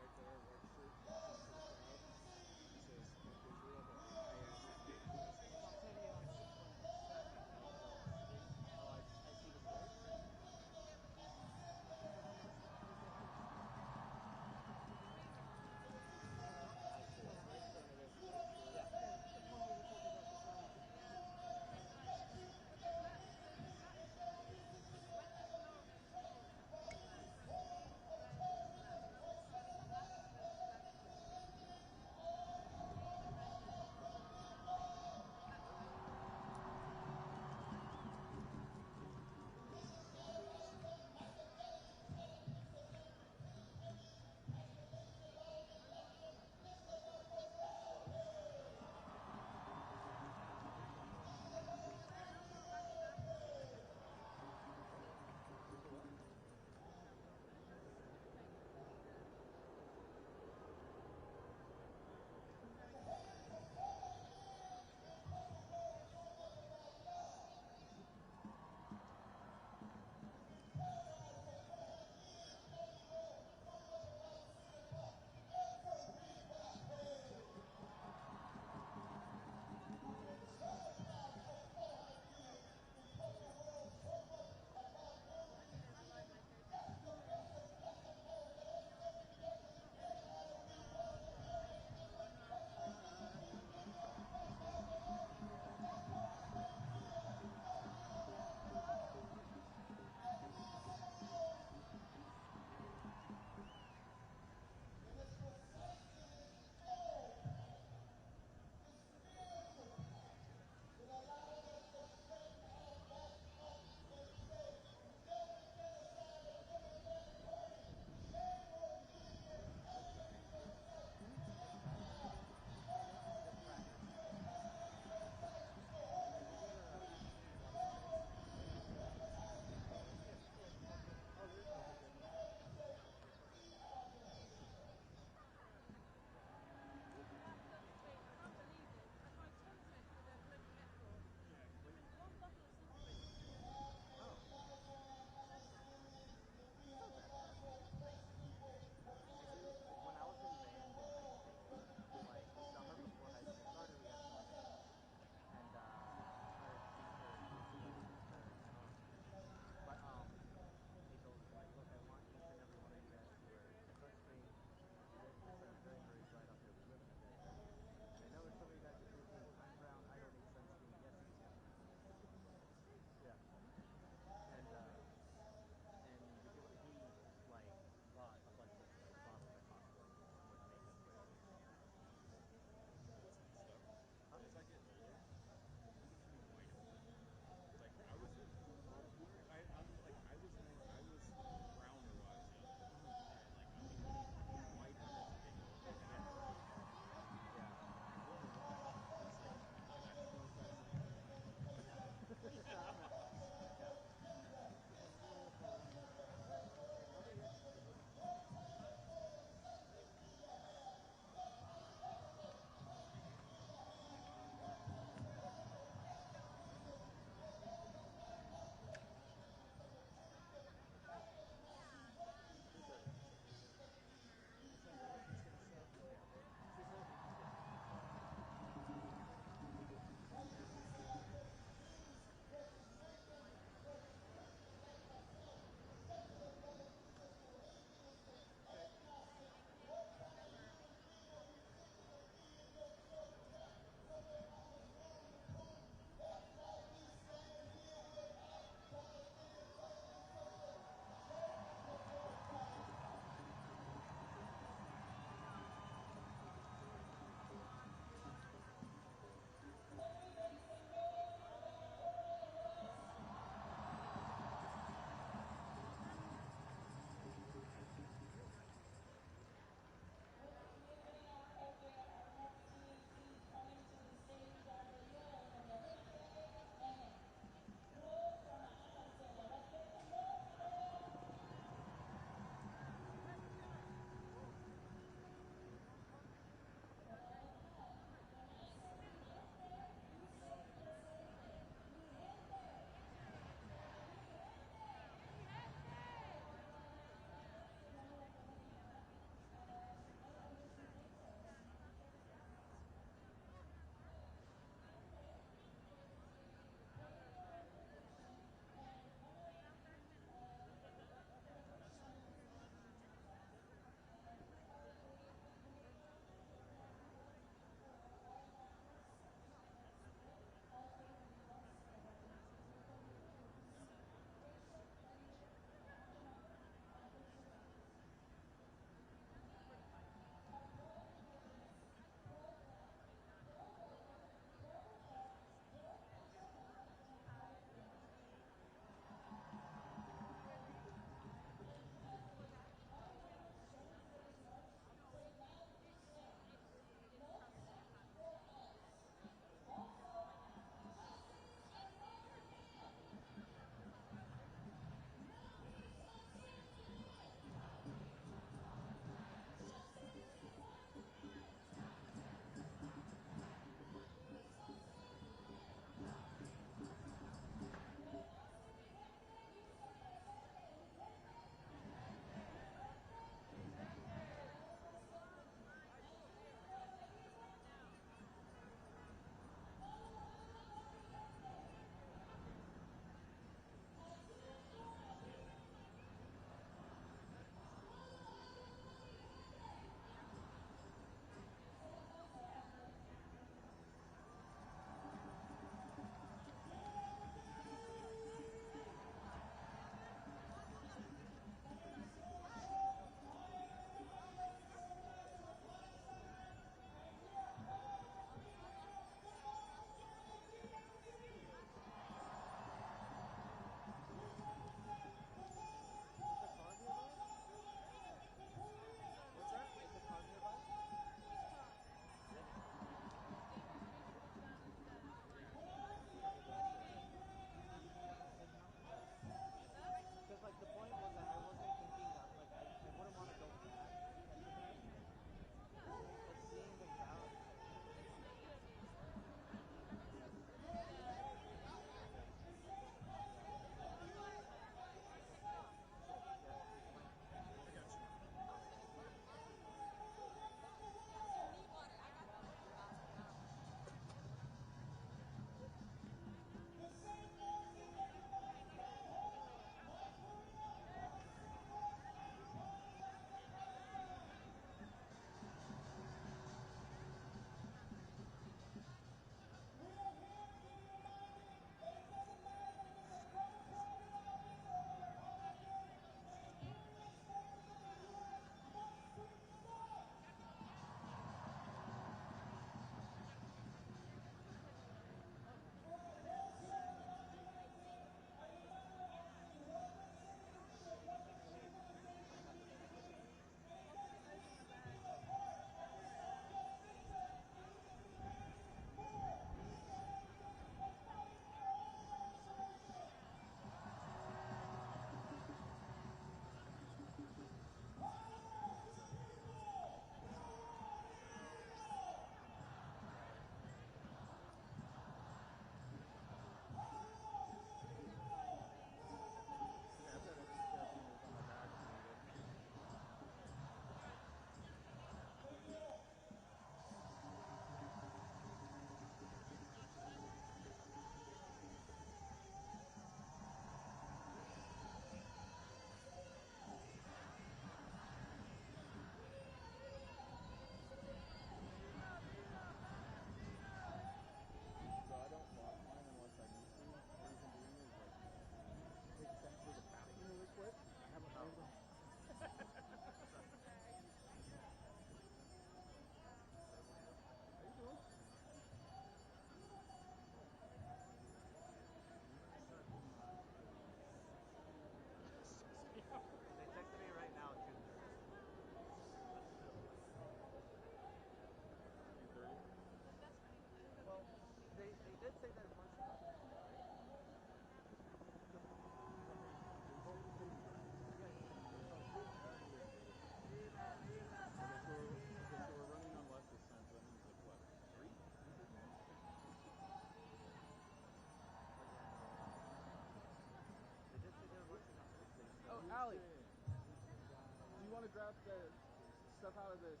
out of this.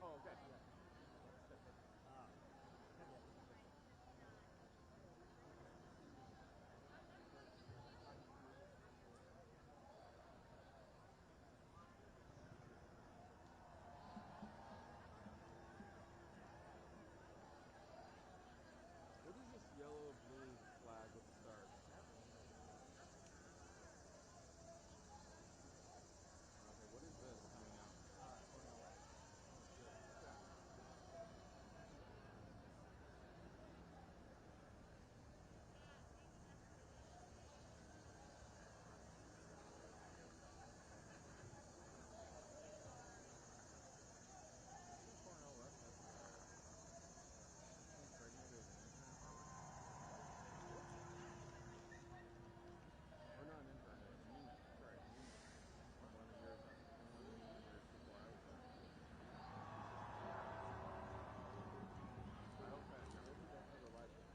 Oh, okay. What is this yellow blue flag with the stars? Okay, what is this coming out? Or not an intern, a union. Sorry, a union. 11 years ago. 11 years before I was there. I hope that I hope you don't have a life with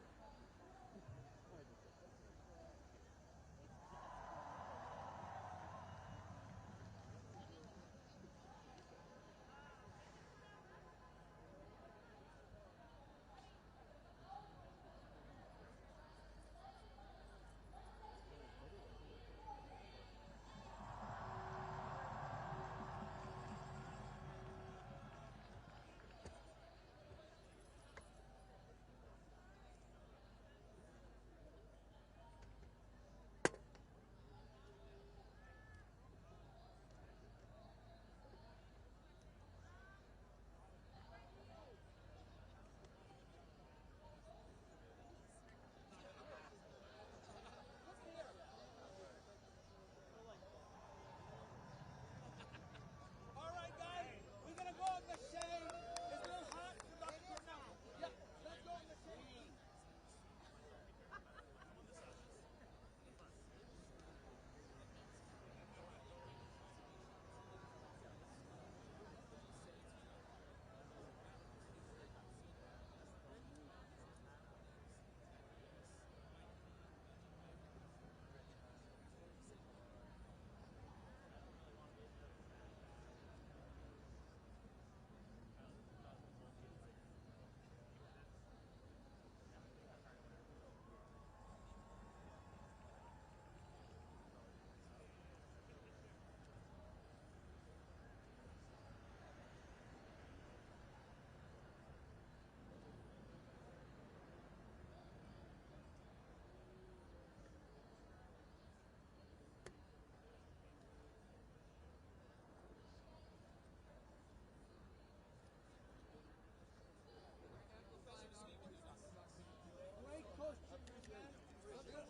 All right, guys, we're gonna go in the shade. It's a little hot. We're about to go now. Yeah, let's go in the shade.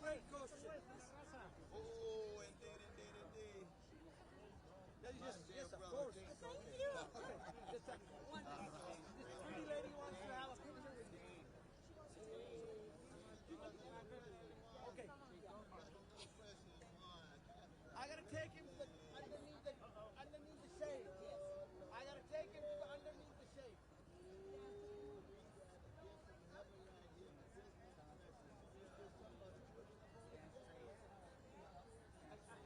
Great question. Oh, indeed. Yes, of course. Thank you. This pretty lady wants to have a picture with you. Okay. I gotta take him to underneath the shade. I gotta take him to underneath the shade.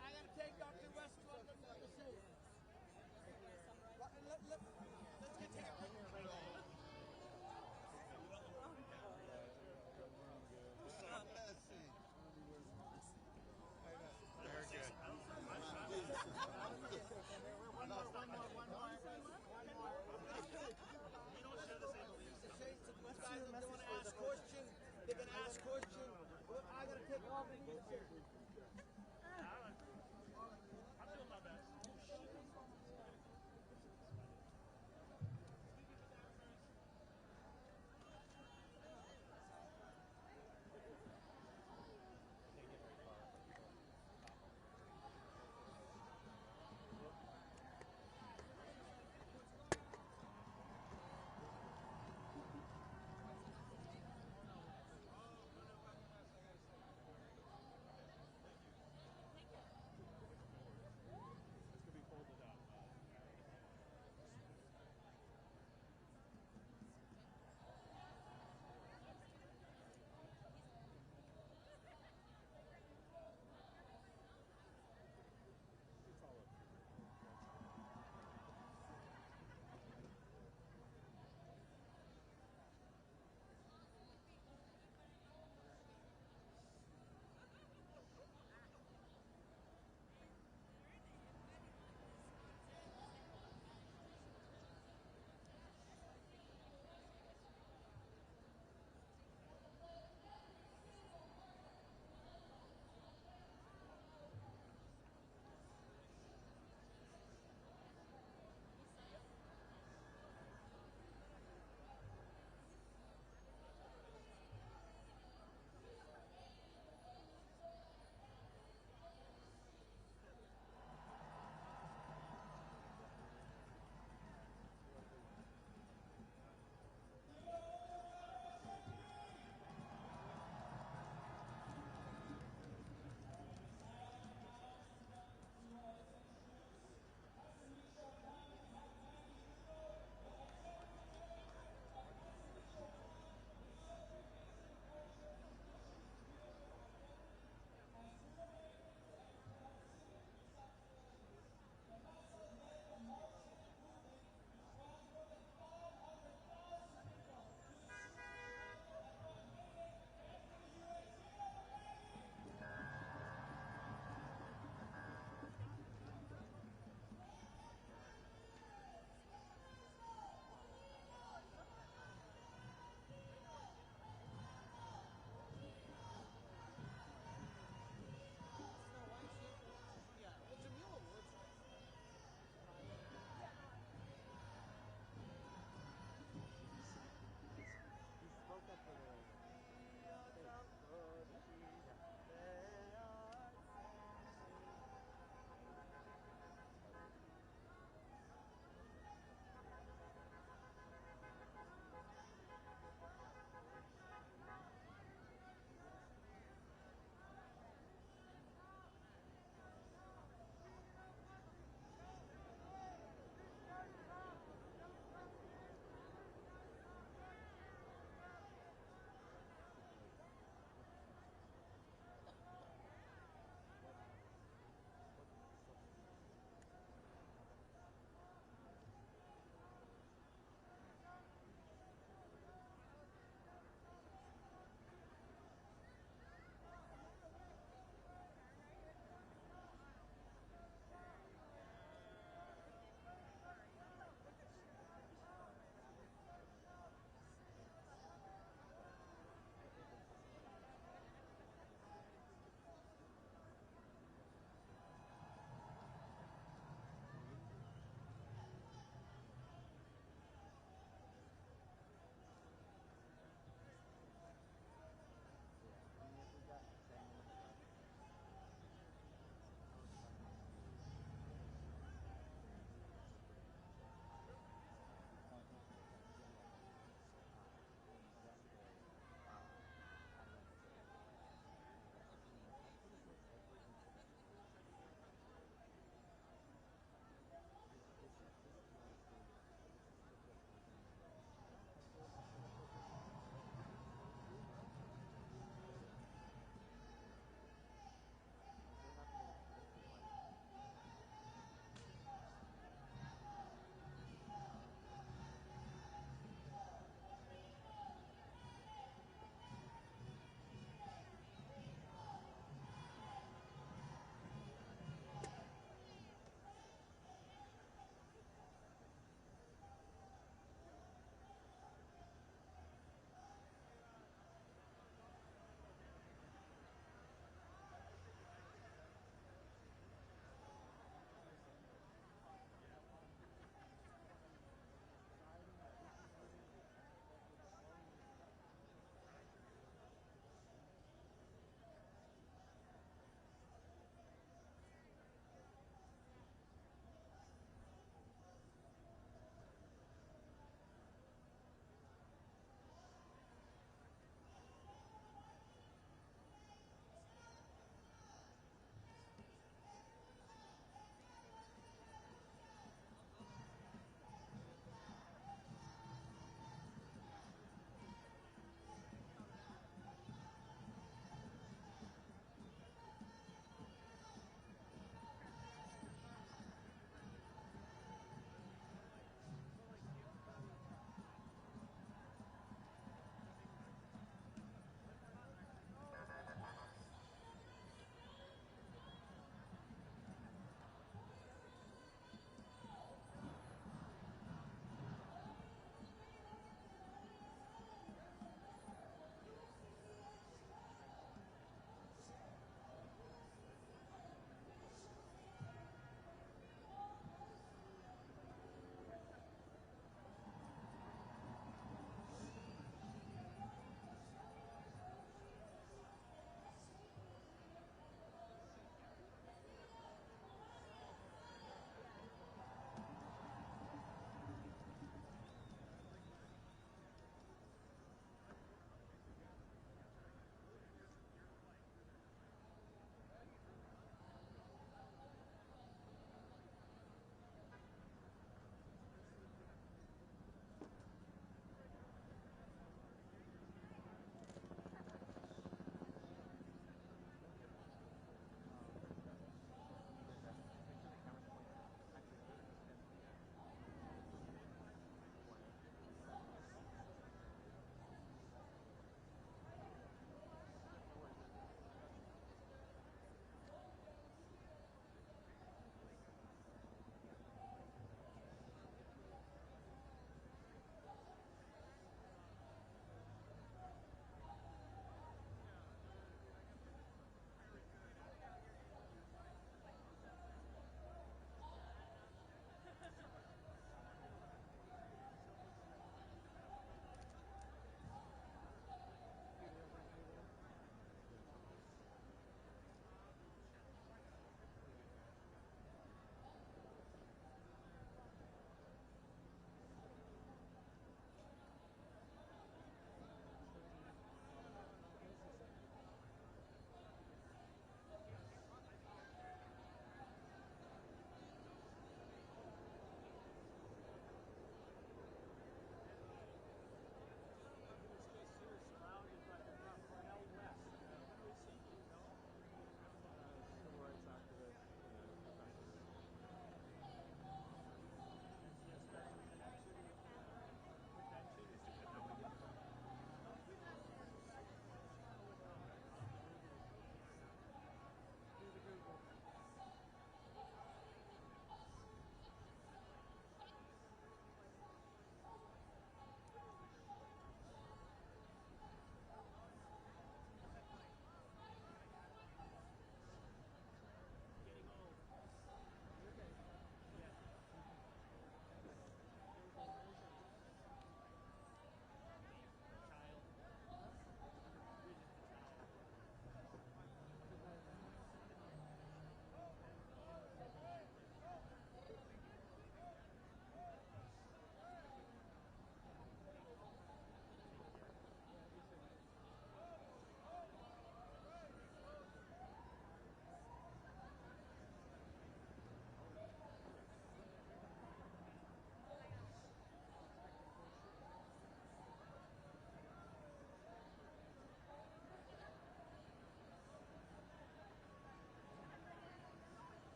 I gotta take Dr. West to underneath the shade. Let's get together.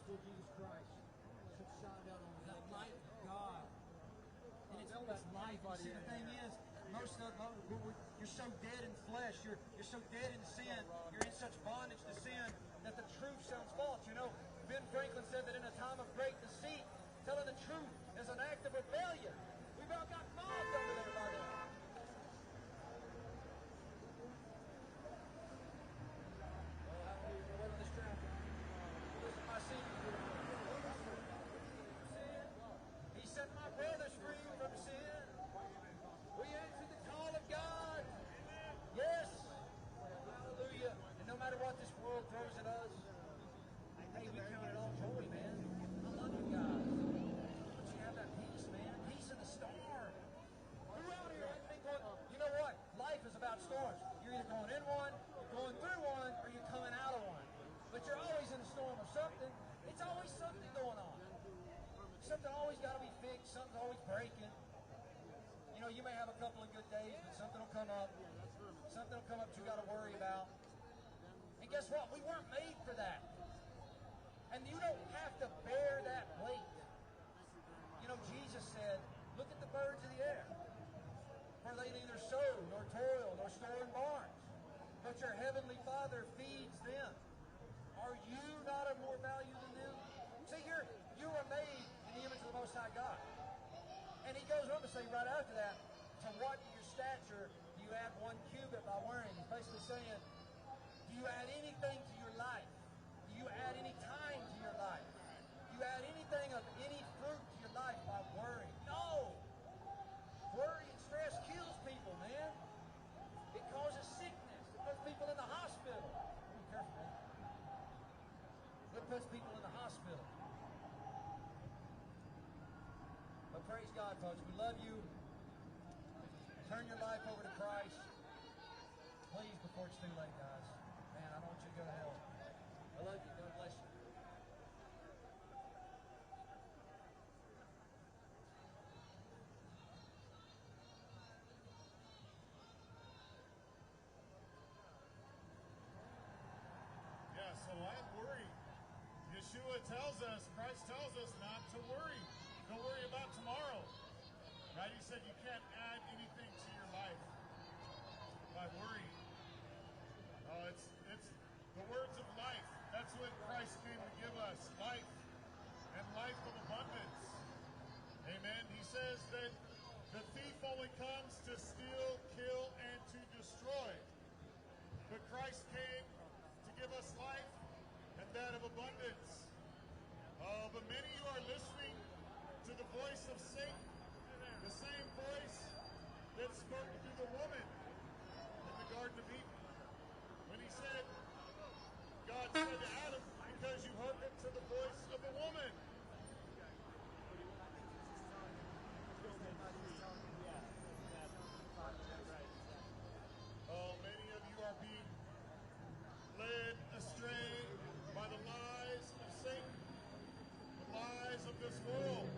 gospel of Jesus Christ. That's what shined out on the light of God. And it's life. You see, the thing is, most of you're so dead in flesh, you're so dead in sin, you're in such bondage to sin that the truth sounds false. You know, Ben Franklin said that in a time of great deceit, telling the truth is an act of rebellion. We've all got mobbed over there by that. He set my brothers free from sin. We answered the call of God. Yes. Hallelujah. And no matter what this world throws at us, hey, we count it all joy, man. I love you guys. But you have that peace, man. Peace in the storm. We're out here, you know what? Life is about storms. You're either going in one, you're going through one, or you're coming out of one. But you're always in a storm of something. It's always something going on. Something always got to be fixed. Something's always breaking. You know, you may have a couple of good days, but something will come up. Something will come up you got to worry about. And guess what? We weren't made for that. And you don't have to bear that weight. You know, Jesus said, look at the birds of the air. For they neither sow, nor toil, nor store in barns. But your heavenly Father feeds them. Are you not of more value than them? See, you were made in the image of the Most High God. And he goes on to say right after that, to what your stature do you add 1 cubit by worrying? He's basically saying, do you add anything to your life? Do you add any time to your life? Do you add anything of any fruit to your life by worrying? No! Worry and stress kills people, man. It causes sickness. It puts people in the hospital. Be careful, man. It puts people in the hospital. But praise God, folks. We love you. Turn your life over to Christ. Please, before it's too late, guys. Man, I don't want you to go to hell. I love you. God bless you. Yeah, so I'm worried. Yeshua tells us, Christ tells us not to worry. Don't worry about tomorrow. Right? He said you can't add anything to your life by worrying. It's the words of life. That's what Christ came to give us. Life and life of abundance. Amen. He says that the thief only comes to steal, kill, and to destroy. But Christ came to give us life and that of abundance. But many of you are listening to the voice of Satan, the same voice that spoke to the woman in the Garden of Eden. When he said, God said to Adam, because you hearkened to the voice of the woman. Oh, many of you are being led astray by the lies of Satan, the lies of this world.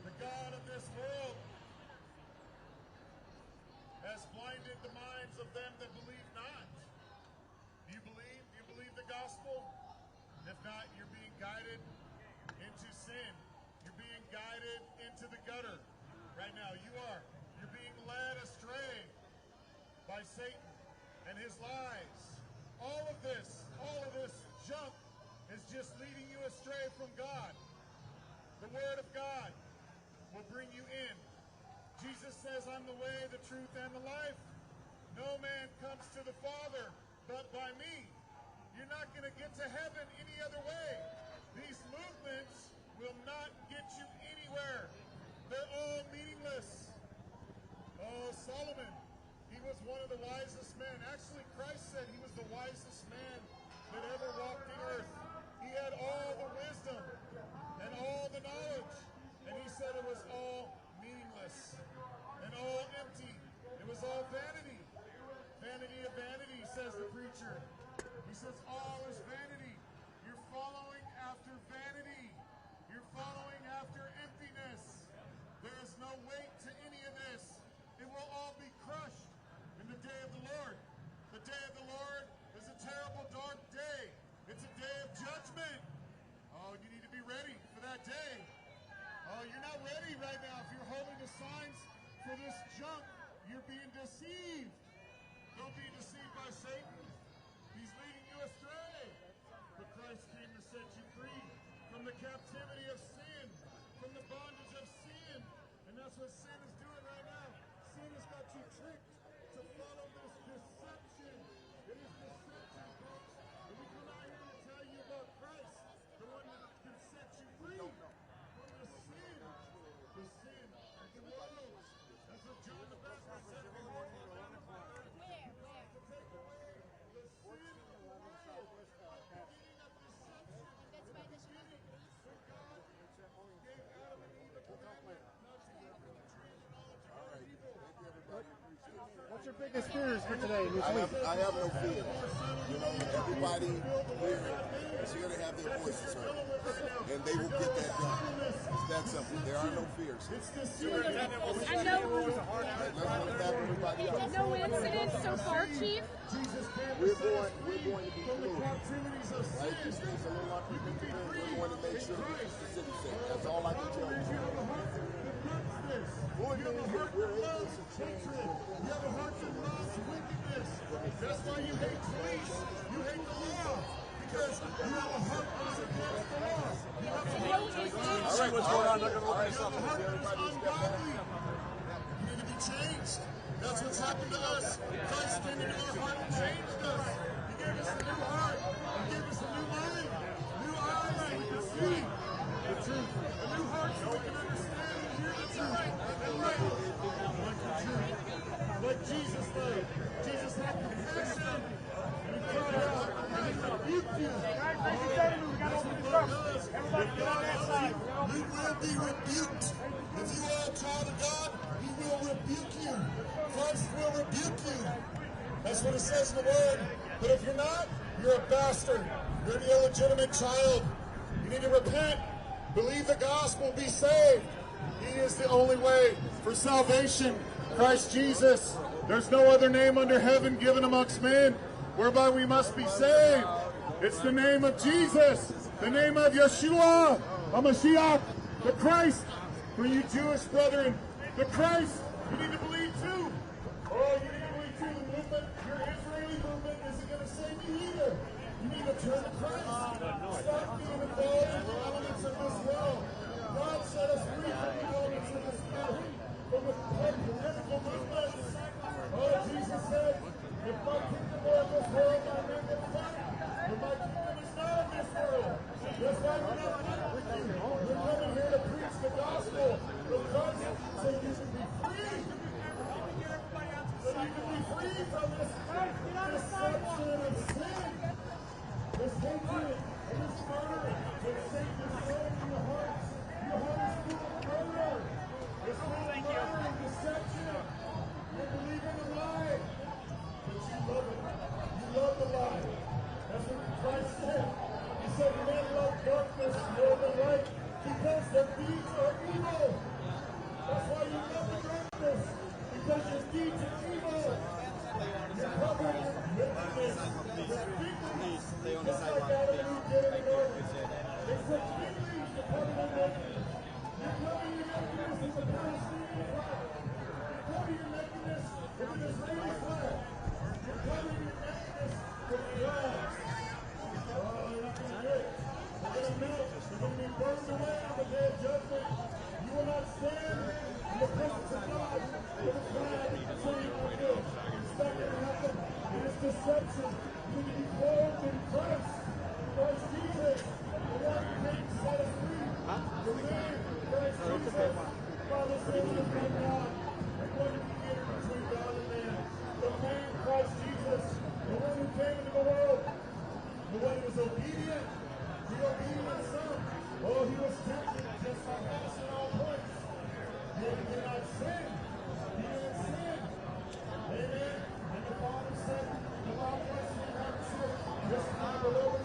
The God of this world has blinded the minds of them that believe not. Do you believe? Do you believe the gospel? If not, you're being guided into sin. You're being guided into the gutter. Right now, you are. You're being led astray by Satan and his lies. All of this junk is just leading you astray from God. The Word of God will bring you in. Jesus says, I'm the way, the truth, and the life. No man comes to the Father but by me. You're not going to get to heaven any other way. These movements will not get you anywhere. They're all meaningless. Oh, Solomon, he was one of the wisest men. Actually, Christ said he was the wisest man that ever walked the earth. He had all the wisdom and all the knowledge. And he said it was all meaningless and all empty. It was all vanity. Vanity of vanity, says the preacher. He says all is vanity. You're following after vanity. You're following after emptiness. There is no weight to any of this. It will all be crushed in the day of the Lord. The day of the Lord is a terrible, dark day. It's a day of judgment. Oh, you need to You're being deceived. Don't be deceived by Satan. He's leading you astray. But Christ came to set you free from the captivity of sin, from the bondage of sin. And that's what sin is doing right now. Sin has got you tricked to follow this deception. It is deception, folks. And we come out here to tell you about Christ, the one that can set you free from the sin of the world. That's what John the Baptist said before he was on the planet. To take away the sin of the world. Beginning of deception. The beginning when God gave Adam and Eve a commandment not to eat from the tree of the knowledge of good and evil. What's your biggest fears for today? I have no fear. You know, everybody here is here to have their voices heard, and they will get that done. It's that simple. There are no fears. And no incidents so far, Chief? We're going to be clear. Like these things are a little unpredictable. We're going to make sure we keep the city safe. That's all I can tell you. You have a heart that loves hatred. You have a heart that loves wickedness. That's why you hate police. You hate the law. Because you have a heart that is against the law. You have a heart that is ungodly. You have a heart that is ungodly. You need to be changed. That's what's happened to us. Christ came into our heart and changed us. He gave us a new heart. He gave us a new mind. New eyes so we can see the truth. A new heart so we can understand and hear the truth. Like Jesus did. Jesus had compassion and he cried out and he rebuked you. That's what God does. If God loves you, you will be rebuked. If you are a child of God, he will rebuke you. Christ will rebuke you. That's what it says in the Word. But if you're not, you're a bastard. You're an illegitimate child. You need to repent. Believe the gospel. Be saved. He is the only way for salvation. Christ Jesus. There's no other name under heaven given amongst men whereby we must be saved. It's the name of Jesus, the name of Yeshua, HaMashiach, the Christ. For you Jewish brethren, the Christ, you need to believe too. Oh, you need to believe too. The movement, your Israeli movement isn't going to save you either. You need to turn to Christ. Stop being involved in the elements of this world. God set us free from the elements of this world, from the political movements. Oh, Jesus said, if my kingdom were of this world, my men would fight. But my kingdom is not of this world. That's why we're not fighting with you. We're coming here to preach the gospel of Christ so you can be free. So you can be free from this deception of sin, this hatred, and this murder that Satan is sowing in your hearts. Your heart is full of murder. It's full of murder and deception. You believe in the lie, but you love it. You love the lie. That's what Christ said. He said, men love darkness more than light because their deeds are evil. That's why you love the darkness, because your deeds are evil. You're covered in wickedness. Just like Adam and Eve did in the garden. It's the feelings that cover their nakedness. You're covering your nakedness with the Palestinian flag. You're covering your nakedness with an Israeli flag. You're covering your nakedness with flags. Oh, you're not going to do it. You're going to melt. You're going to be burned away on the day of judgment. You will not stand in the presence of God with a flag saying like this. It's not going to happen. It is deception. You need to be clothed in Christ. Christ Jesus. The one who came to set us free. The man, Christ Jesus. Father, Son, and Holy God. The one who mediated between God and man. The man, Christ Jesus. The one who came into the world. The one who was obedient. The obedient son. Oh, he was tempted just like us in all points. Yet he did not sin. He didn't sin. Amen. And the Father said, the Father blessed him and said, this is my beloved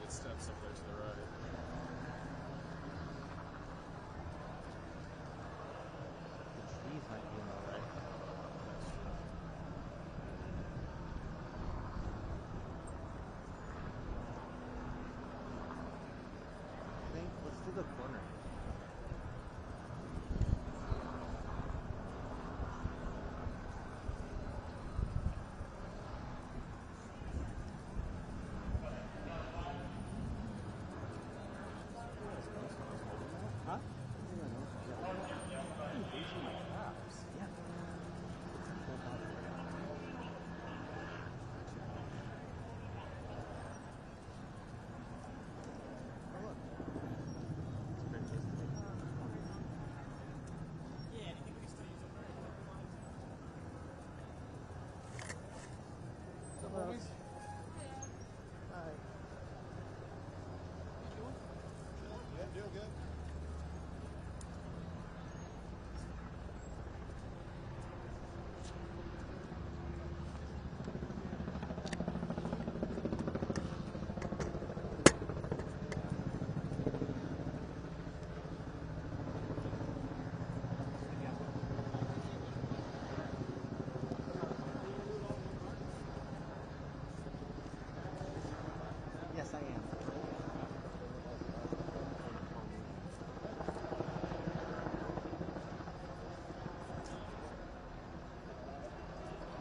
It steps up there to the right. The trees might be in the way. I think let's do the corner. Huh? Yes, I am.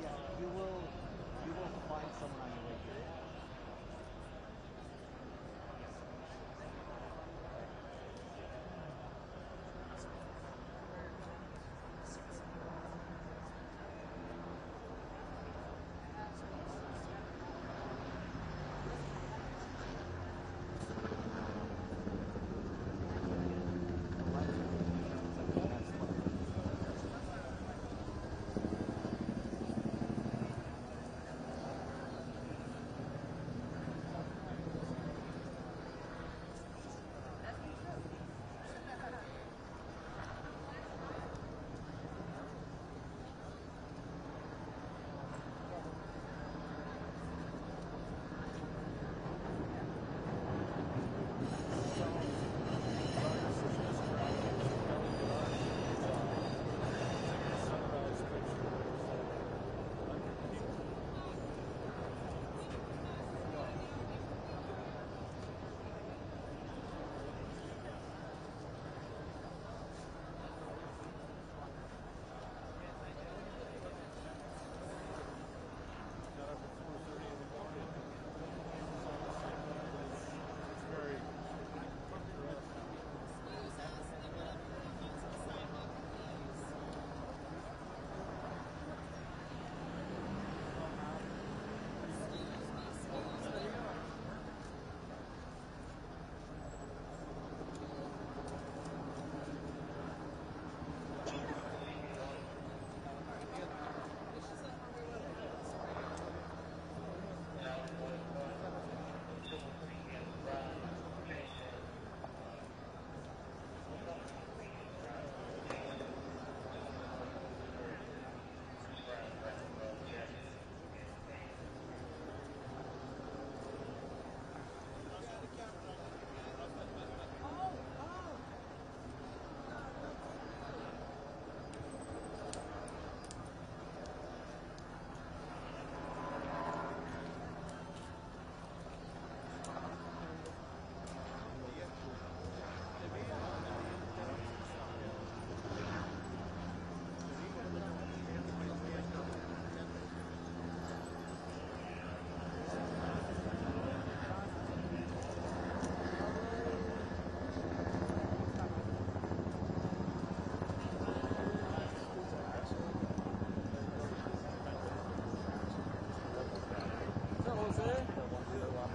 Yeah, you will find someone on your way here.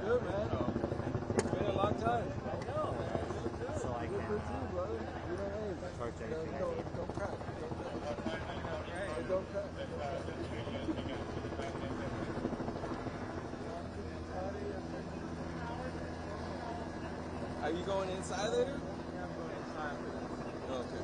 Good, man. It's been a long time. I know. So I can charge anything I need. Don't crack. Don't crack. Are you going inside later? Yeah, I'm going inside. Okay.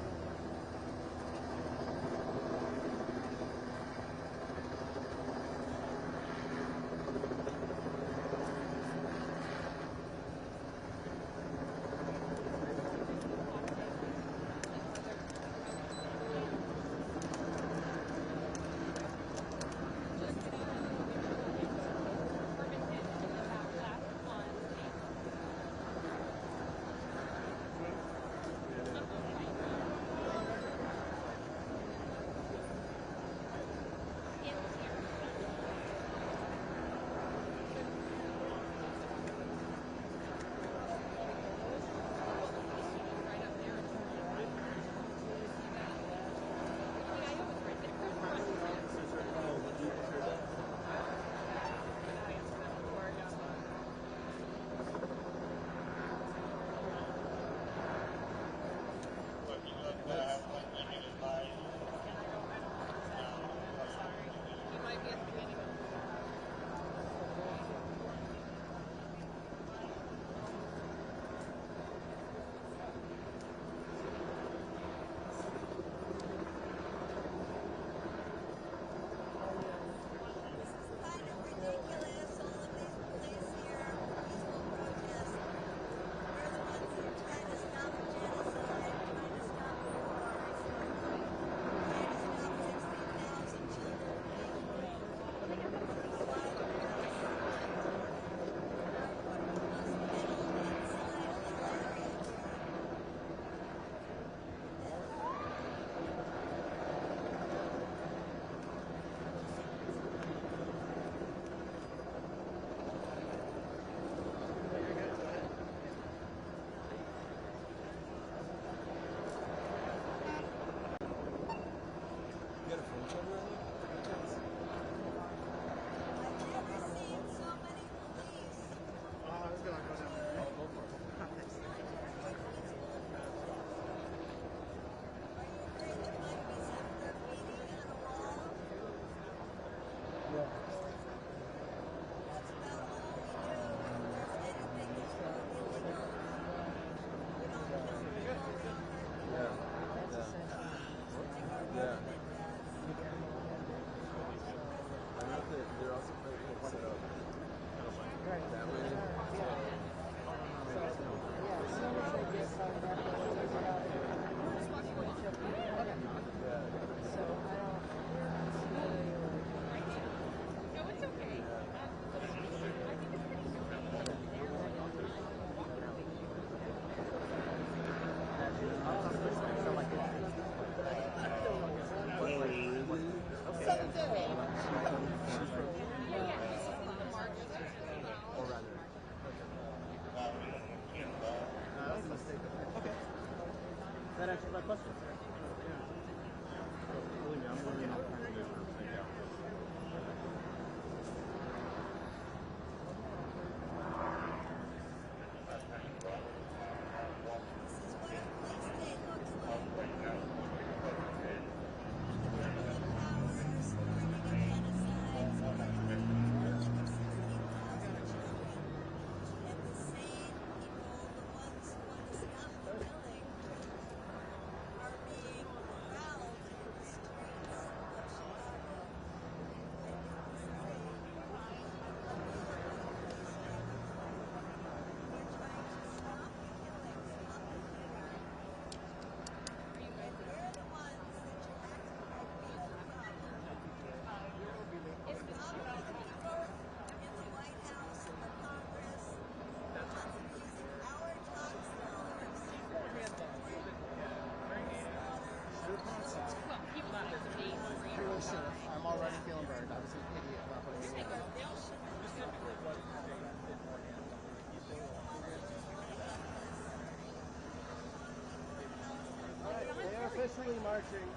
peacefully marching.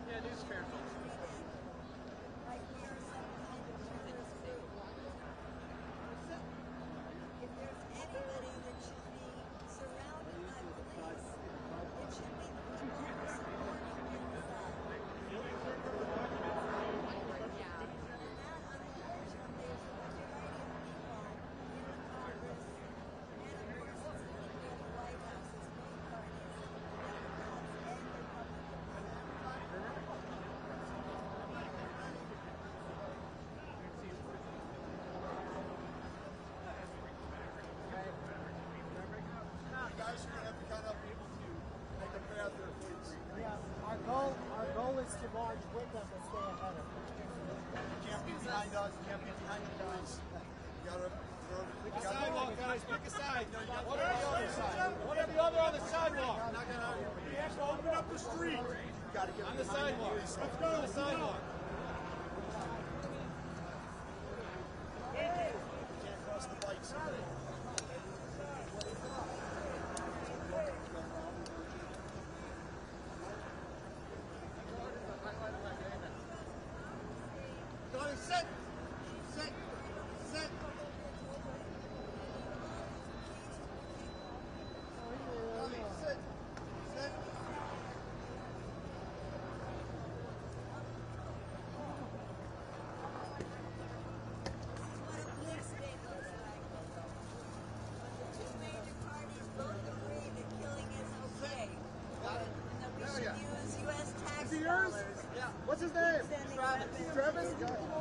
Yeah, news careful. Our goal is to march with them and stay ahead of them. You can't be behind us, you can't be behind the guys. You gotta Pick a sidewalk, guys. Pick a side. One or the other side. One or the other on the sidewalk. We have to open up the street. You gotta get On the sidewalk. Let's go on the sidewalk. You can't cross the bikes. Johnny, sit! Sit! Sit! Johnny, sit! Sit! Is he yours? Yeah. What's his name? Travis. Travis? Yeah.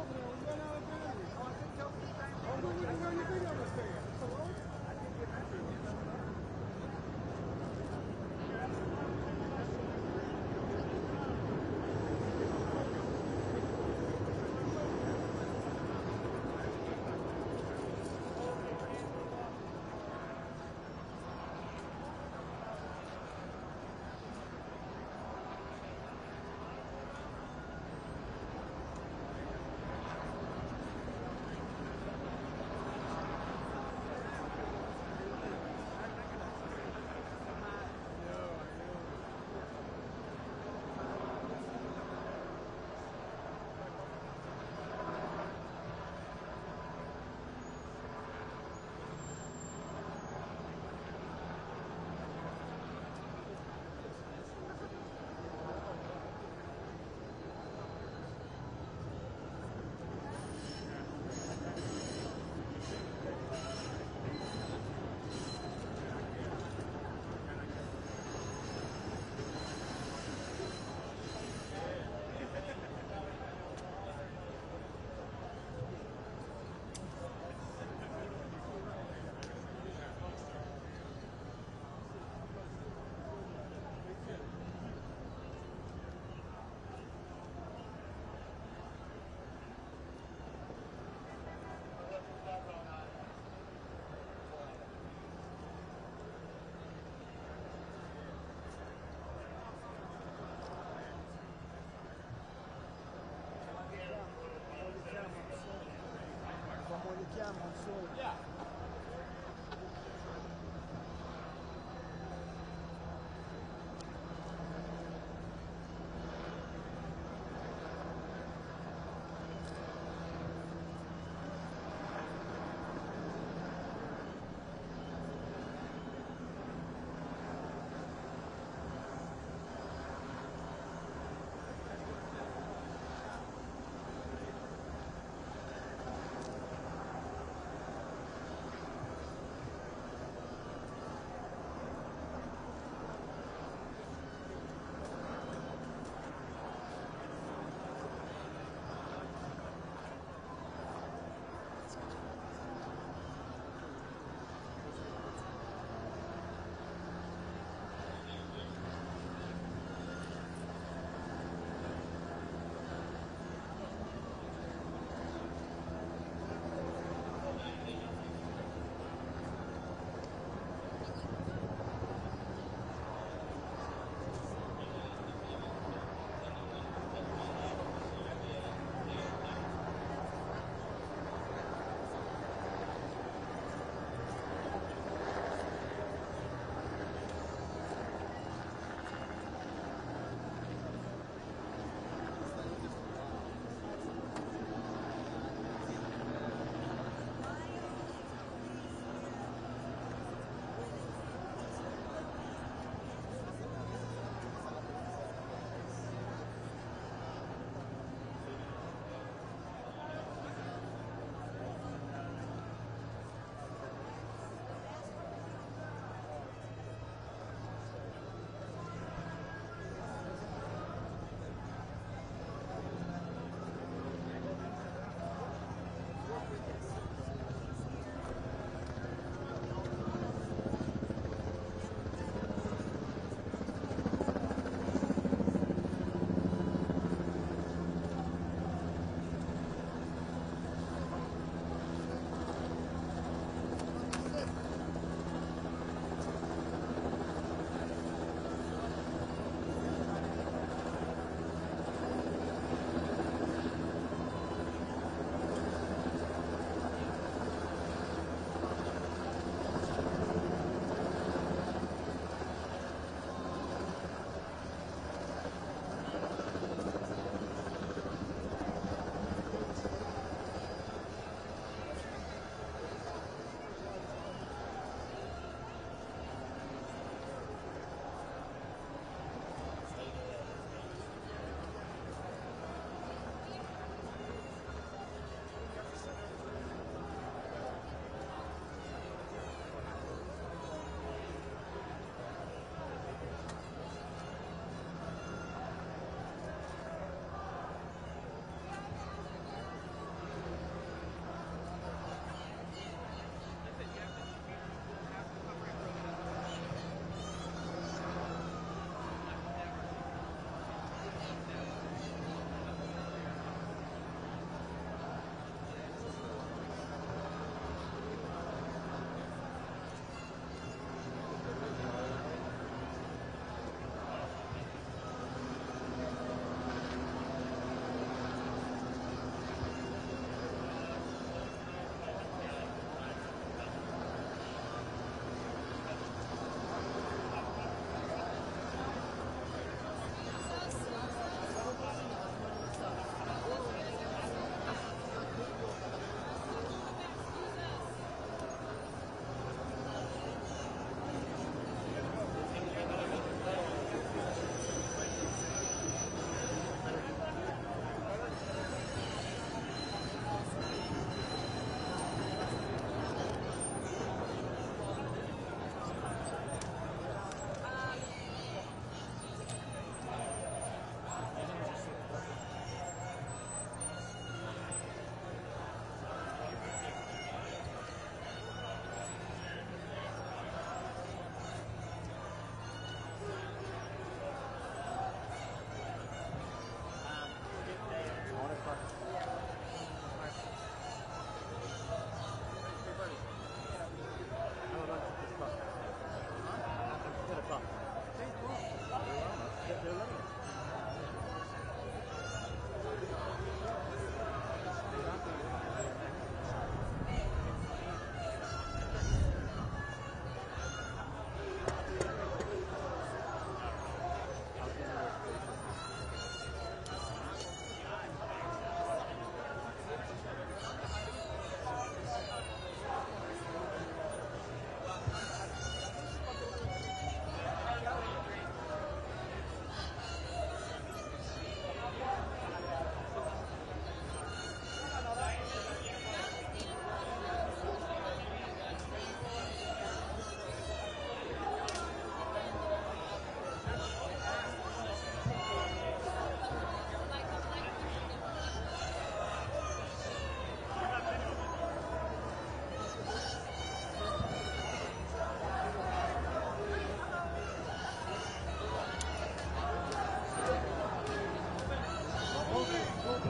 Not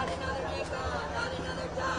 another day gone, not another die.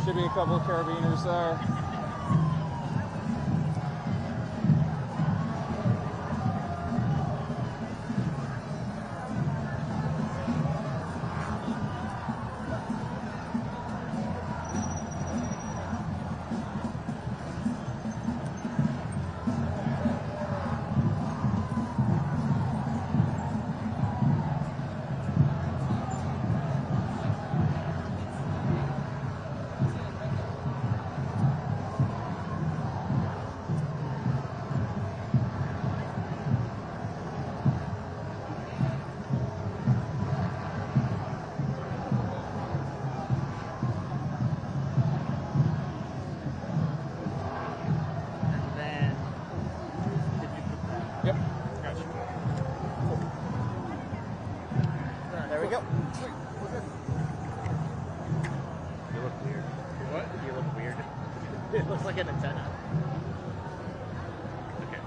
Should be a couple of carabiners there. There we go. You look weird. What? You look weird. It looks like an antenna. Okay.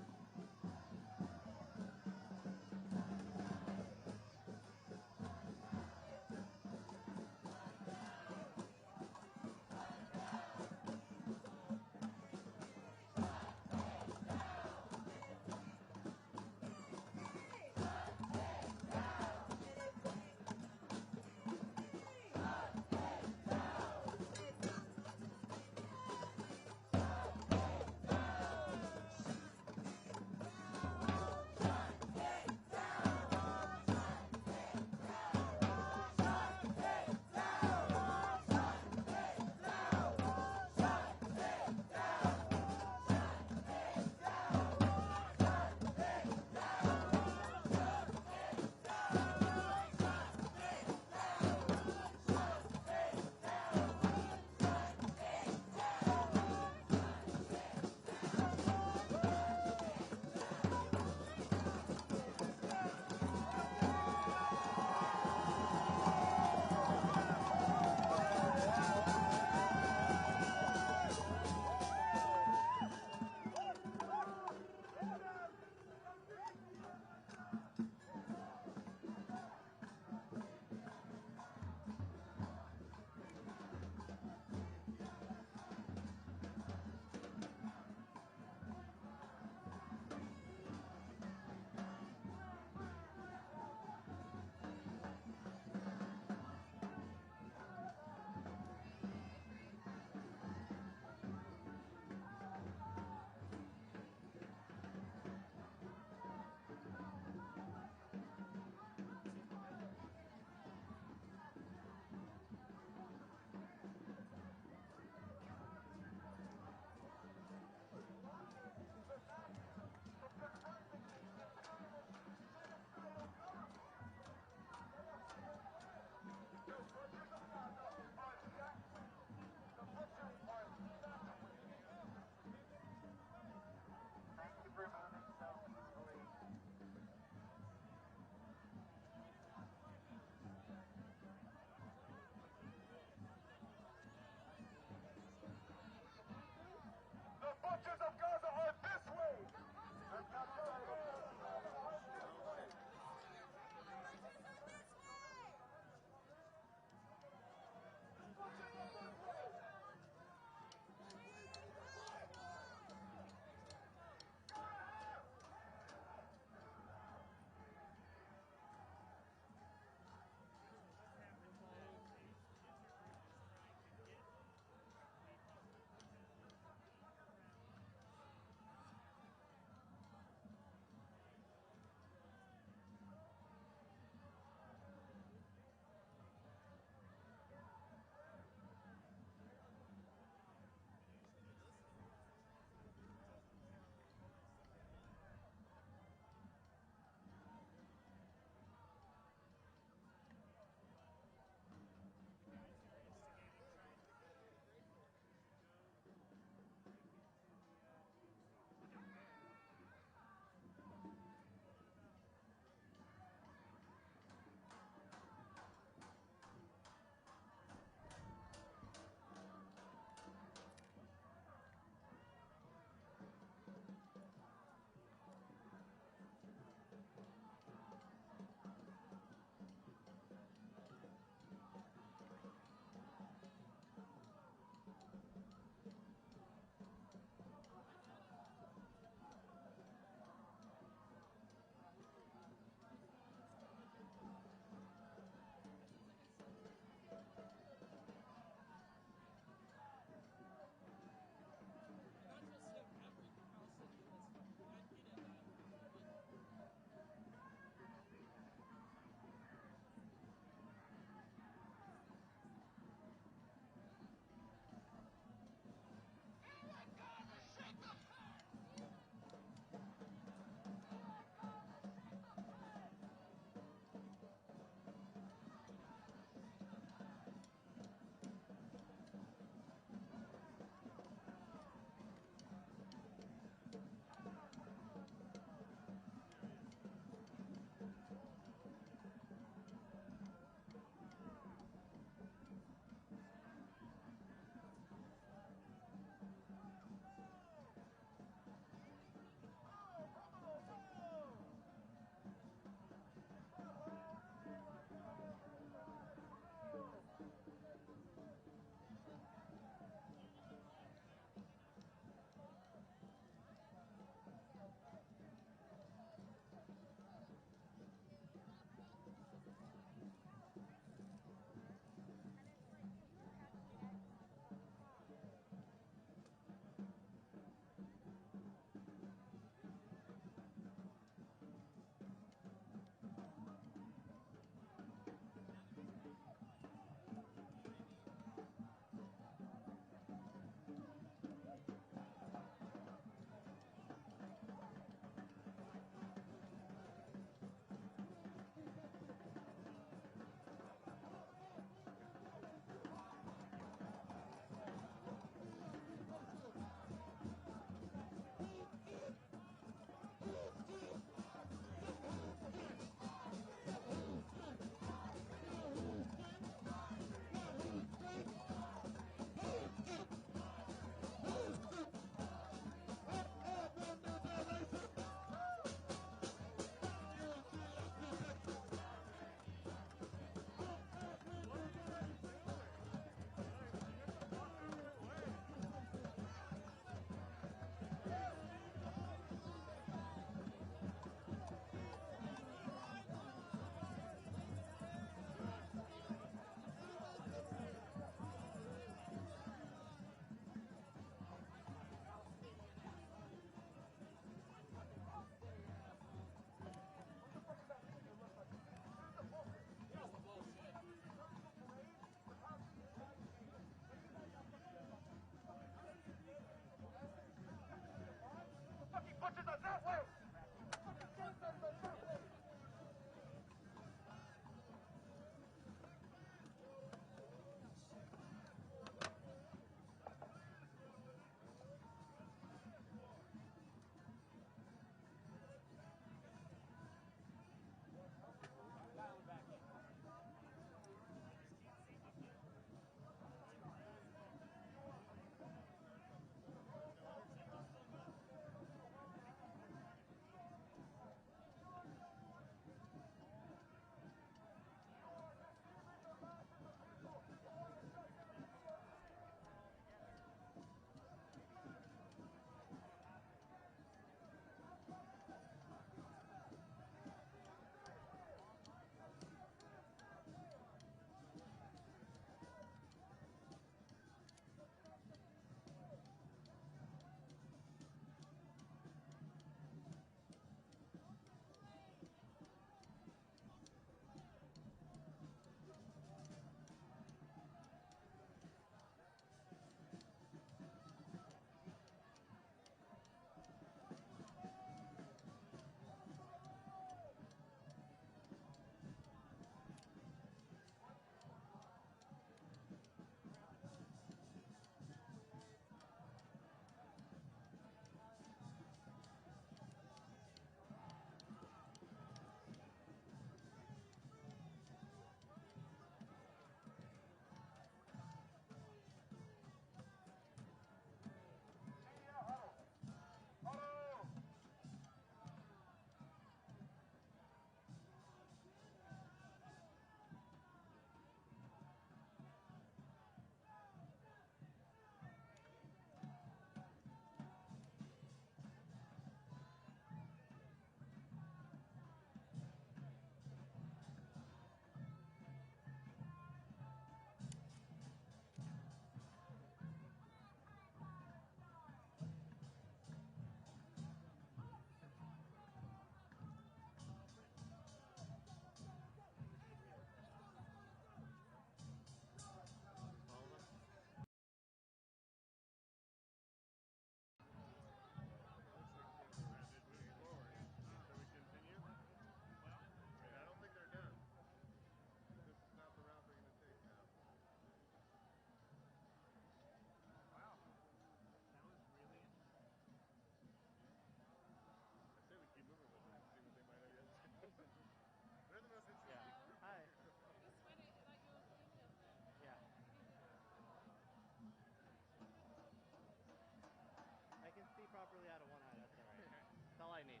Properly out of one eye, that's all right. That's all I need.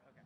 Okay.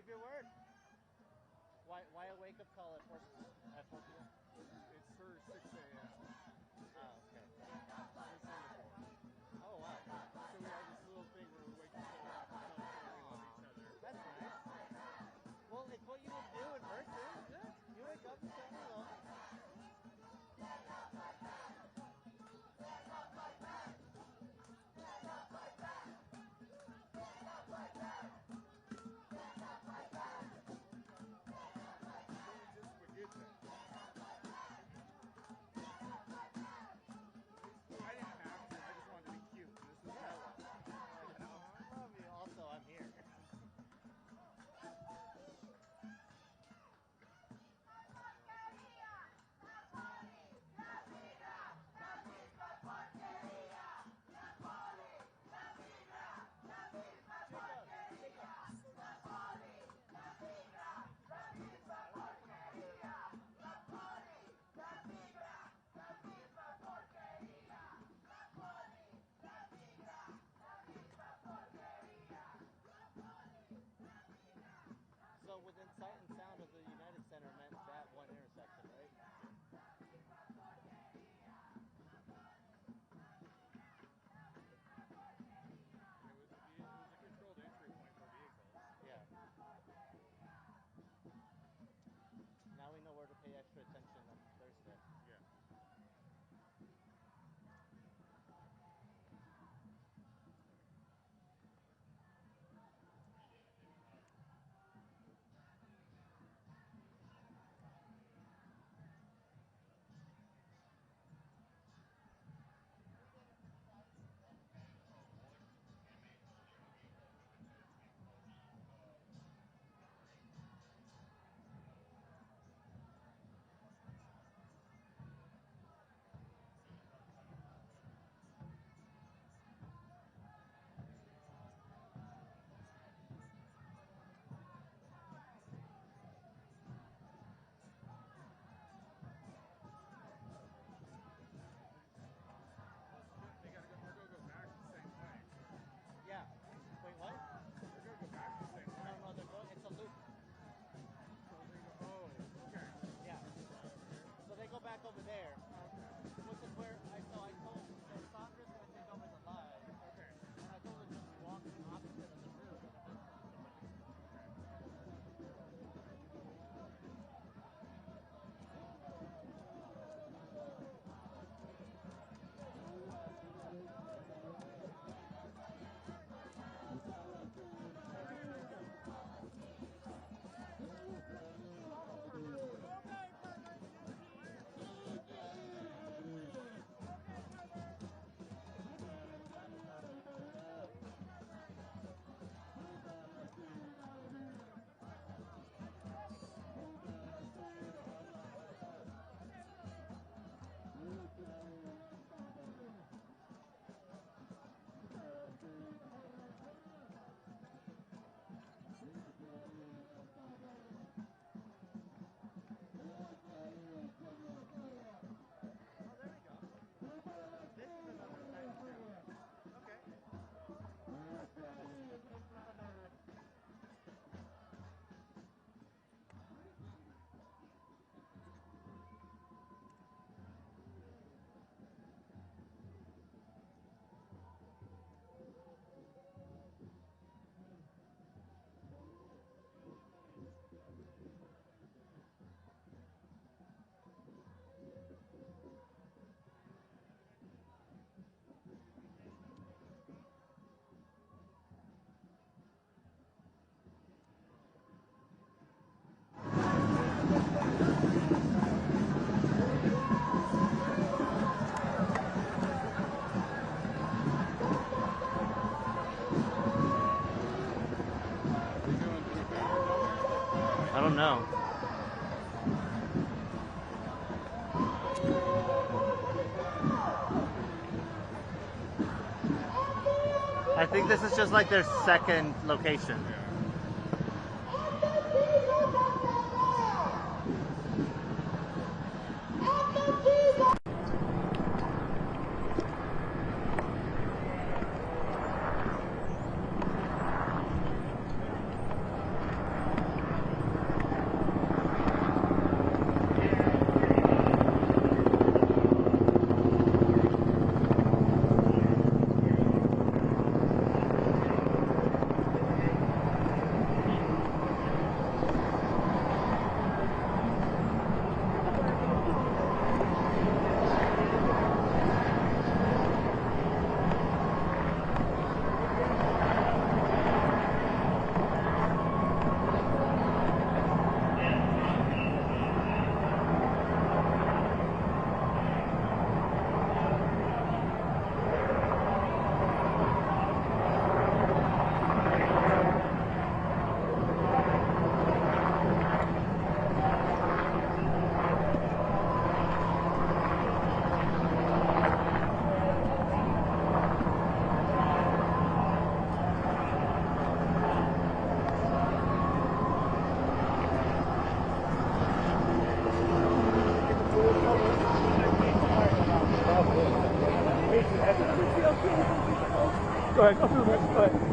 your word. Why a wake-up call at 4 p.m.? It's for 6 a.m. Oh, okay. Oh, wow. So we have this little thing where we wake each other up and tell each other we love each other. That's nice. Well, it's what you would do in person. Yeah. You wake up and tell me hello. I didn't have to. I just wanted to be cute. This is Noah. I love you. Also, I'm here. So within sight and sound of the United Center meant that one intersection, right? It was a controlled entry point for vehicles. Yeah. Now we know where to pay extra attention on Thursday. Yeah. They gotta go back the same way. Yeah. Wait, what? They're gonna go back the same way. No, they're going. It's a loop. So they go, oh, okay. Yeah. So they go back over there. Okay. Which is where I told Sandra's gonna take over the live. Okay. And I told her just walk opposite of the route. I don't know. I think this is just like their second location. Go ahead, go through this. Go ahead.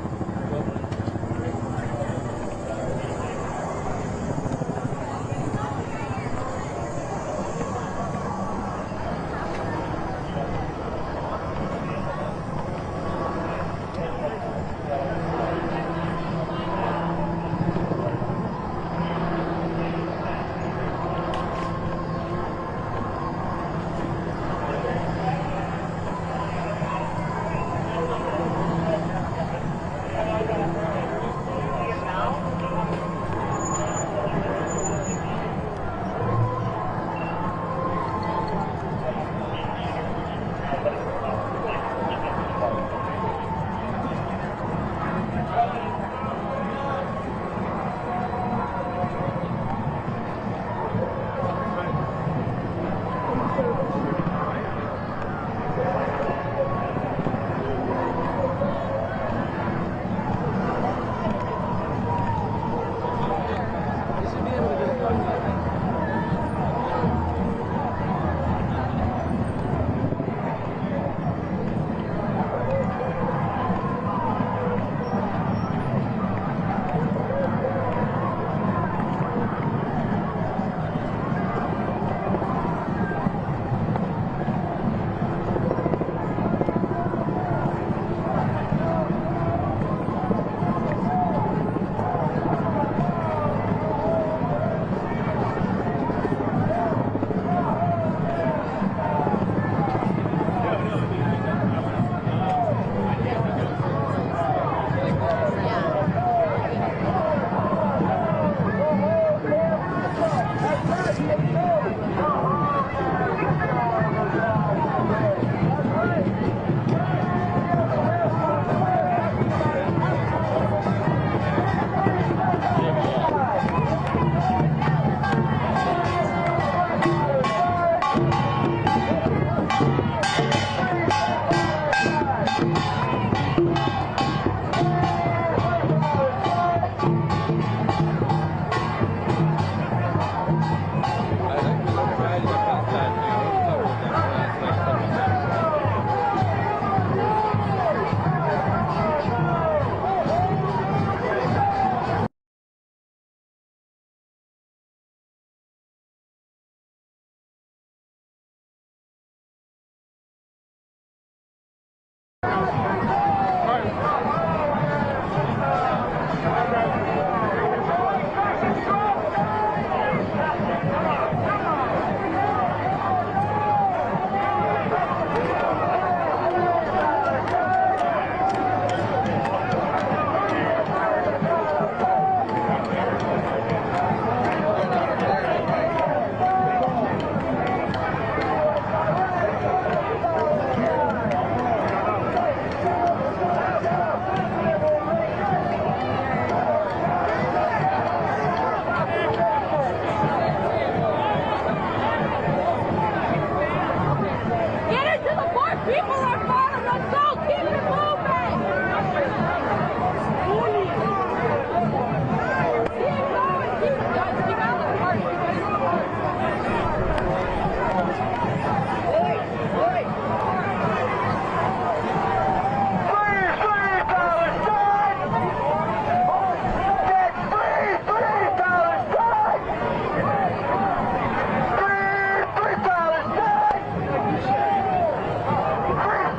Free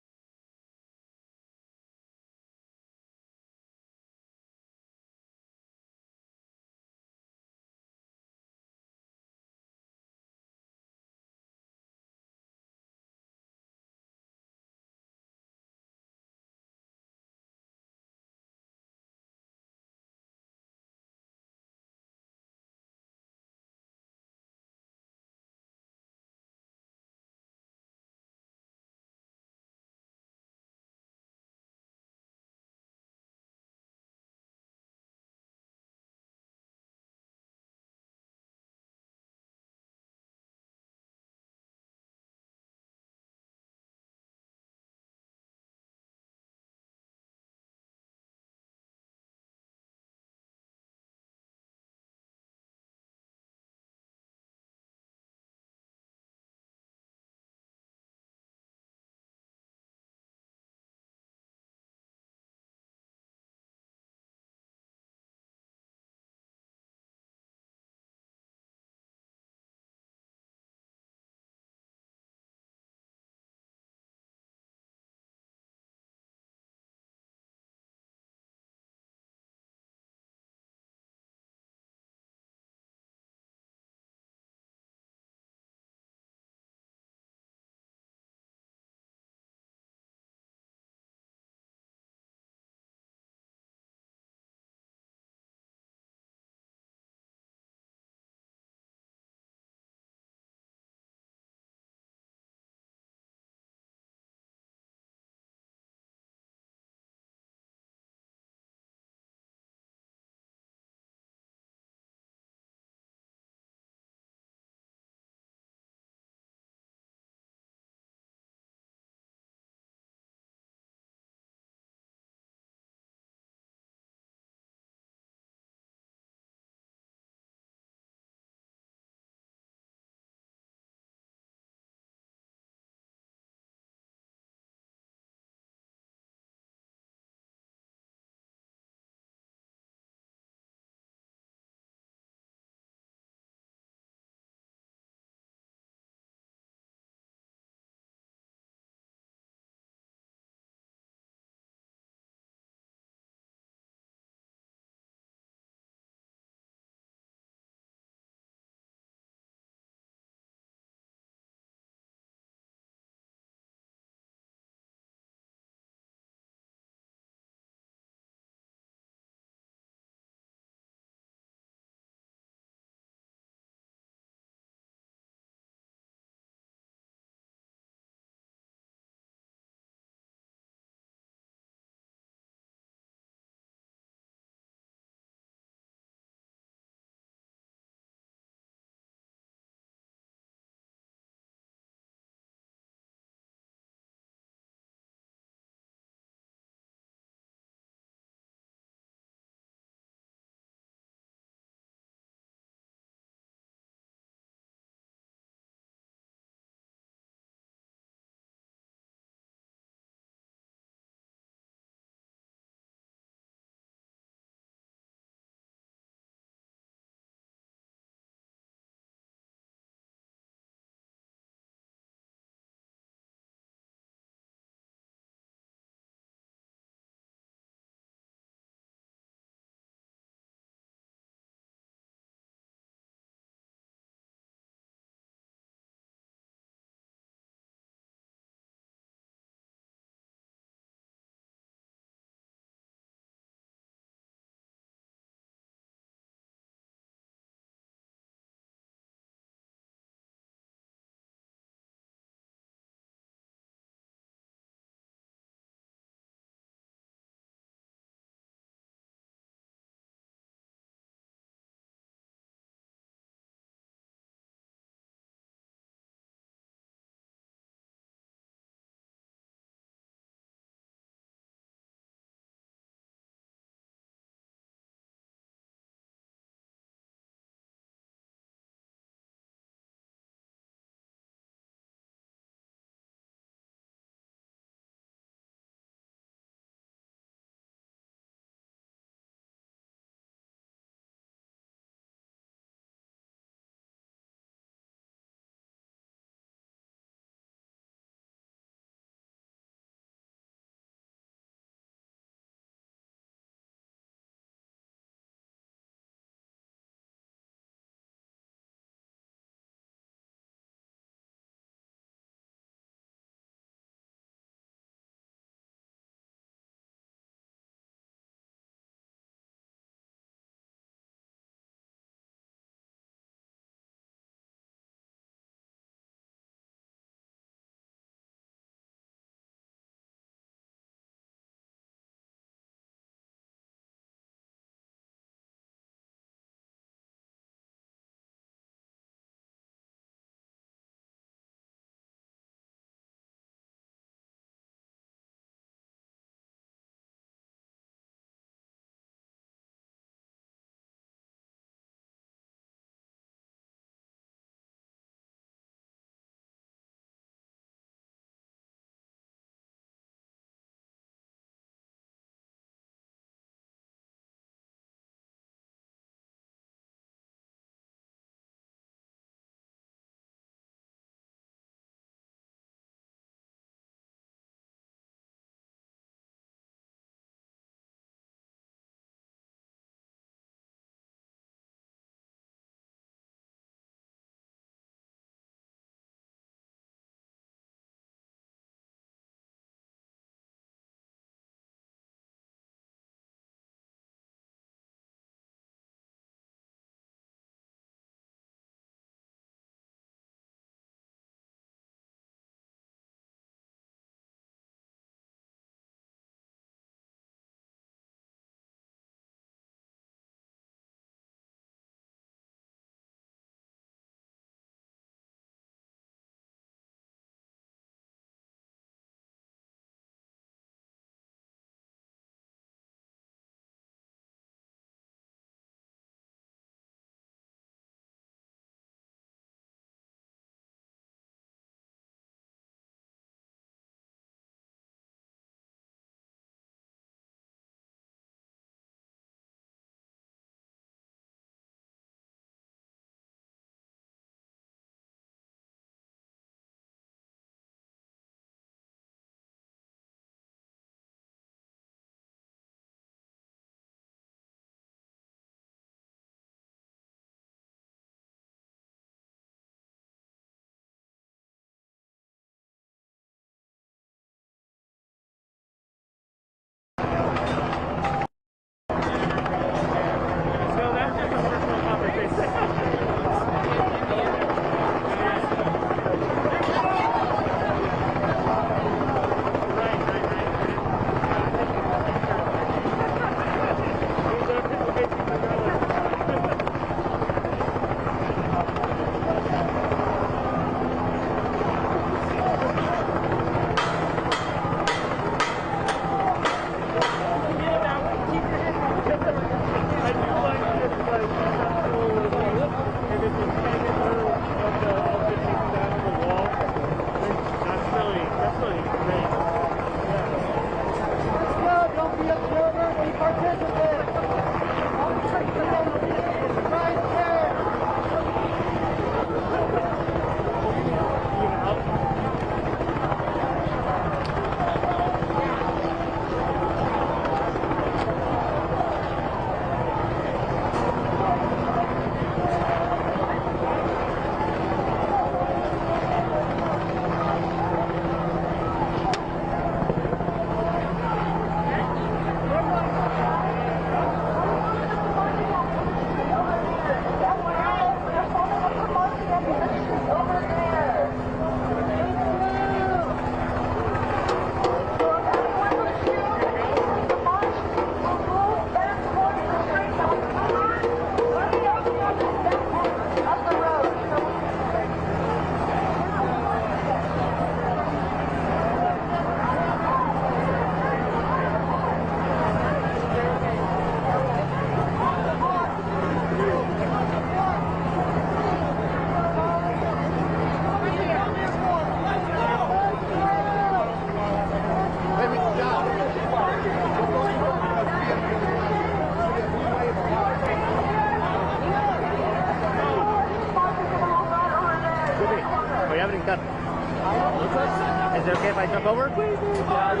Good. Is it okay if I jump over? Yeah, be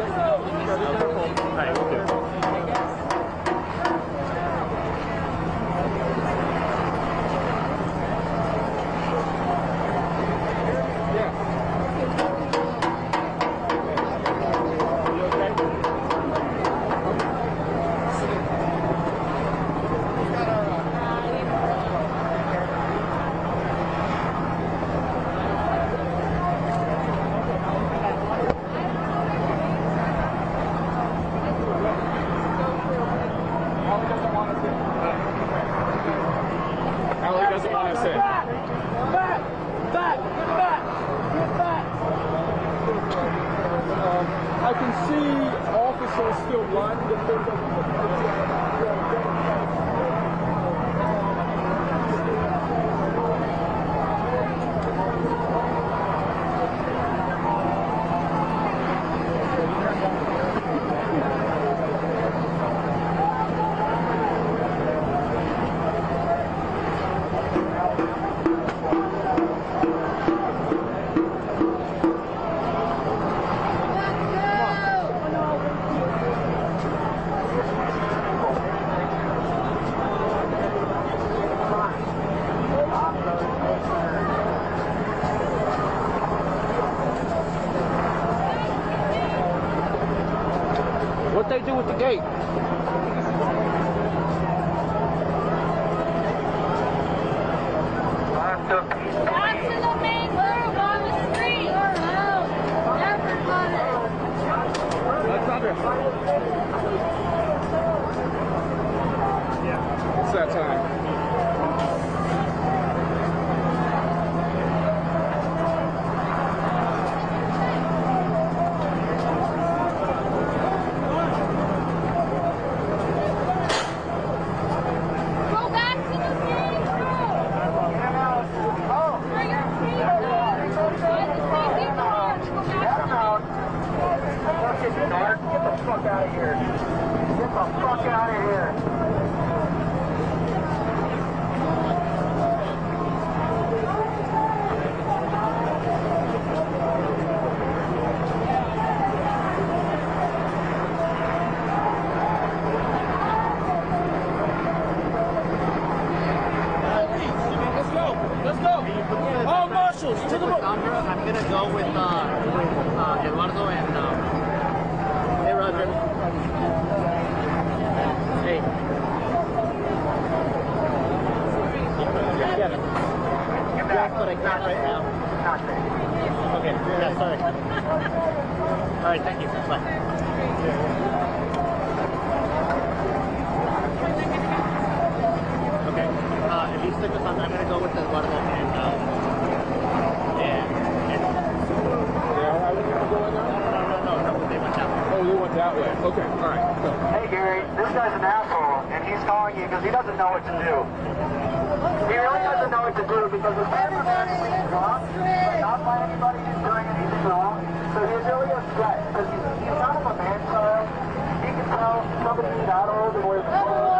careful. All right, we'll do. I can see officers still lining the things what they do with the gate. Back to the main room on the street. Everybody. That's Andrea. Yeah, it's that time. I'm gonna go with Eduardo and hey Roger. Hey. Get it. Yes, but I can't right now. Okay. Yeah, sorry. All right. Thank you. Bye. Okay. If you stick with us, I'm gonna go with Eduardo and. Oh, they went that way. Okay, all right. Go. Hey, Gary, this guy's an asshole, and he's calling you because he doesn't know what to do. He really doesn't know what to do because the man was doing anything wrong, but not by anybody who's doing anything wrong. So he's really upset because he's kind of a man-child. He can tell somebody who's that old and wears clothes.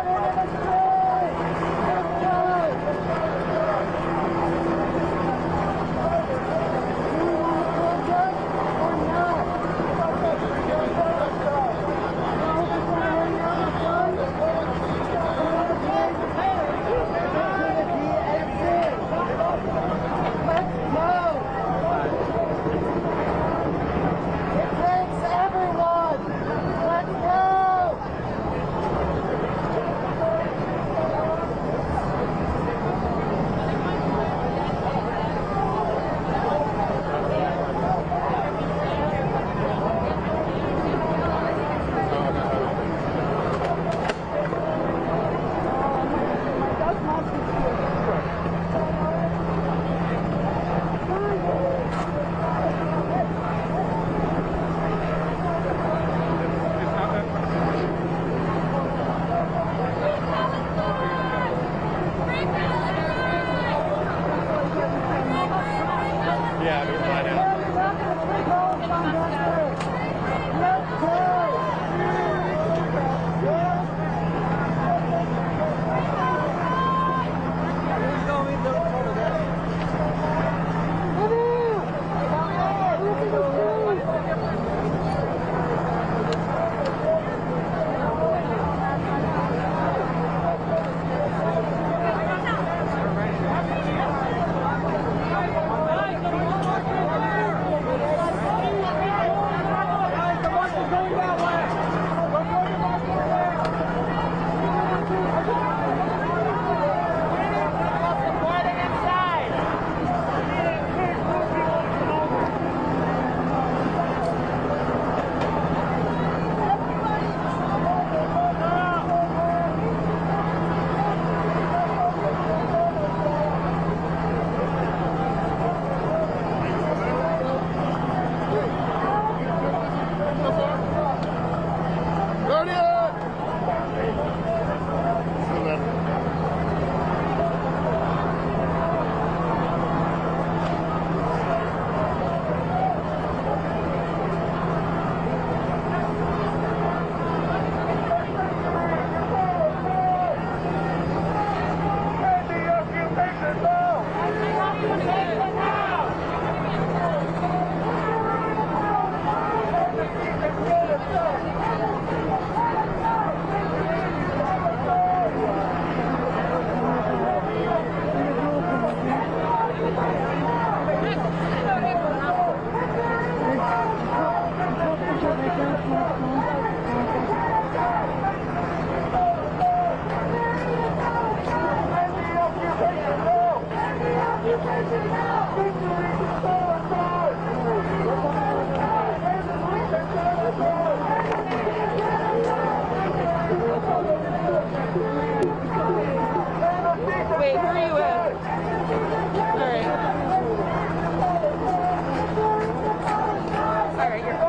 Wait, where are you at? Alright. Alright, you're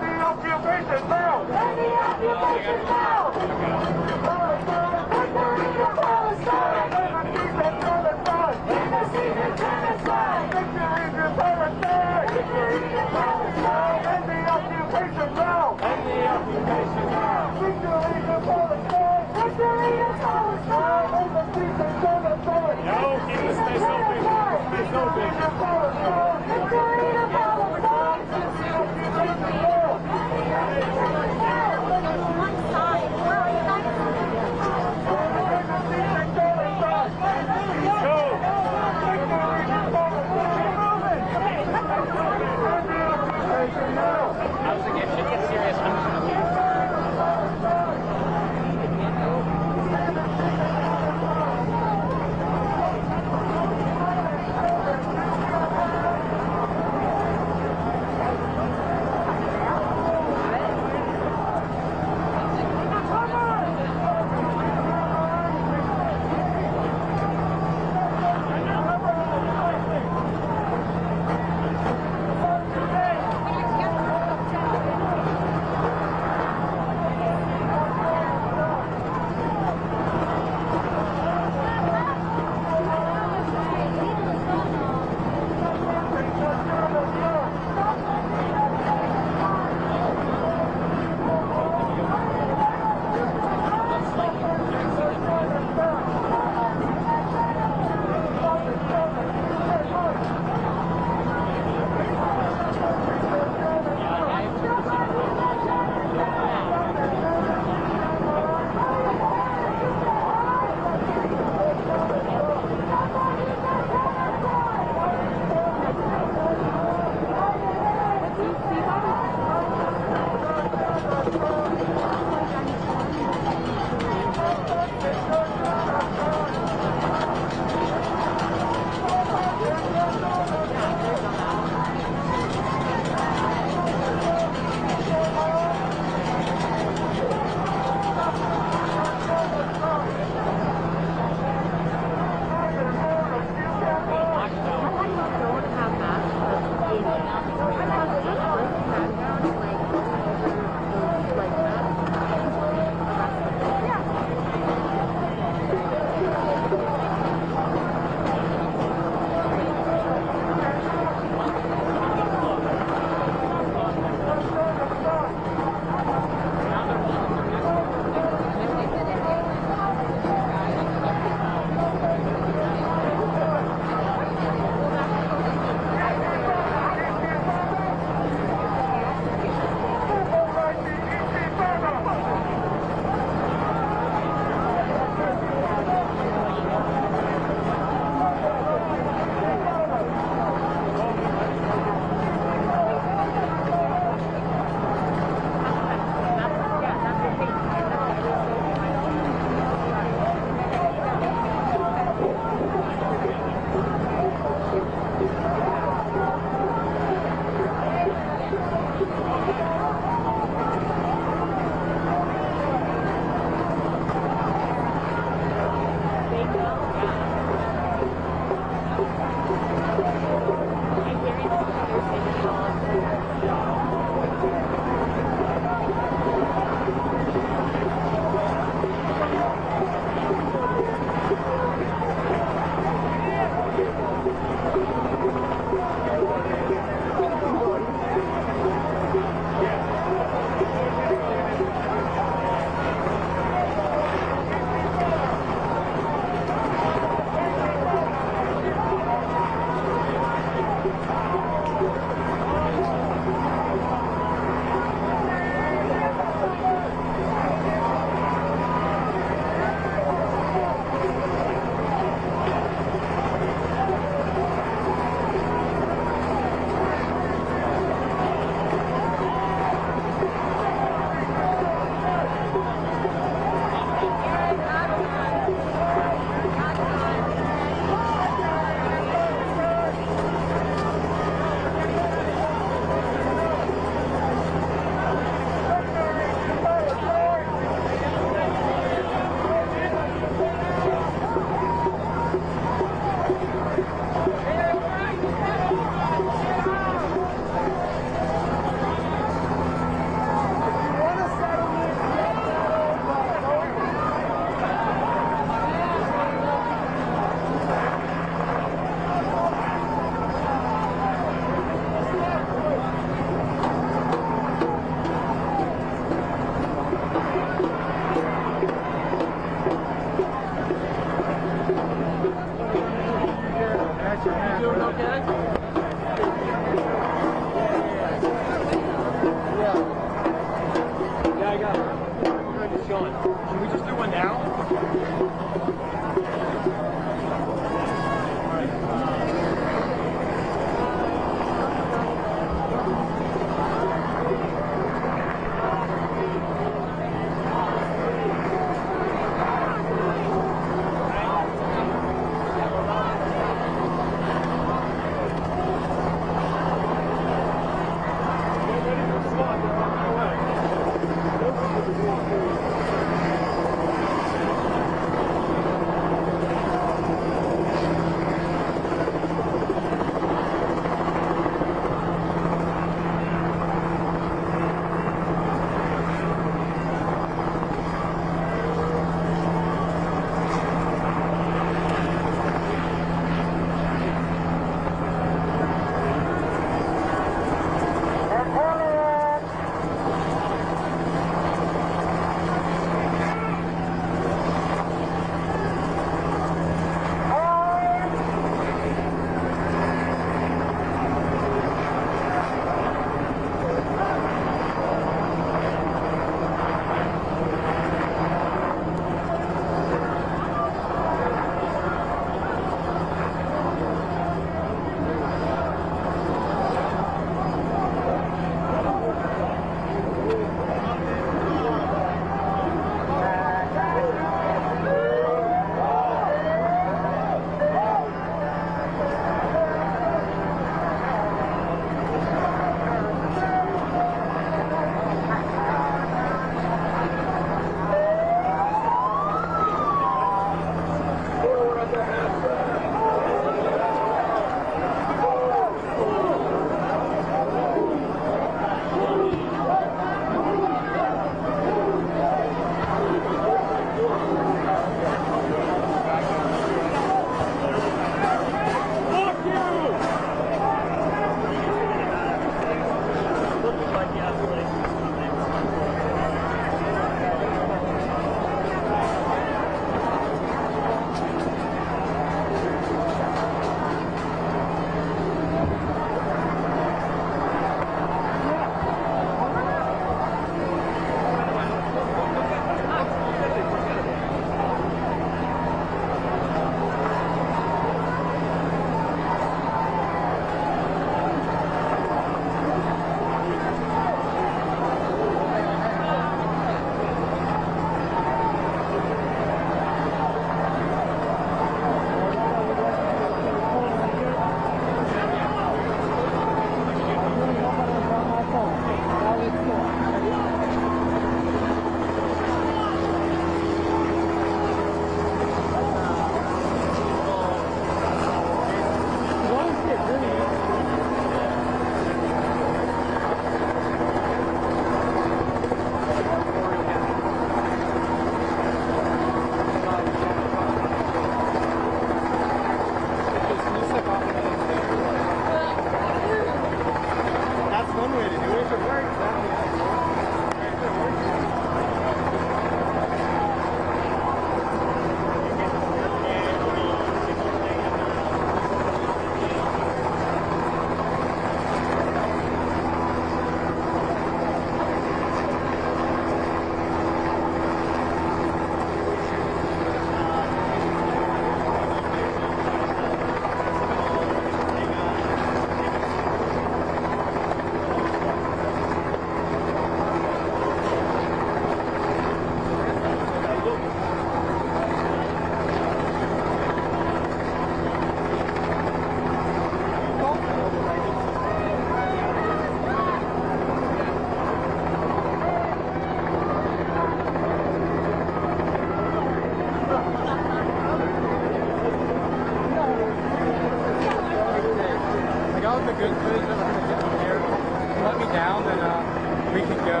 We can go.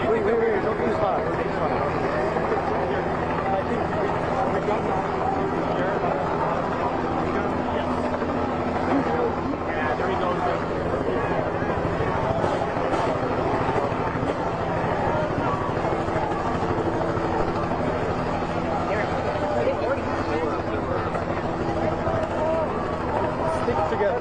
Wait, don't be spot. Yeah, there we go. Stick together.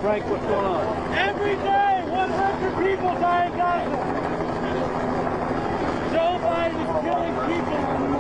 Frank, what's going on? Every day, 100 people die in Gaza. Joe Biden is killing people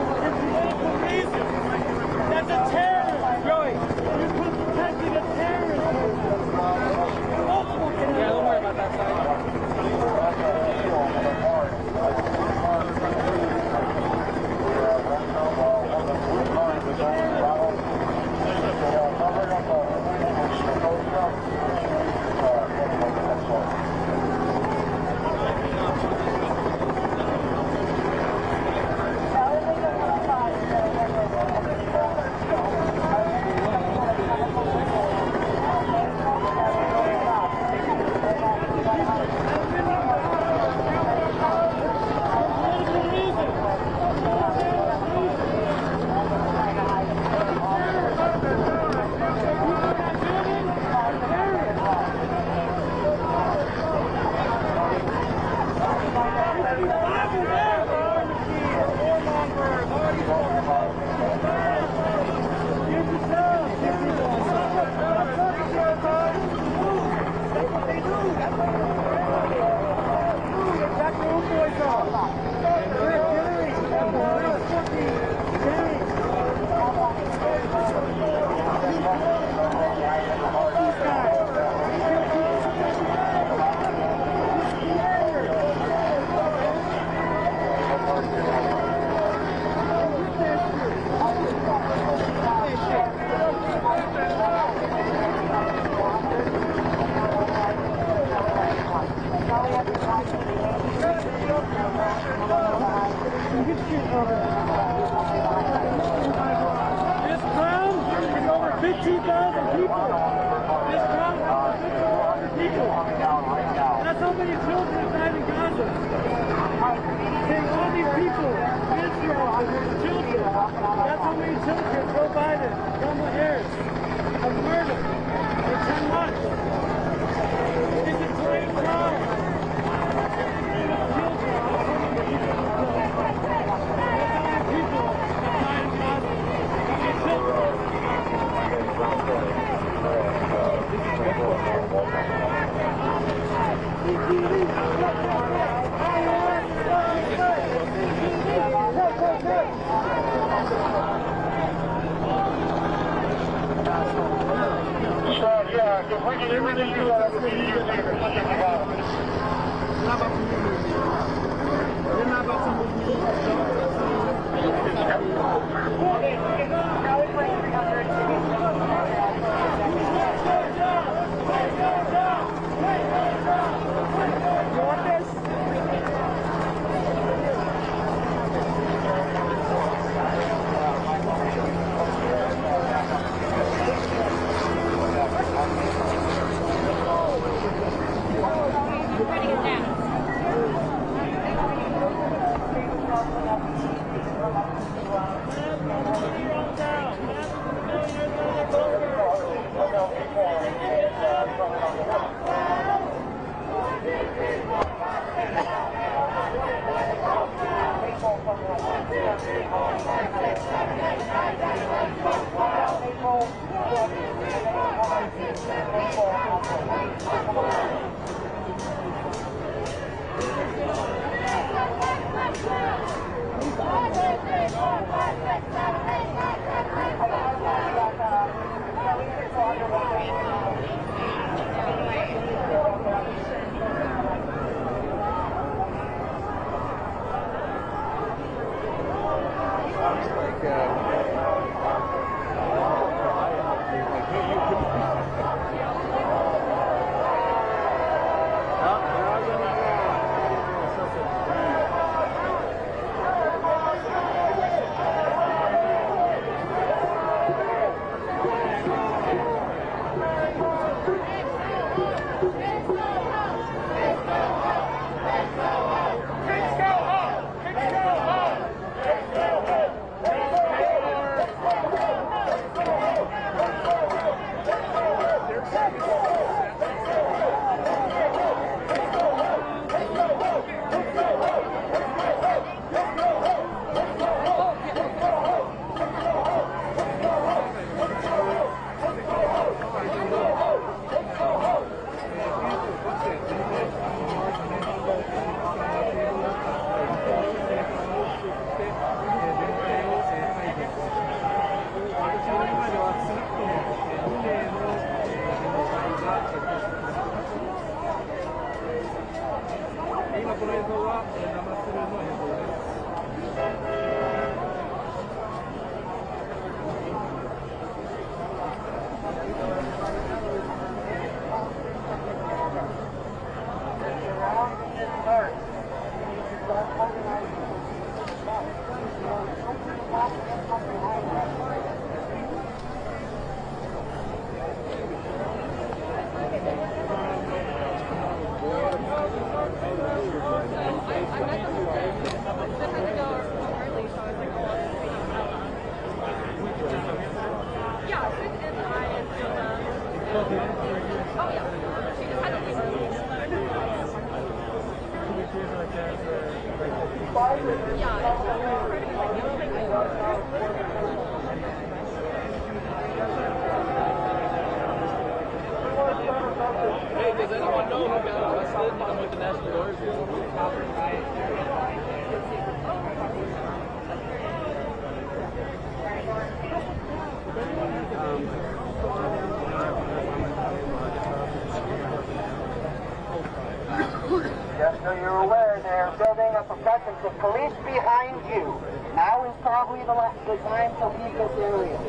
This crowd is over 15,000 people. This crowd is over 15,000 people. That's how many children have died in Gaza. Seeing all these people, Israel, children. That's how many children Joe Biden, Kamala Harris have murdered in 10 months. It's a great crowd. Yeah, if we can ever do that, we can use it for You want this? Writing it down. Hey, does anyone know who got arrested with the National Guard? Just so you're aware, they're building up a presence of police behind you. Now is probably the time to leave this area.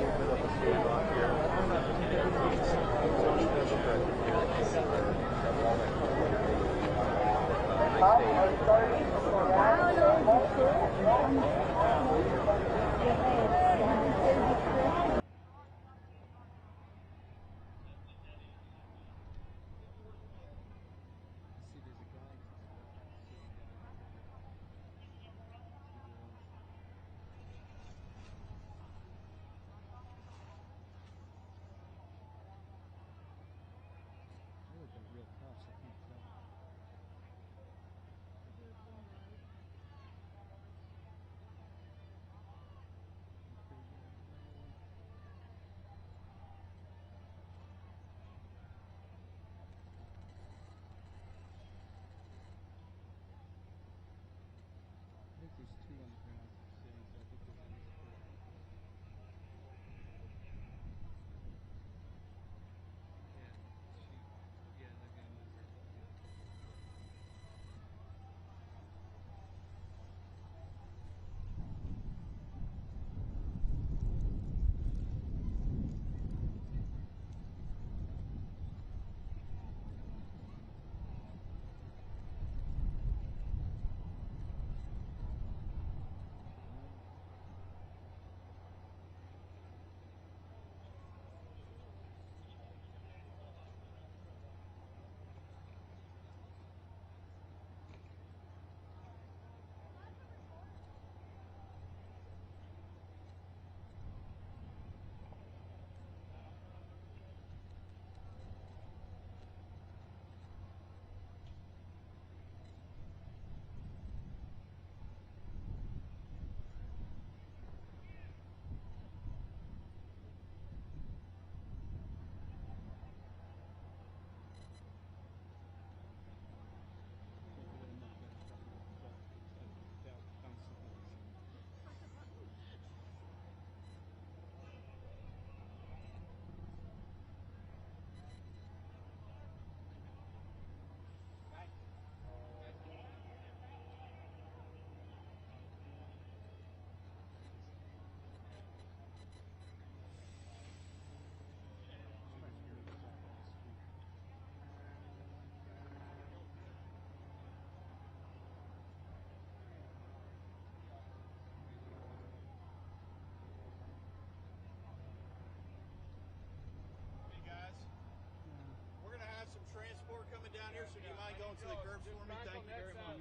Transport coming down here, so do you mind going to the curbs for me? Thank you very much.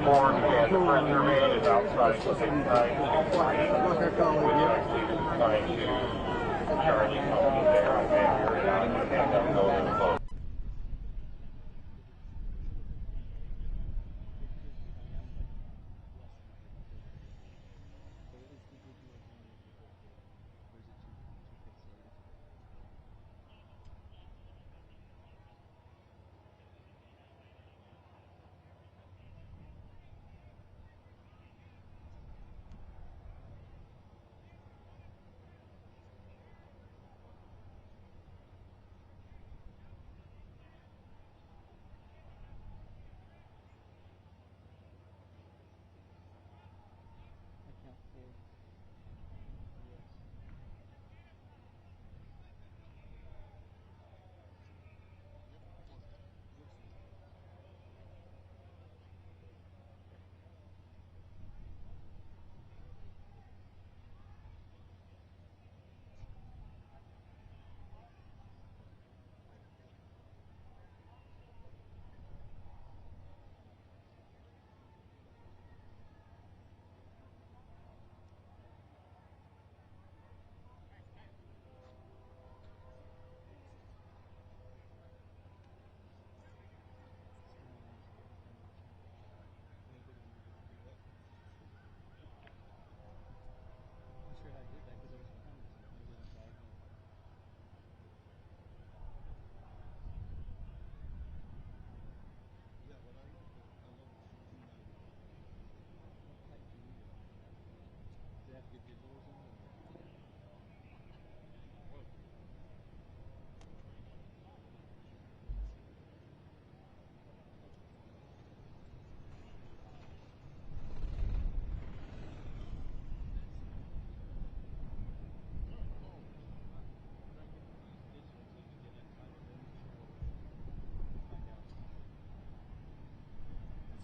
Four and the pressure main is outside 693. Charlie Tony there on Vancouver down and then go to the close.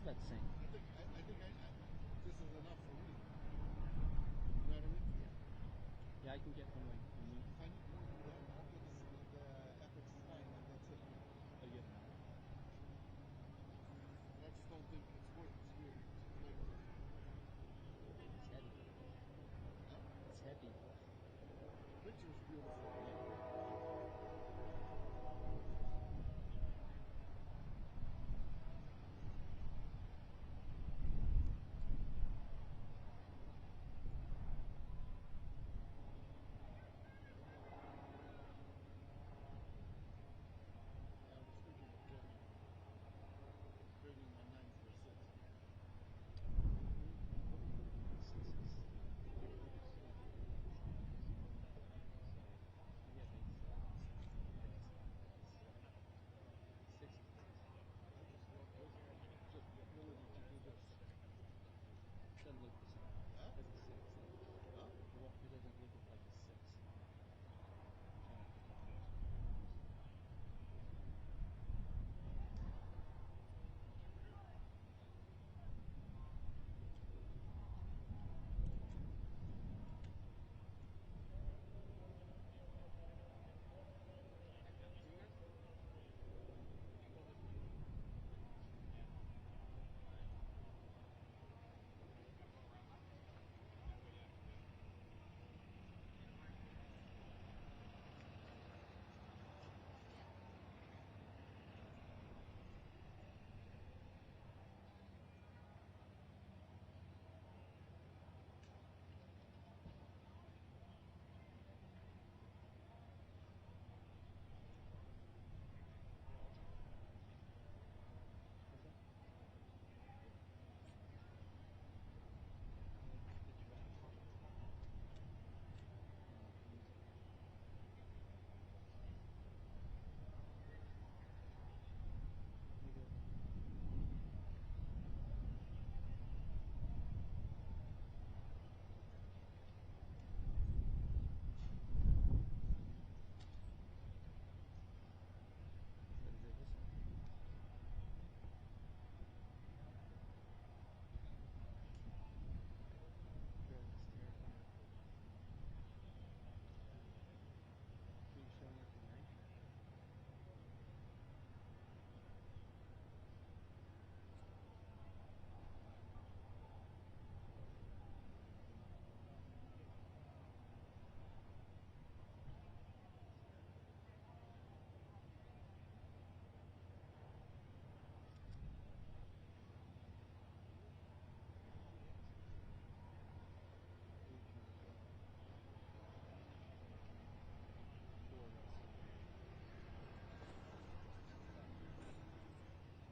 cutscene. I think this is enough for me. You know what I mean? Yeah, I can get from like me. I need the Epic Sign and that's it. Oh, yeah. I just don't think it's worth it. It's weird. It's heavy. Huh? It's heavy. The picture's beautiful. Trading my 9 for 6. Just the ability to do this. Doesn't look the same. Huh? As a 6. Huh? It doesn't look like a 6.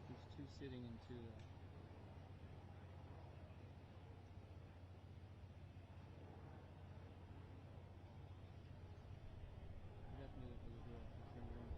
There's 2 sitting in 2 though. You definitely look like a girl. You turned around.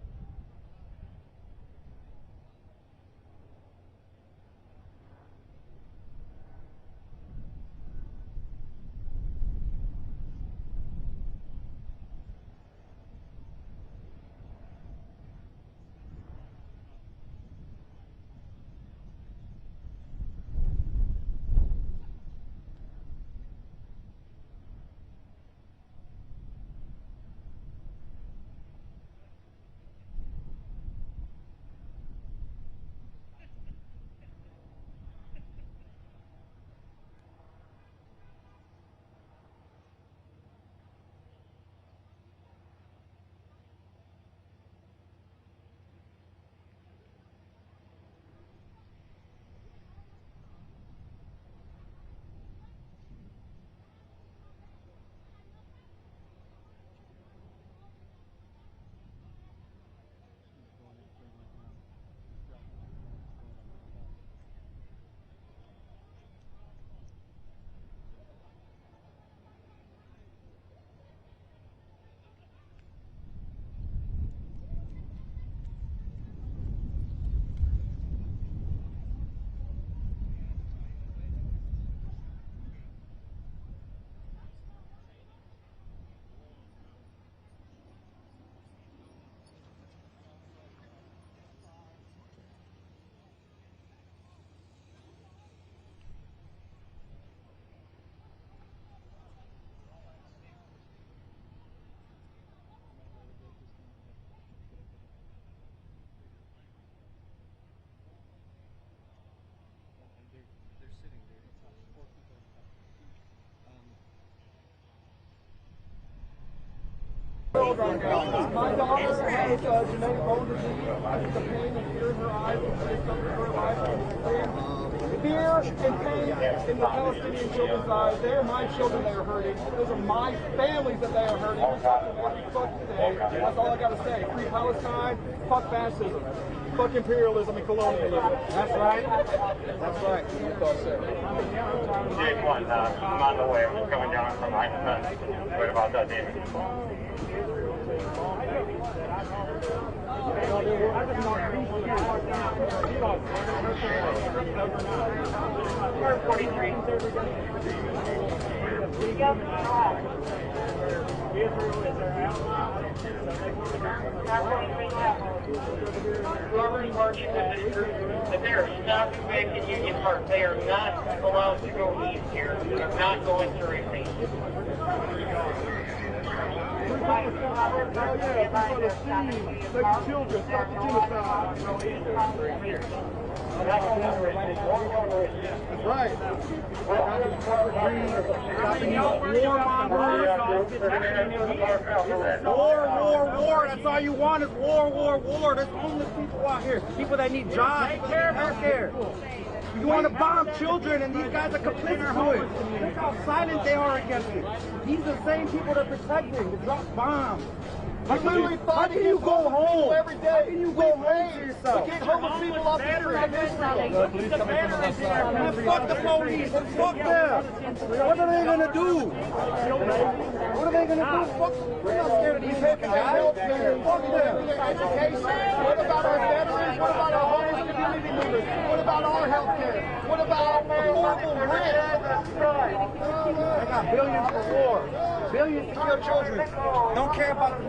My daughter has genetic bone disease. The pain and fear in her eyes when she suffers for her life. Fear and pain in the Palestinian children's eyes. They are my children that are hurting. Those are my families that they are hurting. Fuck today. That's all I gotta say. Free Palestine. Fuck fascism. Fuck imperialism and colonialism. That's right. That's right. J1, I'm on the way. I'm just coming down from I-10. Right about that, David. 43. Whoever's marching with this group, that they are stopping back in Union Park. They are not allowed to go east here. They're not going to receive. Like children, stop the genocide. That's right. War. That's all you want is war. There's homeless people out here. People that need jobs, people that need health care. You want to bomb children, and these guys are complicit to it. Look how silent they are against it. These are the same people they're protecting to drop bombs. How can you go home every day? How can you go home to yourself? We get homeless people off the street of Israel. Fuck the police. Fuck them. What are they going to do? What are they going to do? Fuck. We're not scared of these fucking guys. Fuck them. Education. What about our veterans? What about our homeless community members? What about our health care? What about affordable rent? I got billions for war. Billions to kill children. Don't care about the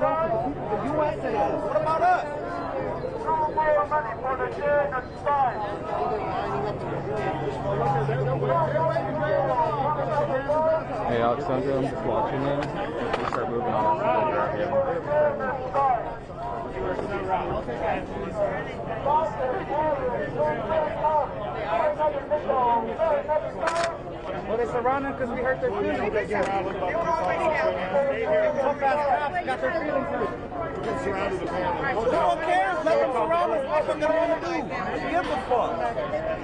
U.S. citizens. What about us? Hey Alexandra, I'm just watching them. We start moving on. Well, they surrounded because we hurt their feelings. Got their feelings hurt. No one cares. Let them surround us. What they want to do? Who gives a fuck?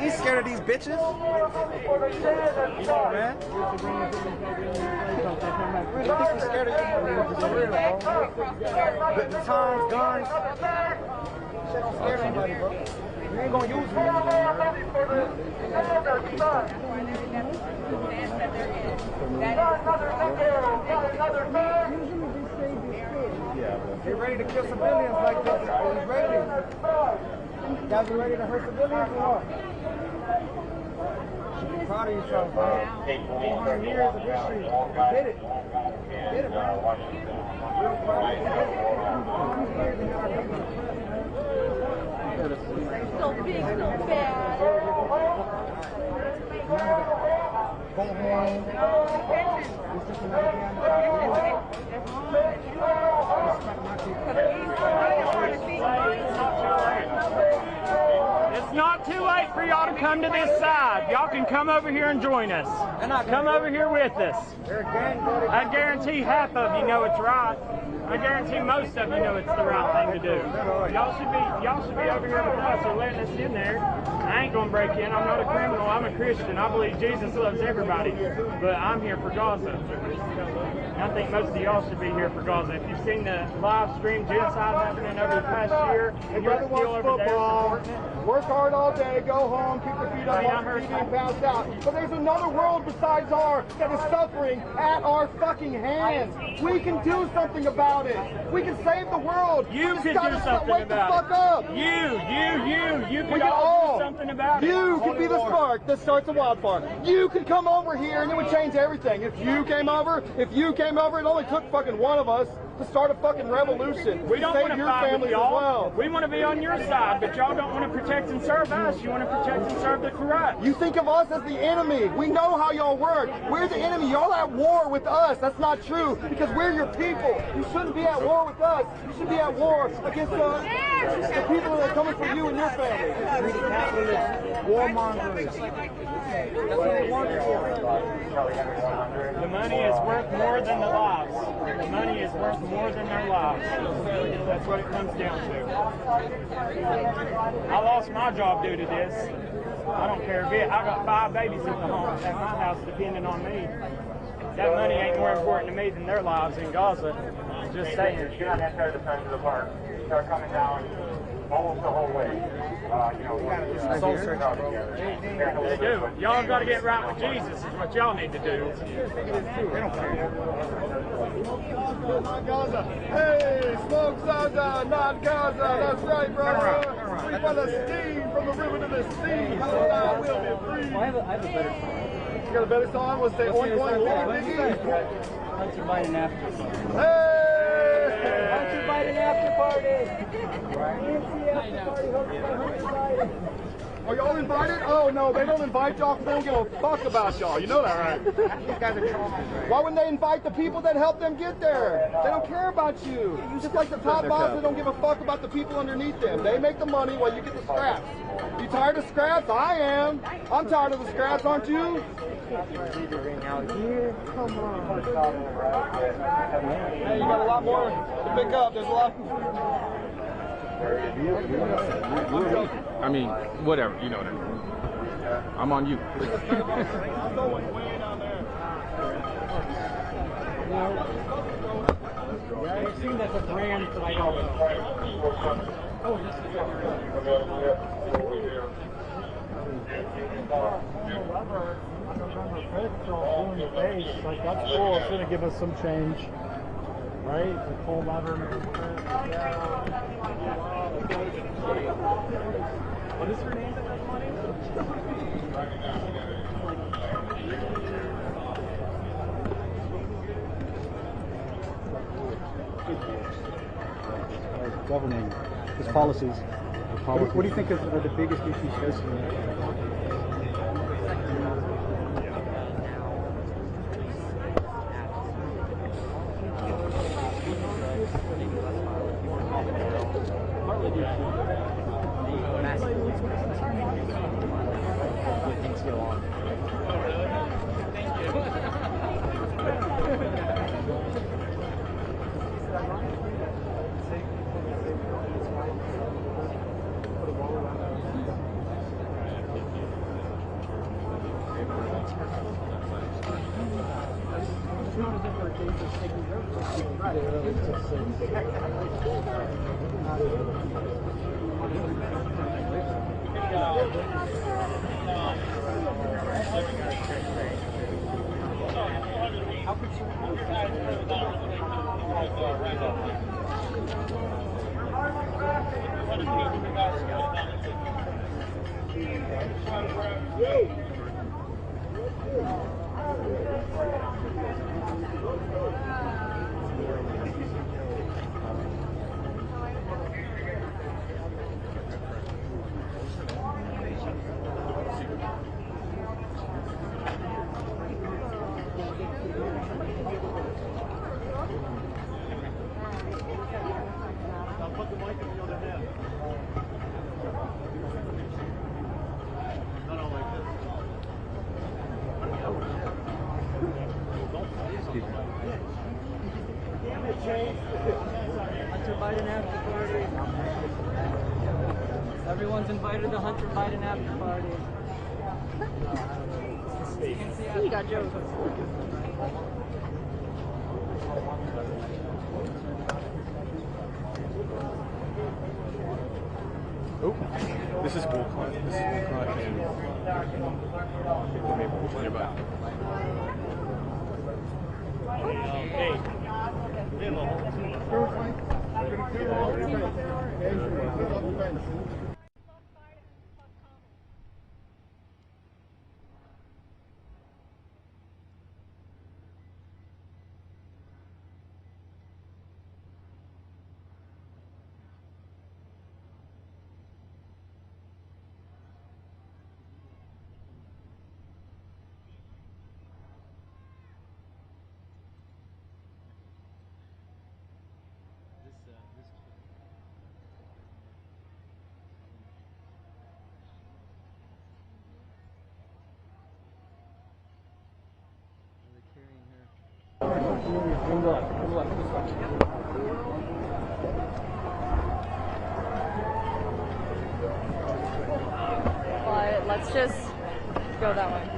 He's scared of these bitches. Man. Really think we're scared of you? For real, bro. Batons, guns. Shit don't scare anybody, bro. We ain't gonna use them. Get ready to kill civilians like this. He's ready. You guys are ready to hurt civilians or what? You should be proud of yourself, bro. 400 years of history. You did it. You did it, man. Real proud of So big, so bad. Go home. It's not too late for y'all to come to this side. Y'all can come over here and join us. Come over here with us. I guarantee half of you know it's right. I guarantee most of you know it's the right thing to do. Y'all should be over here with us or letting us in there. I ain't gonna break in. I'm not a criminal. I'm a Christian. I believe Jesus loves everybody. But I'm here for Gaza. I think most of y'all should be here for Gaza. If you've seen the live stream genocide happening over the past year, Your brother wants football. Work hard all day, go home, keep your feet up off the TV and pass out. But there's another world besides ours that is suffering at our fucking hands. We can do something about it. We can save the world. You can do something about it. Wake the fuck up. You can all do something about it. You can be the spark that starts a wildfire. You can come over here and it would change everything. If you came over, it only took fucking one of us to start a fucking revolution. We don't want to fight with y'all. Well. We want to be on your side, but y'all don't want to protect and serve us. You want to protect and serve the corrupt. You think of us as the enemy. We know how y'all work. We're the enemy. Y'all at war with us. That's not true because we're your people. You shouldn't be at war with us. You should be at war against the people that are coming for you and your family. Warmongers. That's what they want. The money is worth more than the lives. The money is worth more than their lives. That's what it comes down to. I lost my job due to this. I don't care a bit. I got 5 babies at the home at my house depending on me. That money ain't more important to me than their lives in Gaza. Just saying. You're not enter the front of the park. Start coming down almost the whole way. Soul search. They do. Y'all got to get right with Jesus is what y'all need to do. They don't care. Not Gaza. Hey, smoke Gaza, not Gaza. That's right, brother. Free Palestine from the river to the sea. Hallelujah, will be free. I have a better song. You got a better song? Let's say oink oink oink. Hunter Biden after party. Hey! Hunter Biden after party. Are y'all invited? Oh no, they don't invite y'all because they don't give a fuck about y'all. You know that, right? These guys are trolling. Why wouldn't they invite the people that helped them get there? They don't care about you. Just like the top boss, they don't give a fuck about the people underneath them. They make the money while you get the scraps. You tired of scraps? I am. I'm tired of the scraps, aren't you? Come on. Hey, you got a lot more to pick up. There's a lot. I mean, whatever, you know what I mean. I'm on you. I'm going way down there. Yeah, it seems that's a brand like oh, Like that's cool. It's gonna give us some change, right? The full lever. what is her name? Governing his policies. What do you think are the biggest issues facing him? Things get along. Hunter Biden after party. Everyone's invited to the Hunter Biden after party. You got Joe. Oh, this is cool. This is cool. Nearby. Hey. But let's just go that way.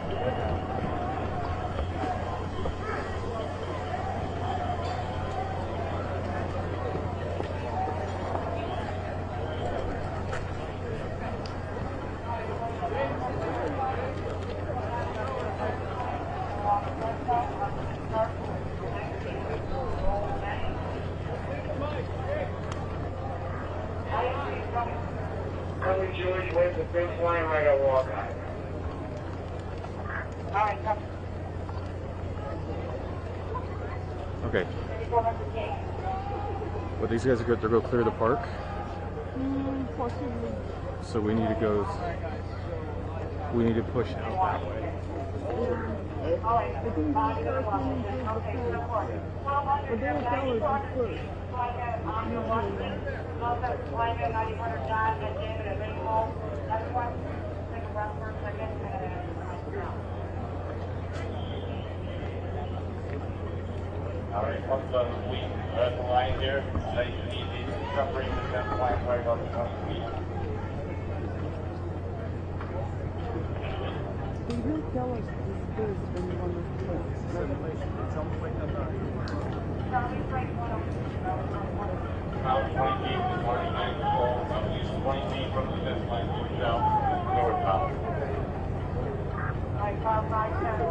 George with the big line right at walk on. Alright, come. Okay. Well, these guys are good to go clear the park. Possibly. So we need to go. We need to push out that way. But they'll tell us it's closed. Alright, comes on the suite. That's the line here. Nice and easy. Separating the 10 line right on the front suite. They will tell us it's closed when you want to close. About 20 feet to 49 control. About 20 feet from the 10 line to south, northbound. Alright, 557,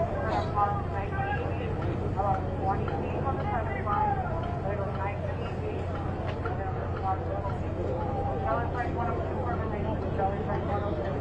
about 20 feet from the 10 line. Little 19 feet. Charlie Frank 102 formation. Charlie Frank 102.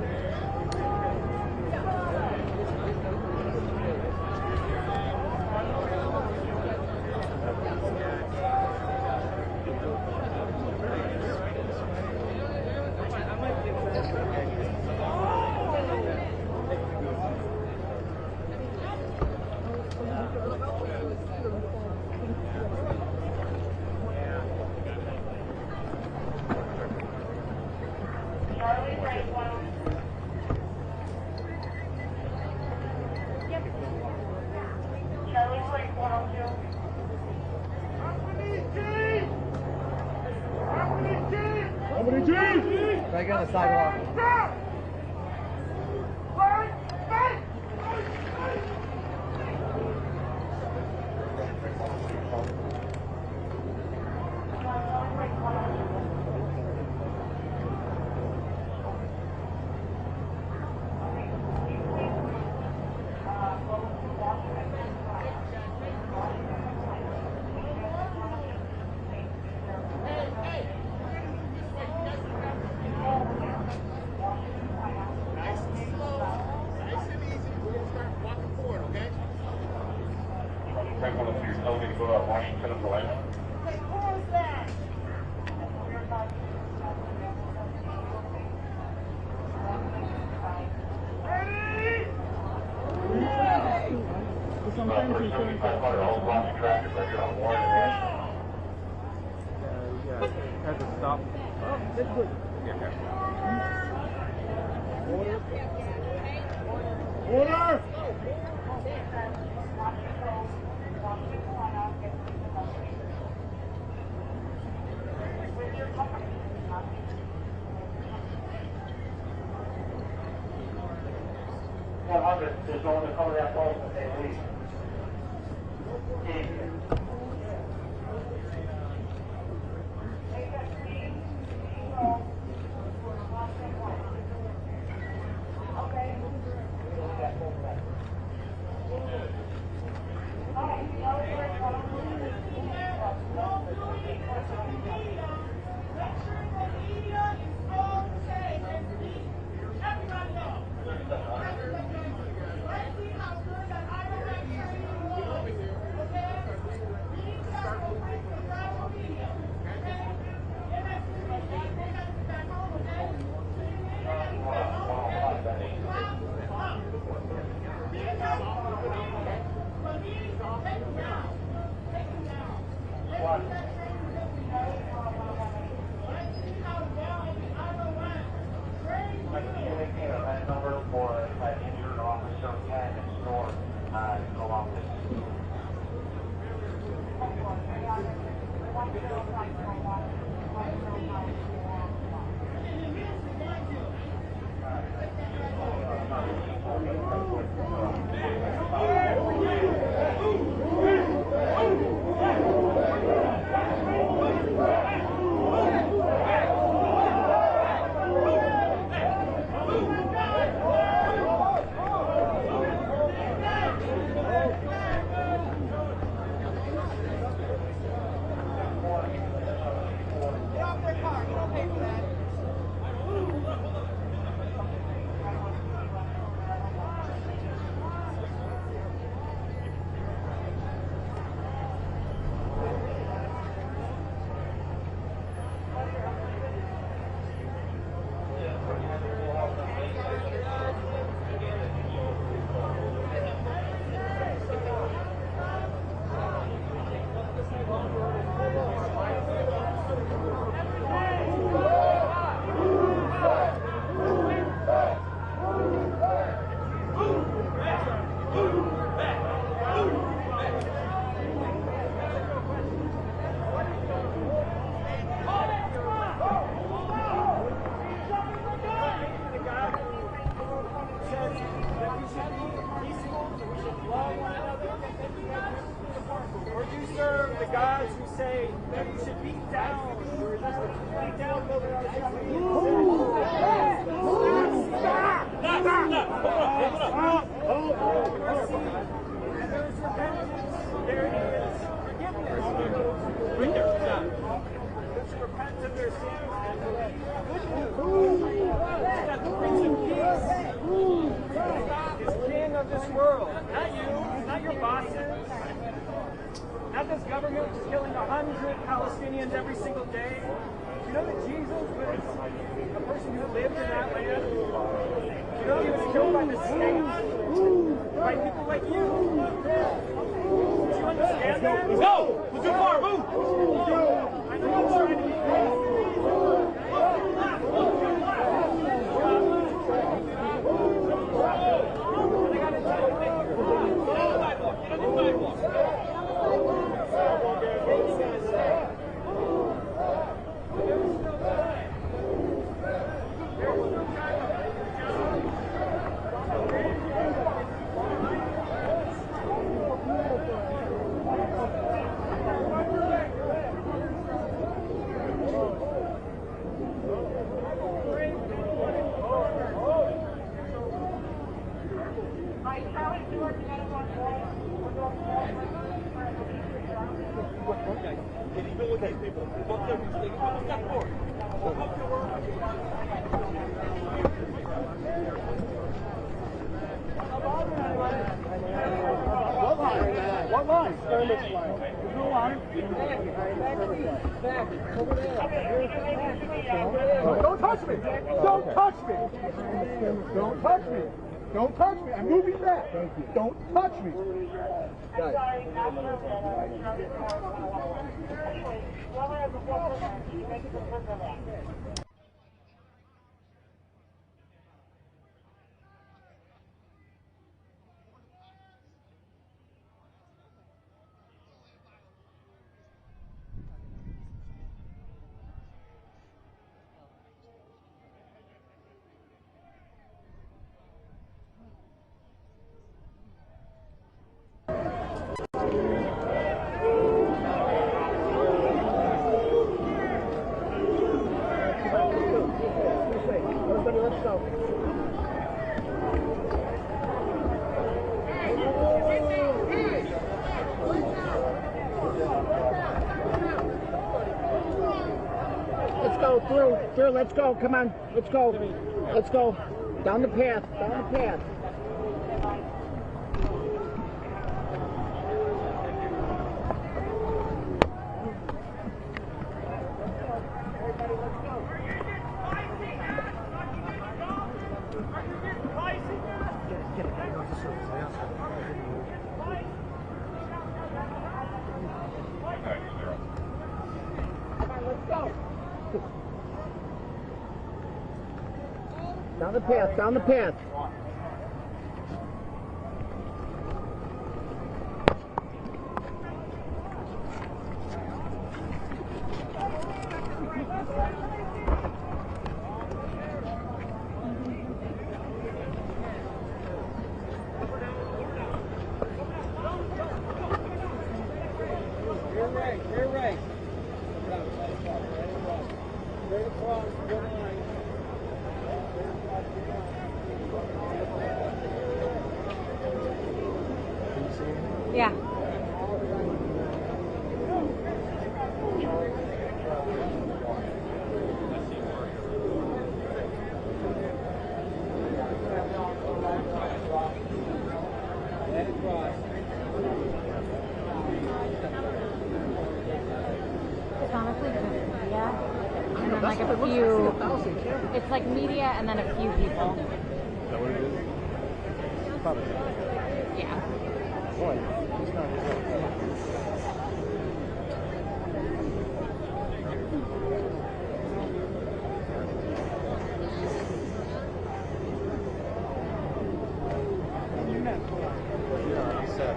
Right on the sidewalk. Sometimes you think that Has to stop. oh, that's good. Yeah. Order! There's no one to cover that post if they leave. Don't touch me! Don't touch me! Don't touch me! Don't touch me! I'm moving back! Don't touch me! Through, let's go, come on, let's go, let's go, down the path, down the path. Down the path, down the path. right. Straight across, one line. Yeah. And across. It's honestly just media. And then like a few, it's like media and then a few people. Is that what it is? Probably. Yeah. Boy, he's not Yeah, he said.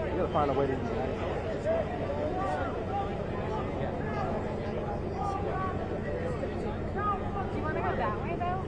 You gotta find a way to use that. Do you want to go that way though?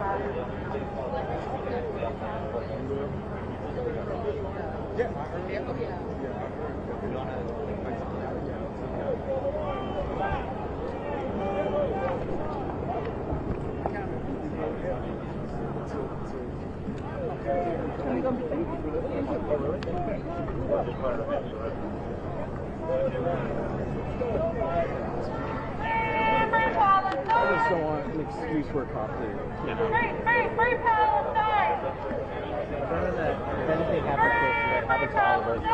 I just don't want an excuse for a cop to. Free Palestine! If anything happens to us, that happens to all of us.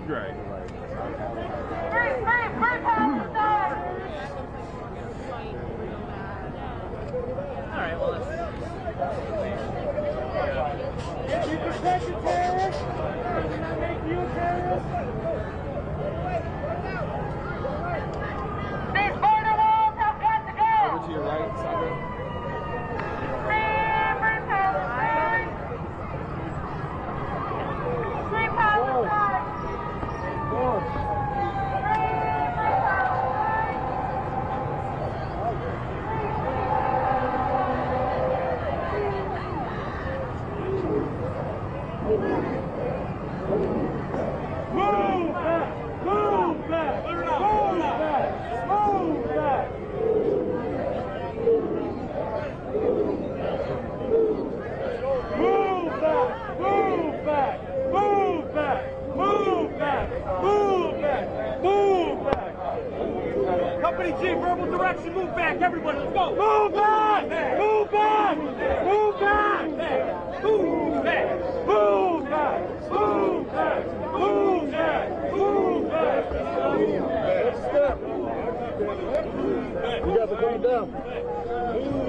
Right. Free Palestine! All right, well, let's. If you protect the terrorists, does that make you a terrorist? These border walls have got to go! Over to your right, Sandra. Free Palestine! Free Palestine! Move back! Move back! Move back! Move back! Move back! Move back! Move back! Move back! Move back! Move back! Company G, verbal direction, move back! Everybody, let's go! Move back! Move back! Move back! Move back! Move back! Move back! Move back! Move back! Next step. You got the gun down.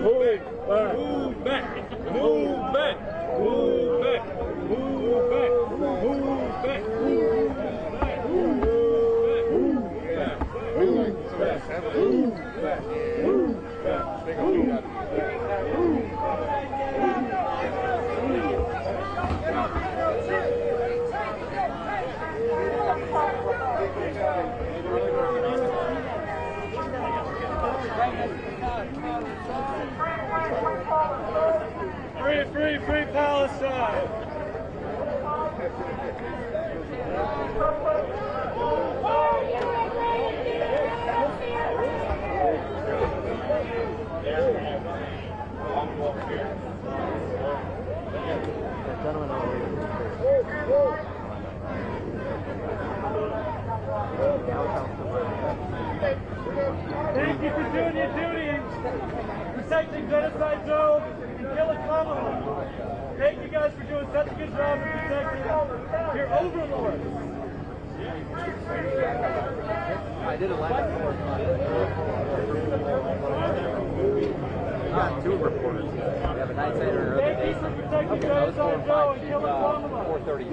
Move back! Move back! Move back! Move back! Move back! Move back! Move back! Move back! Move back! Move back! Move back! Free Palestine! Thank you for doing your duty, protecting genocide zones and killing Commonwealth. Thank you guys for doing such a good job of protecting your overlords. I did it last year. We got two reporters. We have a night sider and another day sider. Okay, I was going 5 to 4:36.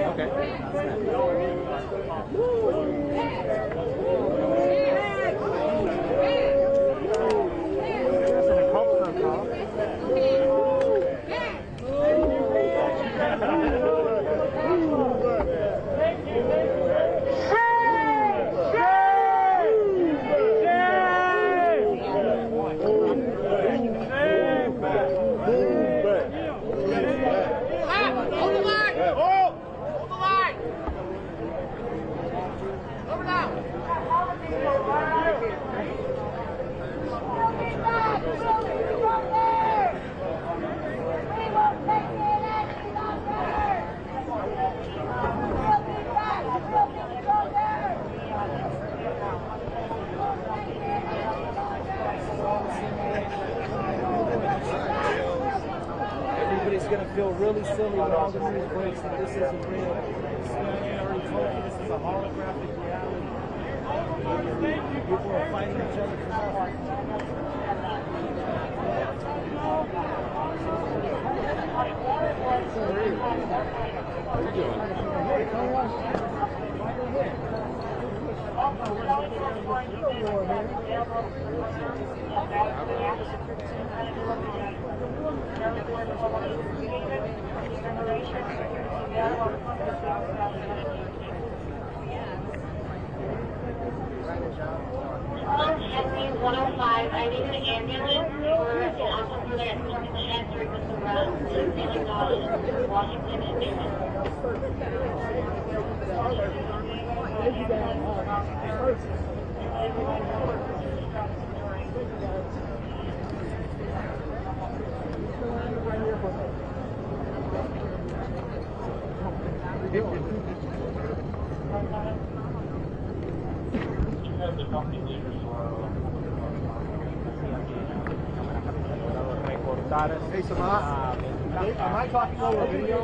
Okay. Everybody's going to feel really silly when all the news breaks that this isn't real. I already told you this is a holographic reality. People are fighting each other for Henry 105. I need an ambulance for an officer that is transferred with some rounds in Washington and Newman. Hey, Samad, am I talking over video?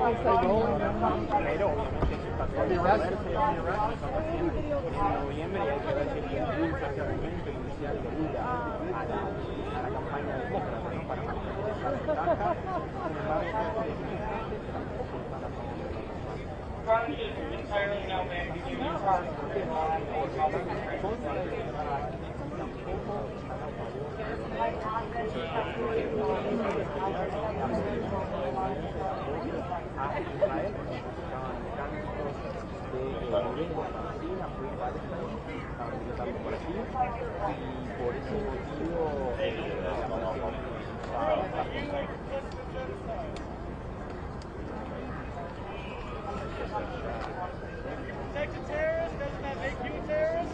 Protect a terrorist, doesn't that make you a terrorist?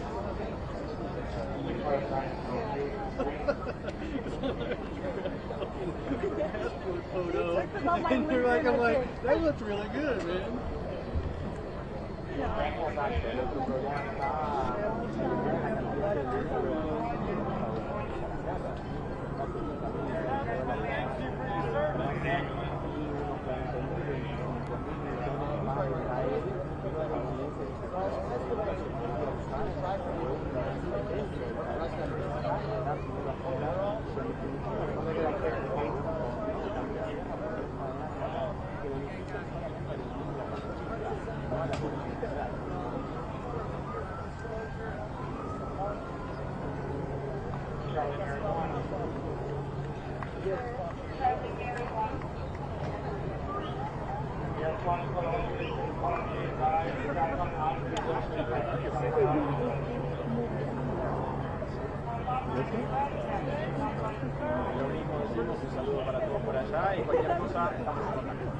And you're like, I'm like, that looks really good, man. Un saludo para todos por allá y cualquier cosa estamos en contacto.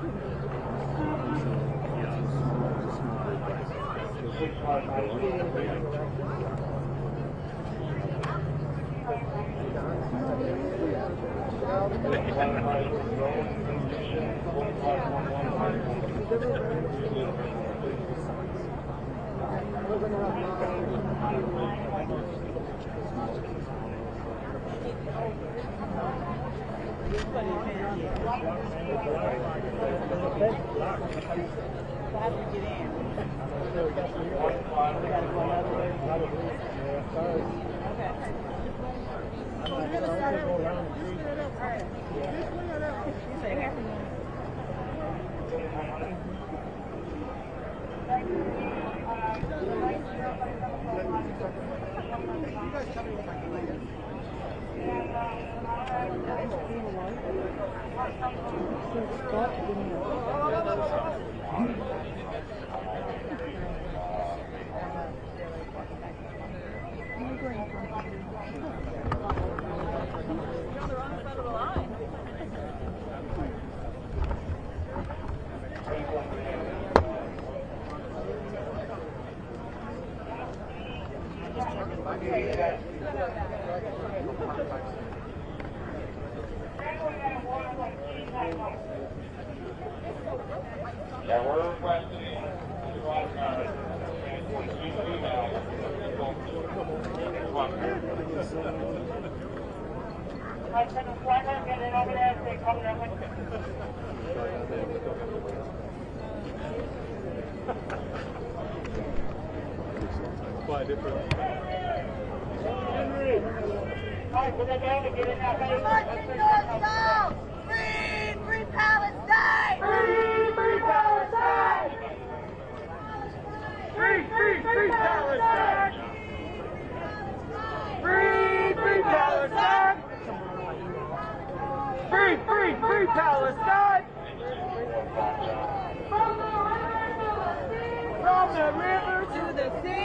Yeah, we're requesting Quite different. Free Palestine! Free Palestine! Free Palestine! Free Palestine! Free Palestine! From the river to the sea!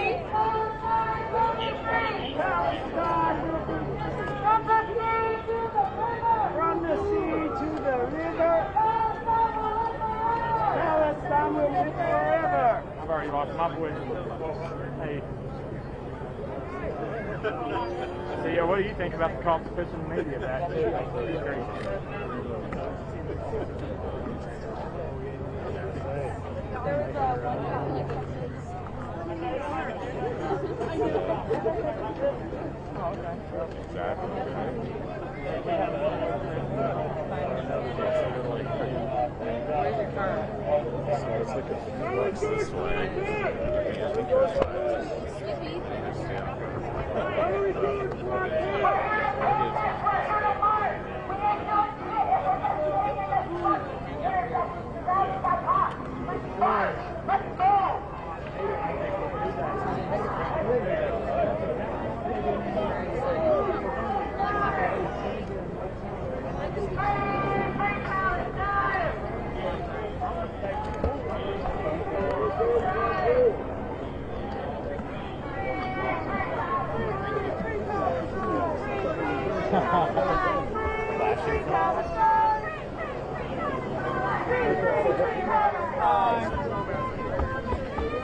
my boy. Hey. So yeah, what do you think about the competition media back there? It's great. So it's like if he works this way, and he goes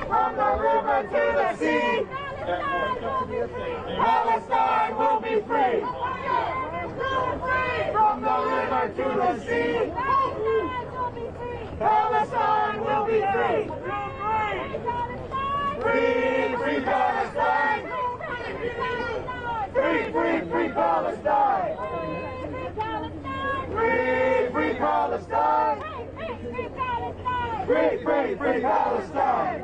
From the river to the sea, Palestine will be free. From the river to the sea, Palestine will be free. Free, free Palestine. Free, free, free Palestine. Free, free Palestine. Free, free, free Palestine.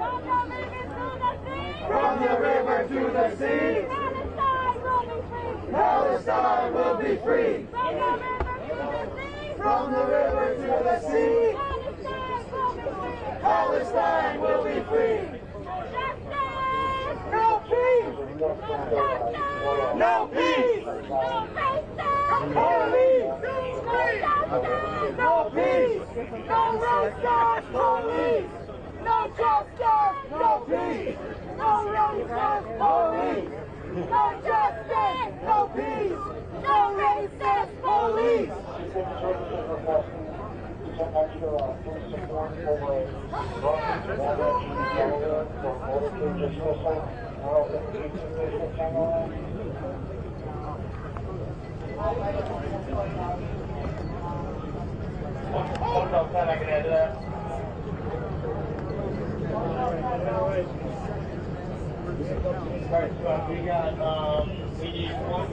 From the river to the sea, Palestine will be free. From the river to the sea, Palestine will be free. No peace! No peace! Police! No peace! No racist police! No justice! No peace! No racist police! No justice! No peace! No racist police! Alright, so we got, we need one.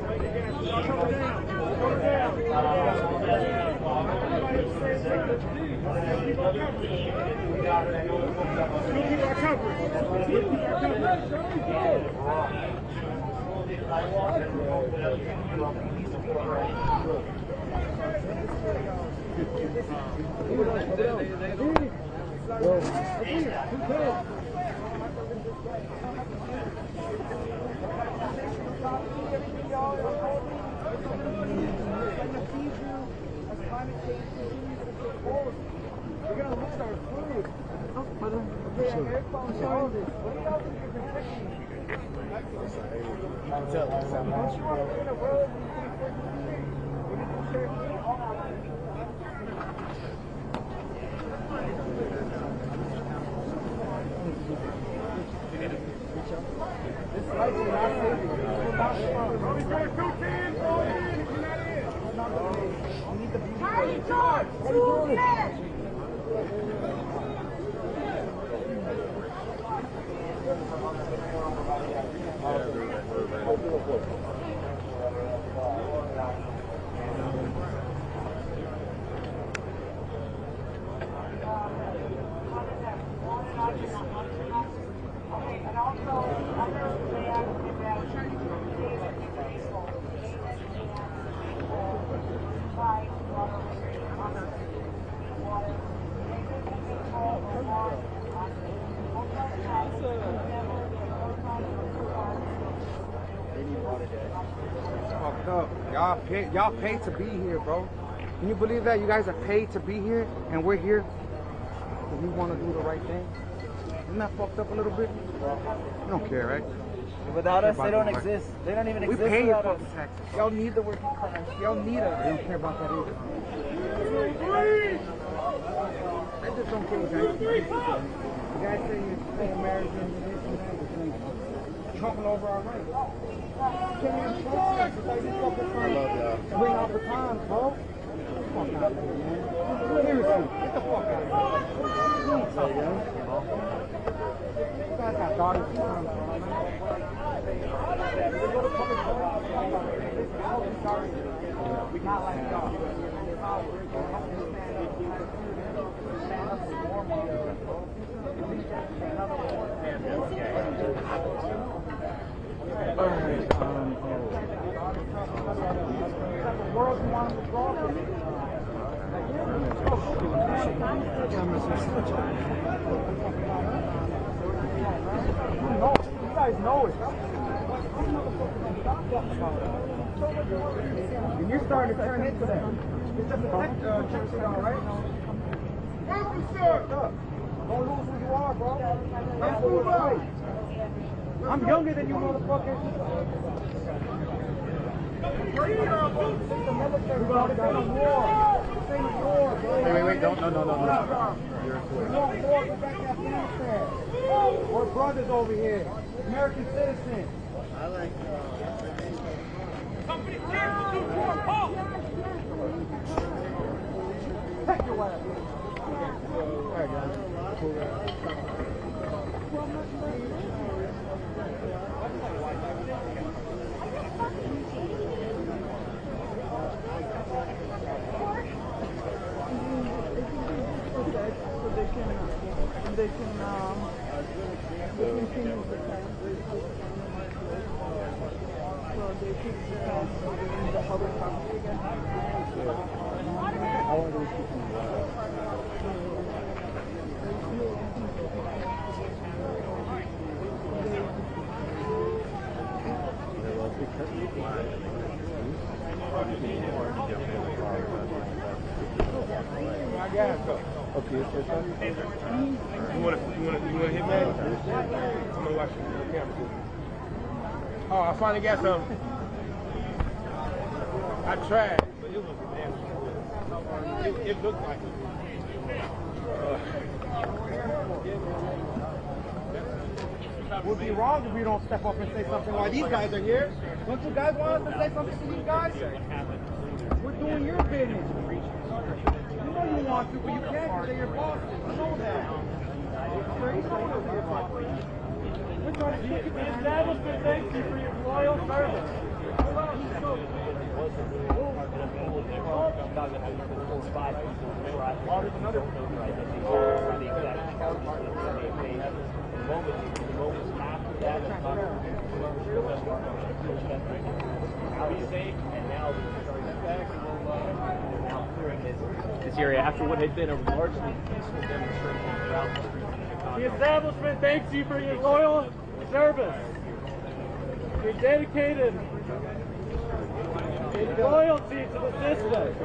We're going to lose our food. Y'all paid to be here, bro. Can you believe that? You guys are paid to be here, and we're here because we want to do the right thing. Isn't that fucked up a little bit? You don't care, right? Without us, they don't exist. They don't even exist. We pay your without fucking us. taxes. Y'all need the working class. Y'all need us. They don't care about that either. just don't care, guys. The guy saying you're pro-American and this and that is like trumping over our rights. You can't even trust us. It's like you fucking trying to bring out the times, bro. Get the fuck out of here, man. Seriously, get the fuck out of here. You ain't tough, man. You guys got daughters and sons, bro. We not like y'all. You guys know it. And you're starting to turn into that. It's just a check signal, right? Don't lose who you are, bro. That's who you are. I'm younger than you motherfuckers. Wait, don't, no. We're brothers over here. American citizens. I like somebody can't do more pop. Take your wife. Alright, guys. They can continue the time. So they keep the time in the public property. Okay, you want to hit me? I'm gonna watch the camera. Oh, I finally got some. I tried, but it was damn. It looked like it. We'd be wrong if we don't step up and say something while these guys are here. Don't you guys want us to say something to these guys? We're doing your business. You know you want to, but you can't because they're your bosses. I know that. We're trying to keep it. The establishment thanks you for your loyal service. This area after what had been a largely peaceful demonstration throughout the streets of Nicosia. The establishment thanks you for your loyal service. Your dedicated loyalty to the system.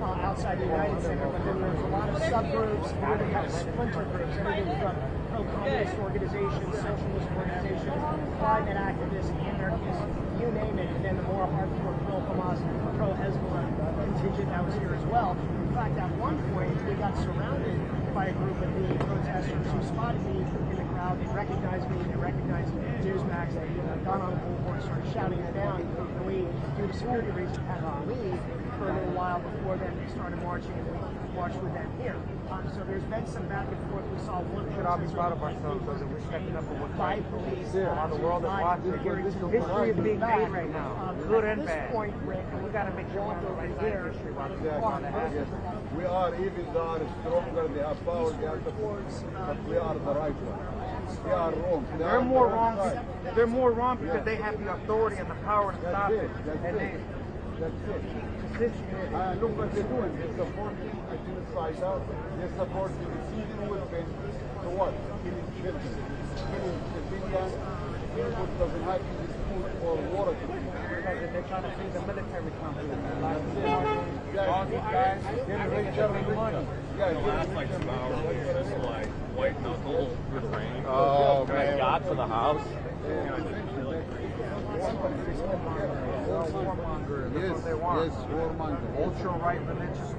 Outside the United Center, but then there's a lot of subgroups, and then we have splinter groups, everything from pro-communist organizations, socialist organizations, climate activists, anarchists, you name it, and then the more hardcore pro-Hamas, that was here as well. In fact, at one point, we got surrounded by a group of the protesters who spotted me in the crowd. They recognized me, they recognized Newsmax, they got on the bullboard, started shouting it down, and we, due to security reasons, had to leave for a little while before then they started marching, and we marched with them here. So there's been some back and forth. We saw one We should all be proud of ourselves because we're stepping up for what's right. police. How the world is watching. History is being made right now, good and bad. And we got to make sure we're on the right side of history while it's on the Yes. We are, even though they are stronger, they have power, they have support, but we are the right one. They are wrong. They're more wrong. They're more wrong because they have the authority and the power to stop it. That's it. Look what they're doing. They're supporting a genocidal. They're supporting the seizing weapons. So what? Killing children, killing civilians. People doesn't have any food or water to drink. They're trying to feed the military company. All these guys getting rich out of money. The last like 2 hours, we were just like white knuckle refrain. Oh, man. Got to the house. Warmongers. Yes, That's what they want. yes, warmongers. Ultra-right religious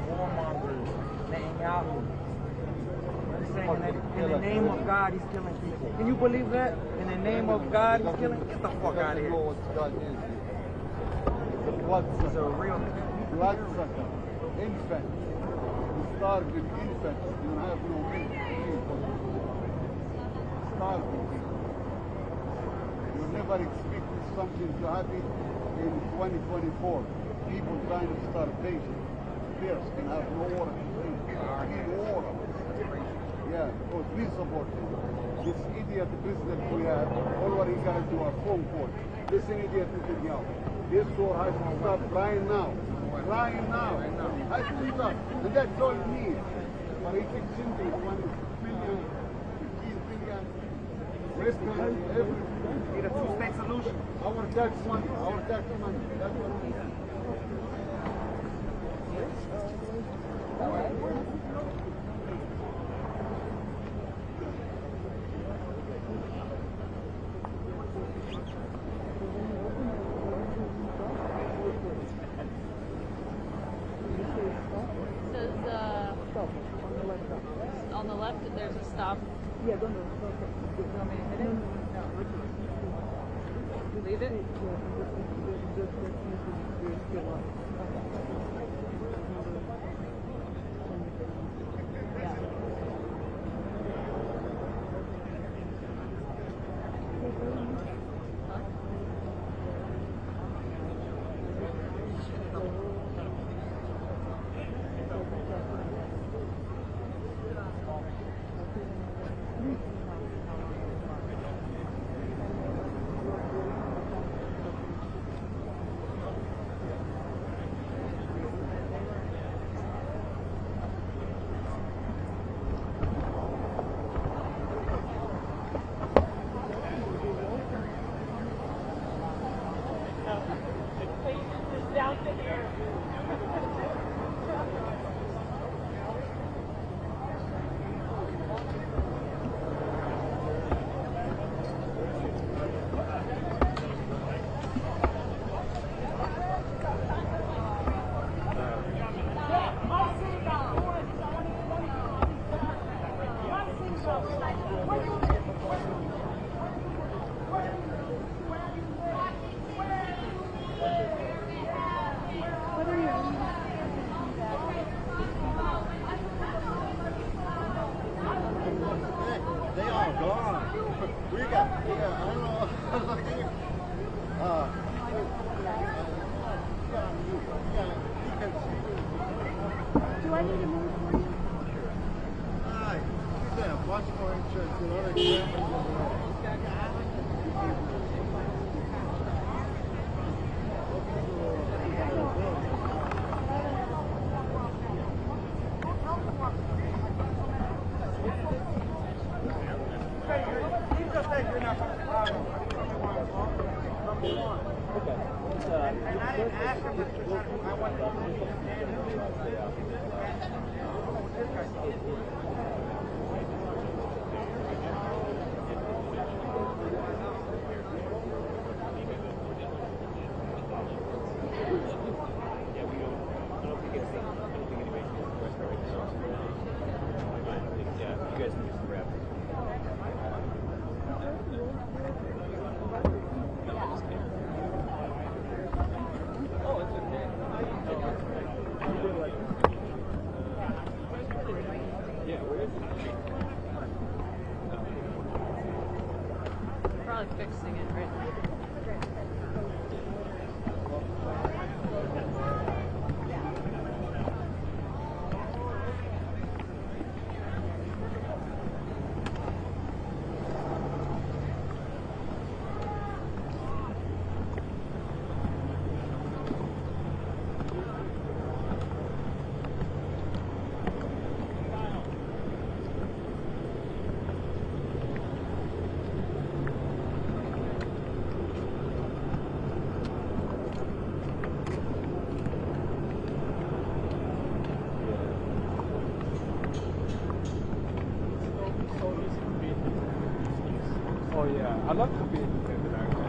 warmongers. Netanyahu. In the name of God, he's killing people. Can you believe that? In the name of God, he's killing. Get the fuck out of here. God is. The blood He's a real blood sucker. Infant. Starving infants. You have no milk. Starving. You never expected something to happen in 2024. People dying of starvation. Thirst and have no water to drink. Need water. Yeah, so please support him. This idiot president we have, all what he got to do a phone call. This idiot is out. This war has to stop right now. Right now. Has to stop. And that's all it needs. But he keeps simply 1 billion, 15 billion, restaurant, everything. Need a two-state solution. Our tax money. That's what we need. On the left, there's a stop. Yeah, don't know. You want me to hit it? No. Leave it? Do I need to move for you? Much more interest in other cameras. using it, right? Oh yeah, I love to be independent actually.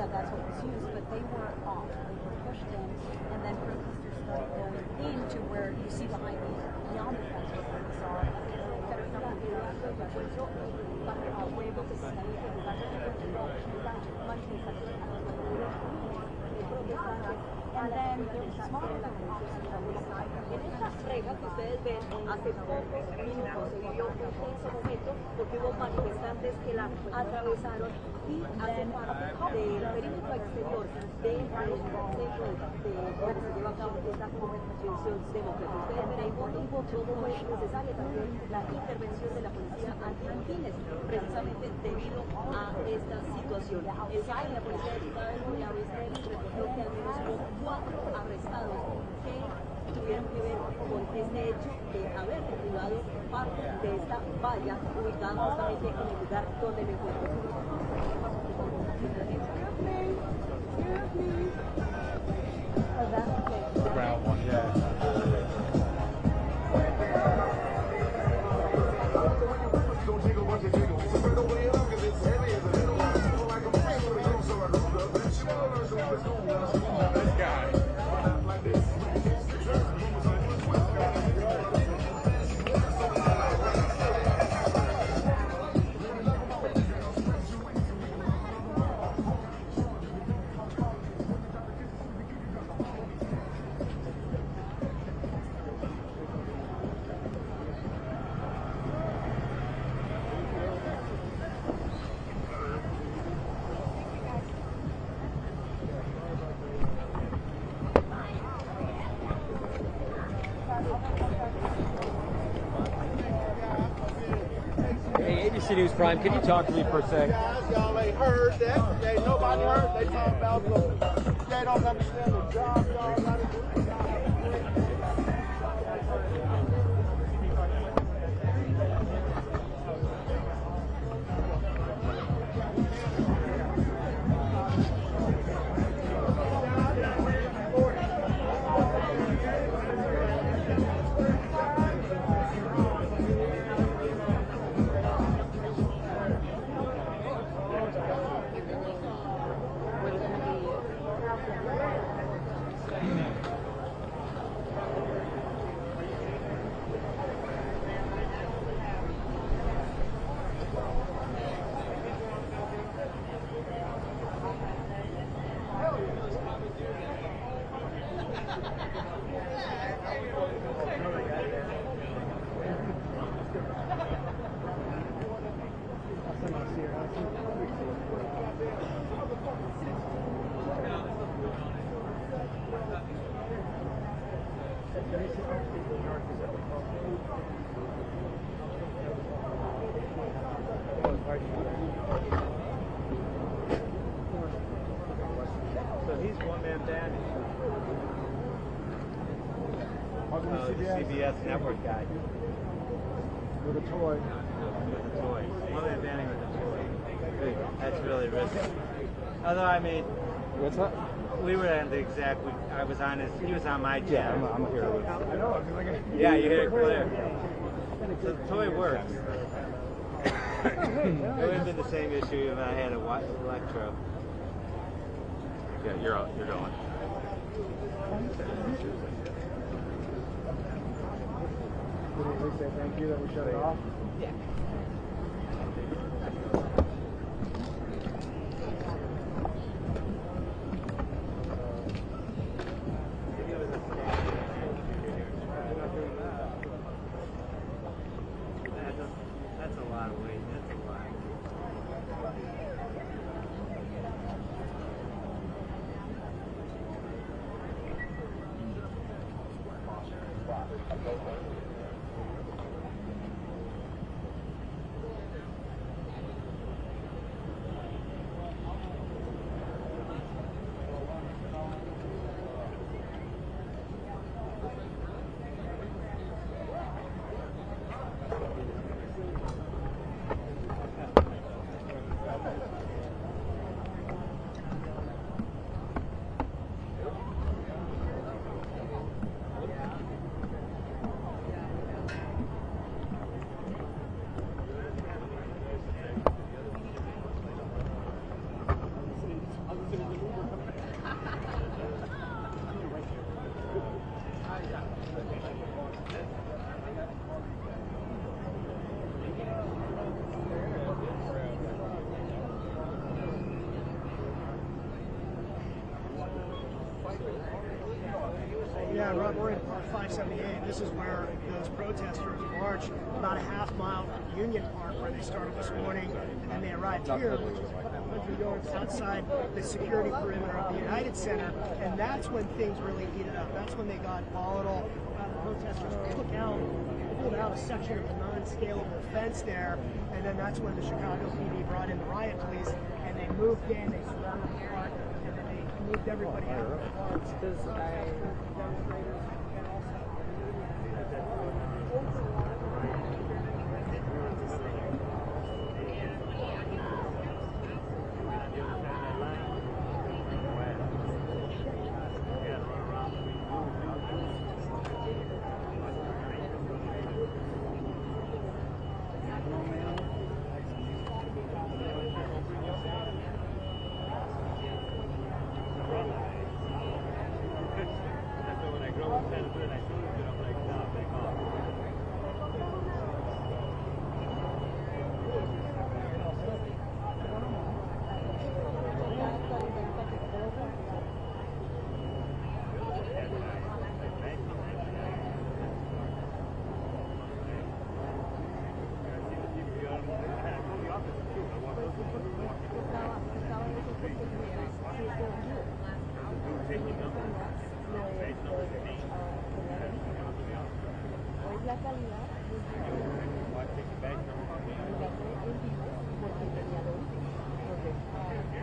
That's what was used, but they were off. They were pushed in, and then protesters started going into where you see behind me, beyond the fence where we saw we're able to see and then there was a small En esta regla que ustedes ven, hace pocos minutos se vivió un tenso momento porque hubo manifestantes que la atravesaron y hacen parte del perímetro exterior del centro de donde se lleva a cabo esta convención democrática. Ustedes verán cómo fue necesaria también la intervención de la policía antimotines, precisamente debido a esta situación. El SAI, la policía de Chicago, la vez recogió que al menos hubo 4 arrestados que tuvieron que ver con este hecho de haber derribado parte de esta valla ubicada justamente en el lugar donde me encuentro. Ground one, yeah. Hey, ABC News Prime, can you talk to me for a sec? Y'all ain't heard that. Ain't nobody heard. They talk about they don't understand the job y'all gotta do. So he's one man band. Oh, the CBS network guy. With a toy. With a toy. One man banding with a toy. That's really risky. Although, I mean... What's that? We were at the exact... I was on his... He was on my channel. Yeah, I'm here. I know. I feel like yeah, you hear it clear. So the toy works. It would have been the same issue if I had a electro. Yeah, you're going. Did we say thank you that we shut it off? Yeah. That's a lot of weight. That's a lot. Yeah, Rob, we're in Park 578. This is where those protesters marched about a half mile from Union Park, where they started this morning, and then they arrived here, which is a couple hundred yards outside the security perimeter of the United Center, and that's when things really heated up. That's when they got volatile. The protesters pulled out a section of the non-scalable fence there, and then that's when the Chicago PD brought in the riot police, and they moved in, they surrounded the park, and then they moved everybody out of the parks. Demonstrators and also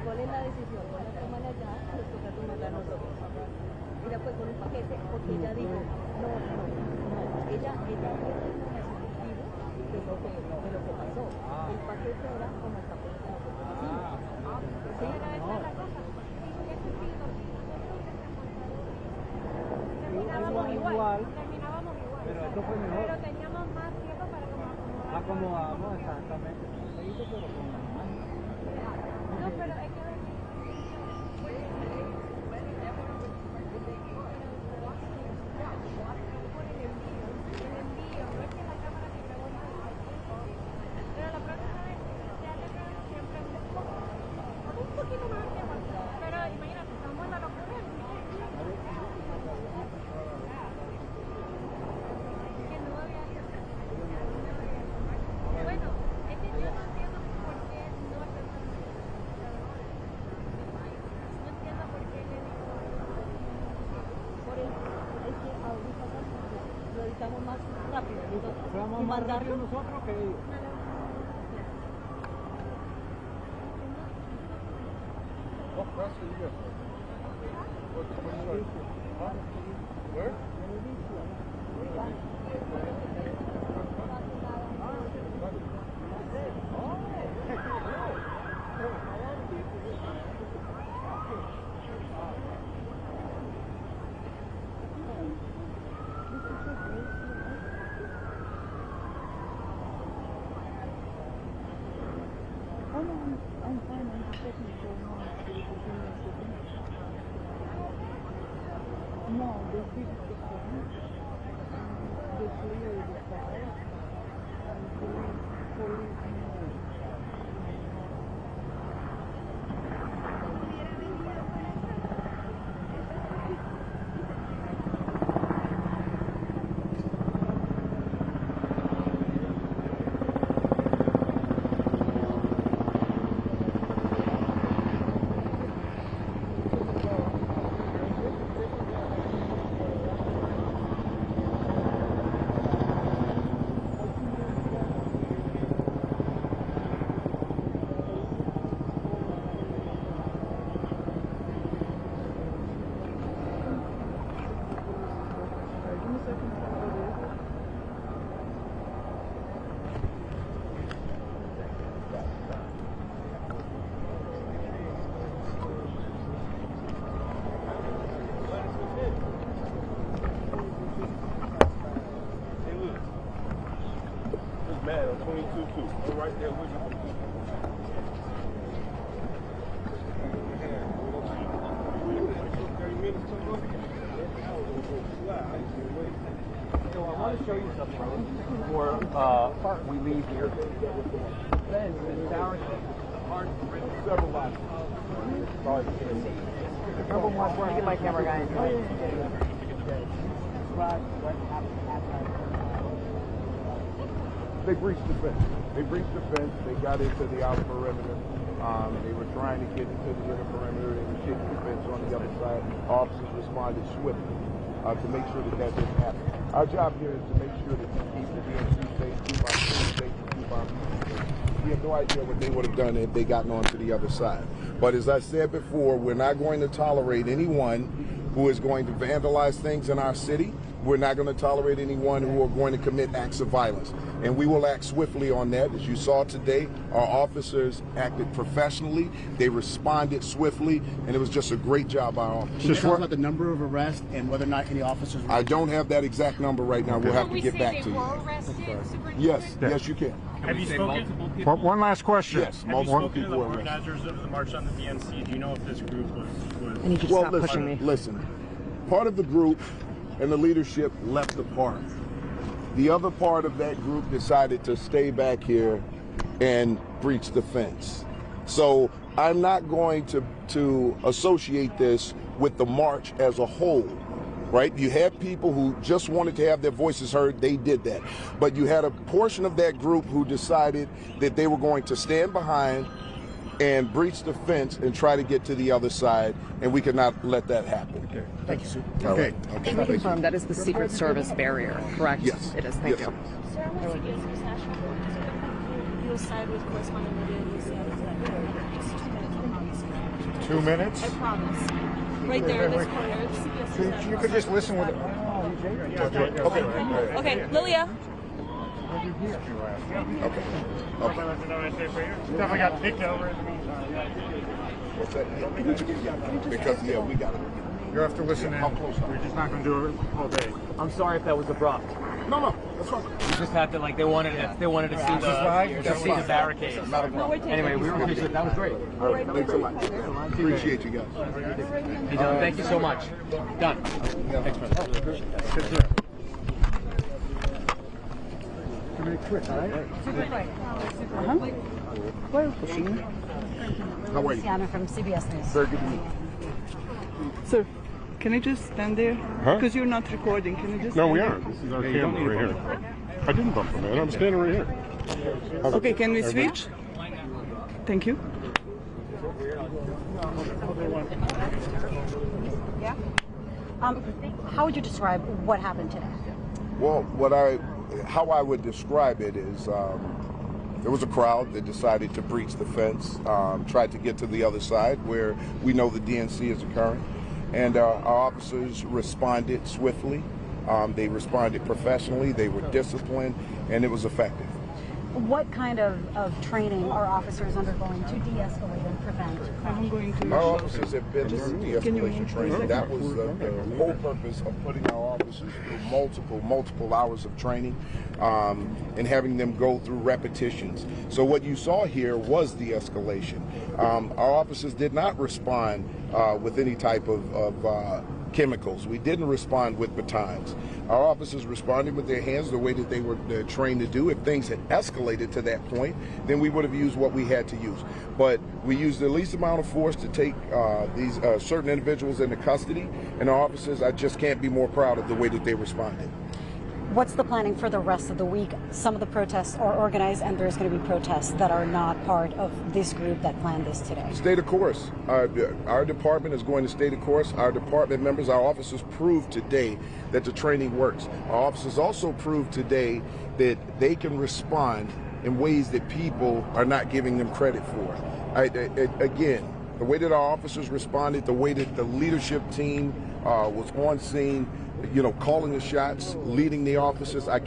¿Cuál es la decisión? ¿Van a tomarla ya o les toca tomarla a nosotros? Ella fue con un paquete porque ella dijo, no, ella fue la información de lo que pasó. El paquete era como el paquete que nosotros hicimos. ¿Sí? Pero esa es la cosa. Terminábamos igual. Pero esto fue mejor. Pero teníamos más tiempo para acomodar. Acomodamos exactamente. Se hizo, pero con la mano. No, pero es que... Pero la próxima vez ya le quedan siempre un poquito más de tiempo. Pero imagínate, estamos en la locura. Bueno, es que yo no entiendo por qué no es no entiendo por qué le digo Por el, es que ahorita lo editamos más rápido. Vamos Y más mandarlo. rápido nosotros que ellos. What press are you with? Where? I'm fine. I'm just checking it going on. No, they did the phone. They cleared the file. And the police know. Mad on 22-2. We're right there with you. So I want to show you something before we leave here. Ben, it's ours. Several lots. Sorry. Couple more for get my camera guy. They breached the fence. They got into the outer perimeter. They were trying to get into the inner perimeter. They were shaking the fence on the other side. Officers responded swiftly to make sure that didn't happen. Our job here is to make sure that we keep the DMC safe, keep our schools safe, and keep our people safe. We have no idea what they would have done if they gotten onto the other side. But as I said before, we're not going to tolerate anyone who is going to vandalize things in our city. We're not going to tolerate anyone who are going to commit acts of violence. And we will act swiftly on that. As you saw today, our officers acted professionally. They responded swiftly, and it was just a great job by our officers. Can you tell us about the number of arrests and whether or not any officers were... I don't have that exact number right now. We'll have to get back to you. Yes, yes, you can. Have you spoken? One last question. Yes, Have you spoken to the organizers of the March on the DNC? Do you know if this group was... I need you to stop pushing me. Listen, part of the group and the leadership left the park. The other part of that group decided to stay back here and breach the fence. So I'm not going to associate this with the march as a whole, right? You had people who just wanted to have their voices heard, they did that. But you had a portion of that group who decided that they were going to stand behind and breach the fence and try to get to the other side, and we could not let that happen. Okay. Thank you, sir. Okay. Can we confirm that is the Secret Service barrier, correct? Yes. It is. Thank you. Sir, I'm going to use you'll side with correspondent media. 2 minutes? I promise. Right there in this corner. You could just listen with it. Okay. Okay, Lilia. Okay. Definitely got picked over in the meantime. What's that? Because, yeah, we got it. You have to listen in. We're just not going to do it all day. I'm sorry if that was abrupt. No, that's fine. You just have to, like, they wanted to see the barricades. Anyway, we were just, that was great. All right, thanks a lot. Appreciate you guys. Hey, Dylan, thank you so much. Done. Thanks, brother. Very quick, all right? Super quick. Well, pushing. How are you? Sienna from CBS News. Very good to meet you. Sir, can I just stand there? Huh? Because you're not recording. Can you just No, stand we there? aren't. This is our camera right here. I didn't bump the man. I'm standing right here. Okay, can we switch? Thank you. Yeah? How would you describe what happened today? Well, how I would describe it is there was a crowd that decided to breach the fence, tried to get to the other side where we know the DNC is occurring, and our officers responded swiftly. They responded professionally, they were disciplined, and it was effective. What kind of training are officers undergoing to de-escalate and prevent crime? Our officers have been through de-escalation training. That was the whole purpose of putting our officers through multiple hours of training and having them go through repetitions. So what you saw here was de-escalation. Our officers did not respond with any type of chemicals. We didn't respond with batons. Our officers responded with their hands the way that they were trained to do. If things had escalated to that point, then we would have used what we had to use. But we used the least amount of force to take these certain individuals into custody, and our officers, I just can't be more proud of the way that they responded. What's the planning for the rest of the week? Some of the protests are organized, and there's going to be protests that are not part of this group that planned this today. Stay the course. Our department is going to stay the course. Our department members, our officers proved today that the training works. Our officers also proved today that they can respond in ways that people are not giving them credit for. Again, the way that our officers responded, the way that the leadership team was on scene, calling the shots, leading the officers, I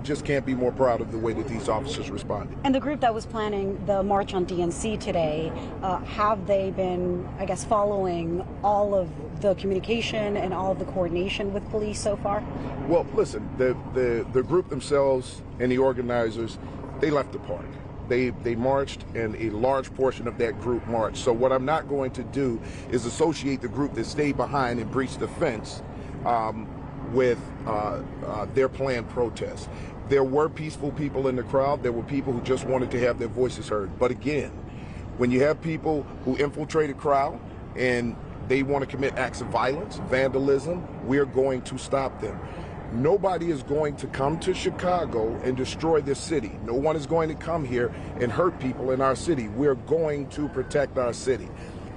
just can't be more proud of the way that these officers responded. And the group that was planning the march on DNC today, have they been, I guess, following all of the communication and all of the coordination with police so far? Well, listen, the group themselves and the organizers, they left the park. They marched, and a large portion of that group marched. So what I'm not going to do is associate the group that stayed behind and breached the fence with their planned protests. There were peaceful people in the crowd. There were people who just wanted to have their voices heard. But again, when you have people who infiltrate a crowd and they want to commit acts of violence, vandalism, we're going to stop them. Nobody is going to come to Chicago and destroy this city. No one is going to come here and hurt people in our city. We're going to protect our city.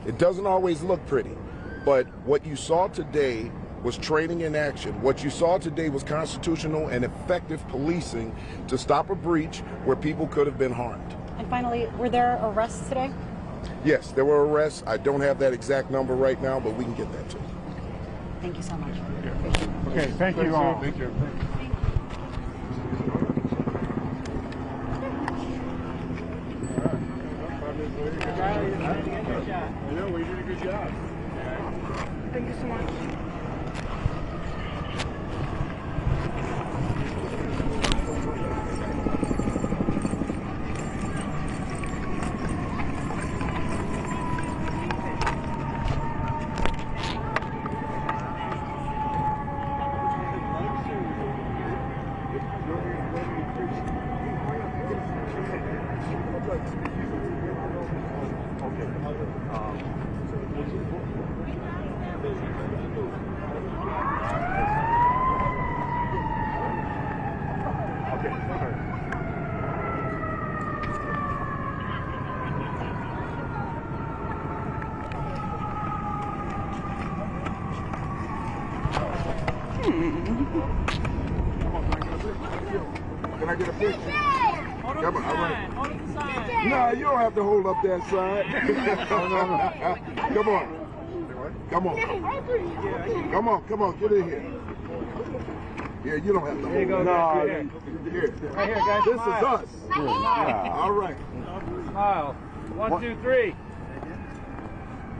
It doesn't always look pretty, but what you saw today was training in action. What you saw today was constitutional and effective policing to stop a breach where people could have been harmed. And finally, were there arrests today? Yes, there were arrests. I don't have that exact number right now, but we can get that to you. Thank you so much. Okay, thank you all. Thank you. Yeah, we did a good job. Thank you so much. Can I get a picture? Hold Come up on, the all right. sign. Hold up the sign. No, you don't have to hold up that side. Come on. Come on. Come on, come on, get in here. Yeah, you don't have to hold Here you go, it. guys. No, here. Right here, guys. This Smile. is us. Smile. All right. Smile. 1, 2, 3.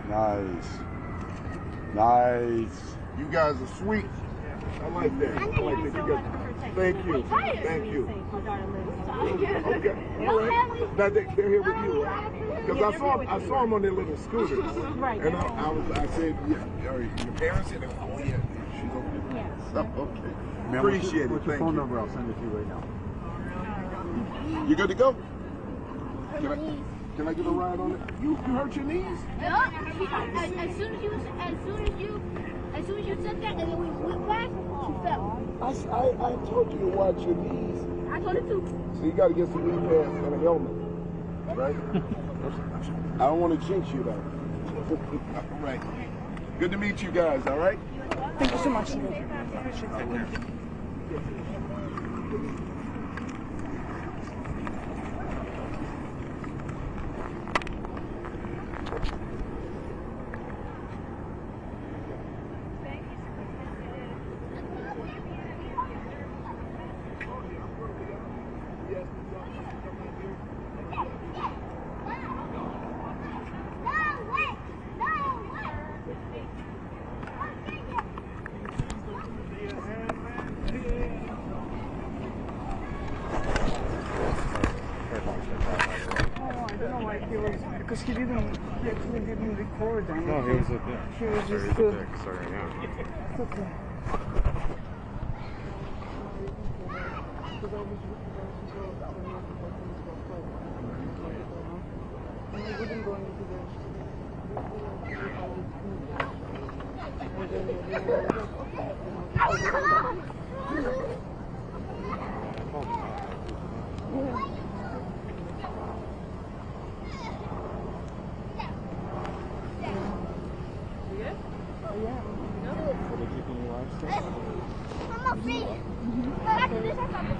Nice. Nice. You guys are sweet. I like that. I like that. You guys. Thank you. Thank you. Okay. All right. Now they're here with you, right? Because I saw them on their little scooters. Right. And I said, yeah, are your parents? And they were, oh yeah, she's okay. Yes. Okay. Appreciate it. What's your Thank phone you. number? I'll send it to you right now. You good to go? Can I get a ride on it? You hurt your knees? Yeah. As soon as you said that, and then we went back, she fell. I told you to watch your knees. I told her to. So you got to get some knee pads and a helmet, right? I don't want to jinx you though. All right. Good to meet you guys. All right. Thank you so much. Appreciate it. Because he actually didn't record anything. No, he was up there. He was just Sorry, yeah. It's okay.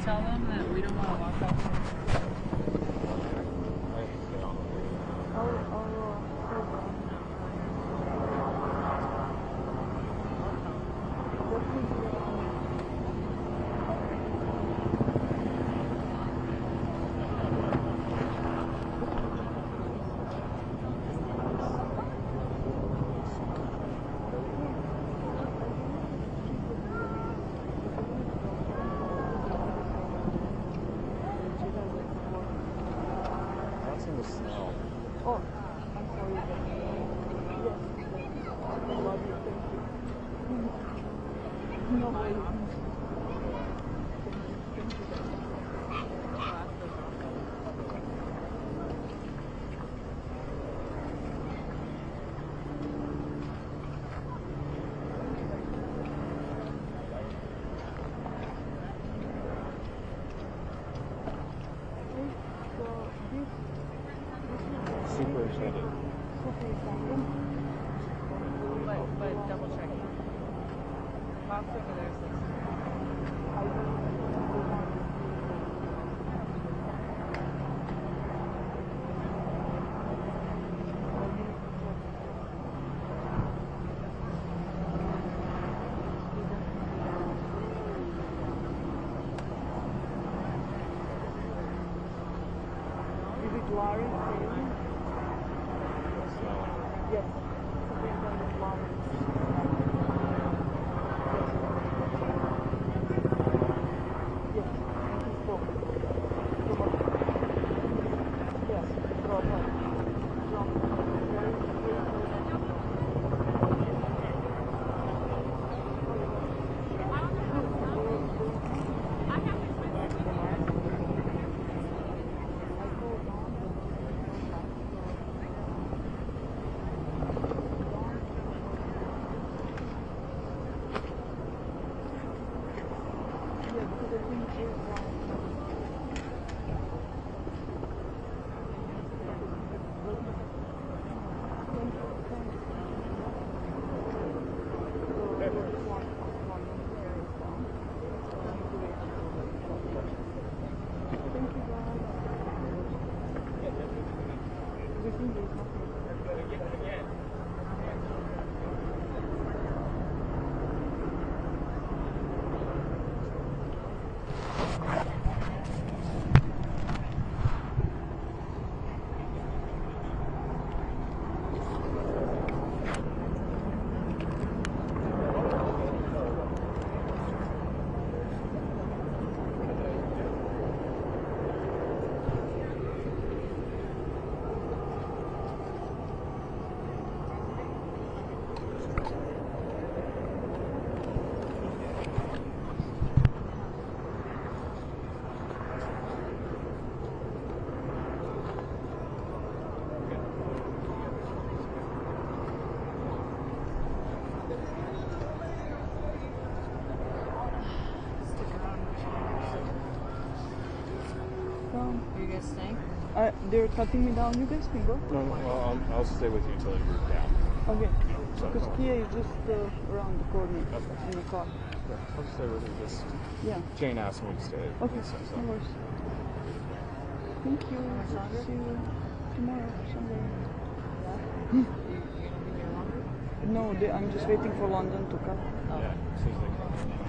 Tell them that we don't want to walk out. Super excited. But double check. Box over there says. Larry. Yes. Are you guys staying? They're cutting me down. You guys can go. No, well, I'll stay with you until you move down. Okay. So, Because Kia is just around the corner in the car. I'll just stay with you. Just Jane asked me to stay. Okay. No worries. Thank you. See you tomorrow, Sunday. No, I'm just waiting for London to come. Yeah, seems like